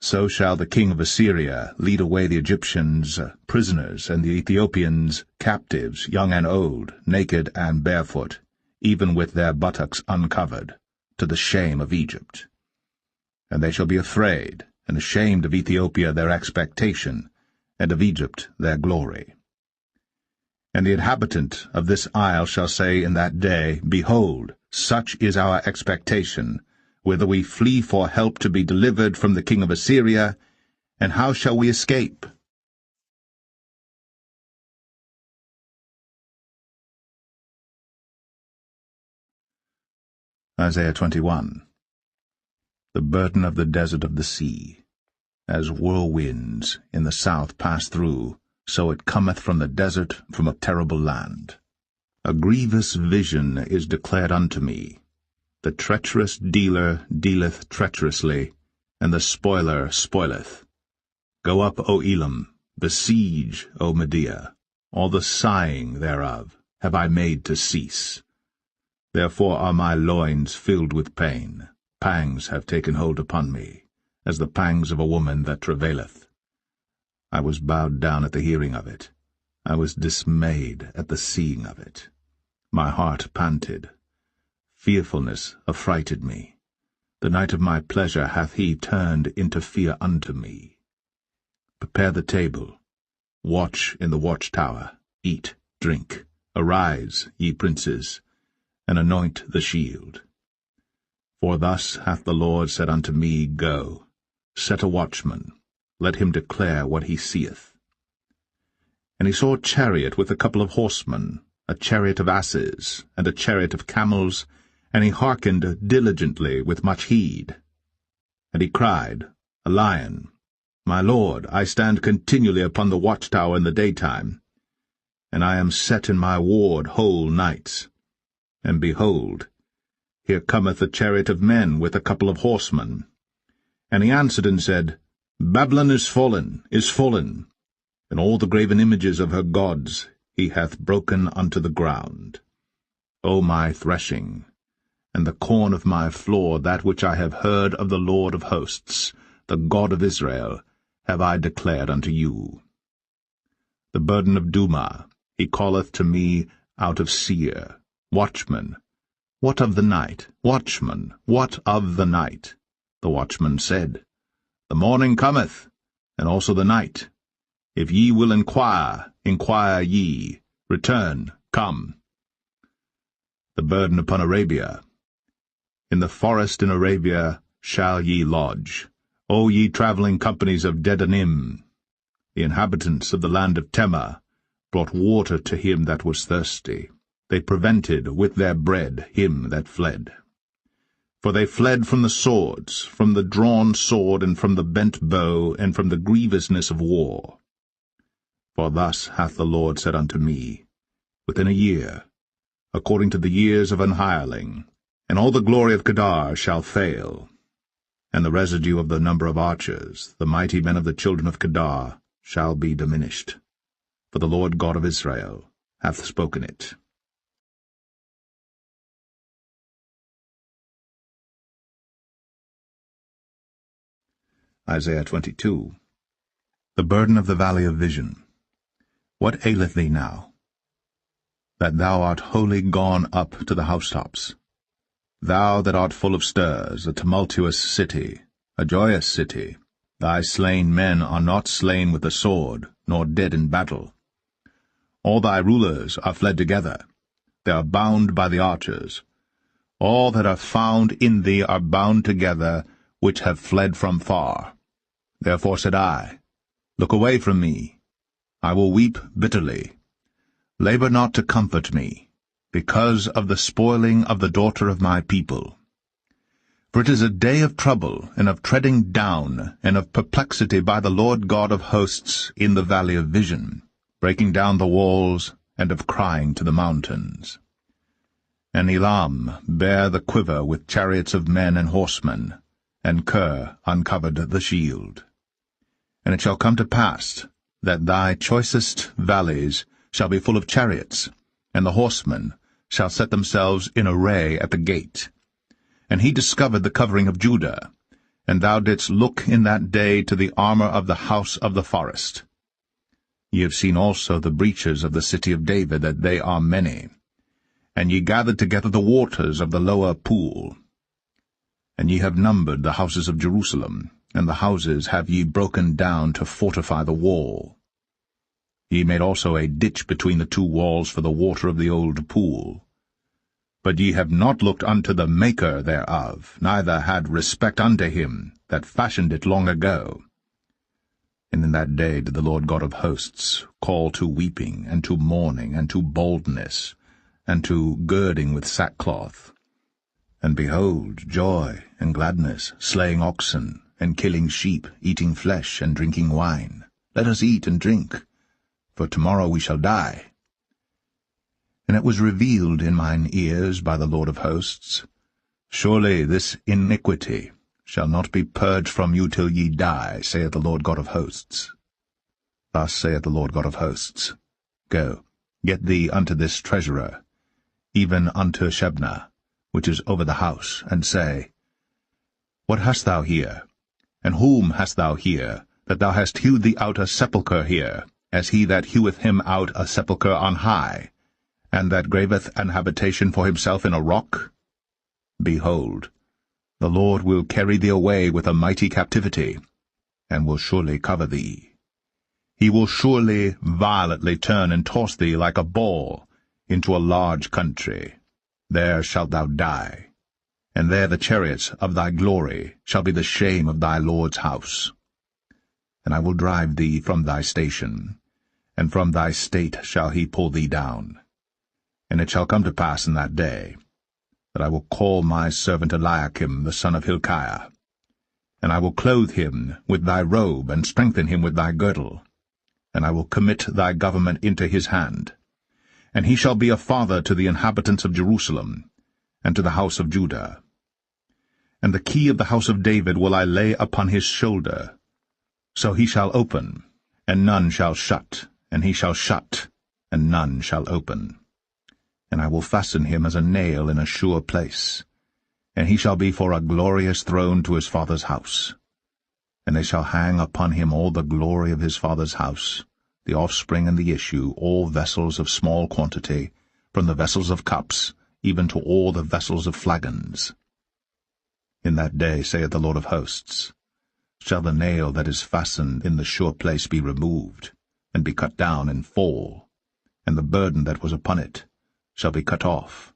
so shall the king of Assyria lead away the Egyptians prisoners, and the Ethiopians captives, young and old, naked and barefoot, even with their buttocks uncovered, to the shame of Egypt. And they shall be afraid, and ashamed of Ethiopia their expectation, and of Egypt their glory. And the inhabitant of this isle shall say in that day, Behold, such is our expectation, whither we flee for help to be delivered from the king of Assyria, and how shall we escape? Isaiah 21. The burden of the desert of the sea. As whirlwinds in the south pass through, so it cometh from the desert, from a terrible land. A grievous vision is declared unto me. The treacherous dealer dealeth treacherously, and the spoiler spoileth. Go up, O Elam, besiege, O Medea. All the sighing thereof have I made to cease. Therefore are my loins filled with pain. Pangs have taken hold upon me, as the pangs of a woman that travaileth. I was bowed down at the hearing of it. I was dismayed at the seeing of it. My heart panted. Fearfulness affrighted me. The night of my pleasure hath he turned into fear unto me. Prepare the table. Watch in the watchtower. Eat, drink. Arise, ye princes, and anoint the shield. For thus hath the Lord said unto me, Go, set a watchman, let him declare what he seeth. And he saw a chariot with a couple of horsemen, a chariot of asses, and a chariot of camels, and he hearkened diligently with much heed. And he cried, A lion, My Lord, I stand continually upon the watchtower in the daytime, and I am set in my ward whole nights. And behold, here cometh a chariot of men with a couple of horsemen. And he answered and said, Babylon is fallen, and all the graven images of her gods he hath broken unto the ground. O my threshing, and the corn of my floor, that which I have heard of the Lord of hosts, the God of Israel, have I declared unto you. The burden of Duma he calleth to me out of Seir. Watchman, what of the night? Watchman, what of the night? The watchman said, The morning cometh, and also the night. If ye will inquire, inquire ye. Return, come. The burden upon Arabia. In the forest in Arabia shall ye lodge, O ye travelling companies of Dedanim. The inhabitants of the land of Tema brought water to him that was thirsty. They prevented with their bread him that fled. For they fled from the swords, from the drawn sword, and from the bent bow, and from the grievousness of war. For thus hath the Lord said unto me, Within a year, according to the years of an hireling, and all the glory of Kedar shall fail, and the residue of the number of archers, the mighty men of the children of Kedar, shall be diminished. For the Lord God of Israel hath spoken it. Isaiah 22. The burden of the valley of vision. What aileth thee now, that thou art wholly gone up to the housetops? Thou that art full of stirs, a tumultuous city, a joyous city, thy slain men are not slain with the sword, nor dead in battle. All thy rulers are fled together, they are bound by the archers. All that are found in thee are bound together, which have fled from far. Therefore said I, Look away from me. I will weep bitterly. Labor not to comfort me, because of the spoiling of the daughter of my people. For it is a day of trouble, and of treading down, and of perplexity by the Lord God of hosts in the valley of vision, breaking down the walls, and of crying to the mountains. And Elam bare the quiver with chariots of men and horsemen, and Kir uncovered the shield. And it shall come to pass that thy choicest valleys shall be full of chariots, and the horsemen shall set themselves in array at the gate. And he discovered the covering of Judah, and thou didst look in that day to the armor of the house of the forest. Ye have seen also the breaches of the city of David, that they are many. And ye gathered together the waters of the lower pool. And ye have numbered the houses of Jerusalem, and the houses have ye broken down to fortify the wall. Ye made also a ditch between the two walls for the water of the old pool. But ye have not looked unto the Maker thereof, neither had respect unto him that fashioned it long ago. And in that day did the Lord God of hosts call to weeping, and to mourning, and to baldness, and to girding with sackcloth. And behold, joy and gladness, slaying oxen, and killing sheep, eating flesh, and drinking wine. Let us eat and drink, for tomorrow we shall die. And it was revealed in mine ears by the Lord of hosts, Surely this iniquity shall not be purged from you till ye die, saith the Lord God of hosts. Thus saith the Lord God of hosts, Go, get thee unto this treasurer, even unto Shebna, which is over the house, and say, What hast thou here? And whom hast thou here, that thou hast hewed thee out a sepulchre here, as he that heweth him out a sepulchre on high, and that graveth an habitation for himself in a rock? Behold, the Lord will carry thee away with a mighty captivity, and will surely cover thee. He will surely violently turn and toss thee like a ball into a large country. There shalt thou die, and there the chariots of thy glory shall be the shame of thy Lord's house. And I will drive thee from thy station, and from thy state shall he pull thee down. And it shall come to pass in that day, that I will call my servant Eliakim the son of Hilkiah, and I will clothe him with thy robe, and strengthen him with thy girdle, and I will commit thy government into his hand. And he shall be a father to the inhabitants of Jerusalem, and to the house of Judah. And the key of the house of David will I lay upon his shoulder. So he shall open, and none shall shut, and he shall shut, and none shall open. And I will fasten him as a nail in a sure place, and he shall be for a glorious throne to his father's house. And they shall hang upon him all the glory of his father's house, the offspring and the issue, all vessels of small quantity, from the vessels of cups, even to all the vessels of flagons. In that day, saith the Lord of hosts, shall the nail that is fastened in the sure place be removed, and be cut down and fall, and the burden that was upon it shall be cut off,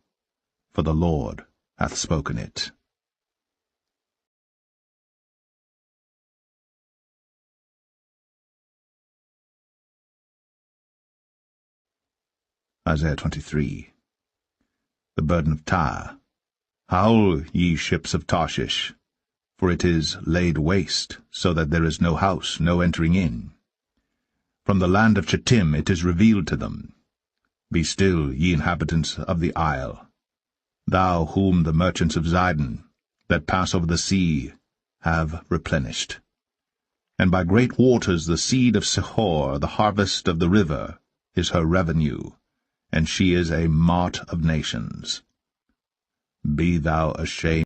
for the Lord hath spoken it. Isaiah 23. The burden of Tyre. Howl, ye ships of Tarshish, for it is laid waste, so that there is no house, no entering in. From the land of Chittim it is revealed to them. Be still, ye inhabitants of the isle, thou whom the merchants of Zidon, that pass over the sea, have replenished. And by great waters the seed of Sihor, the harvest of the river, is her revenue, and she is a mart of nations. Be thou ashamed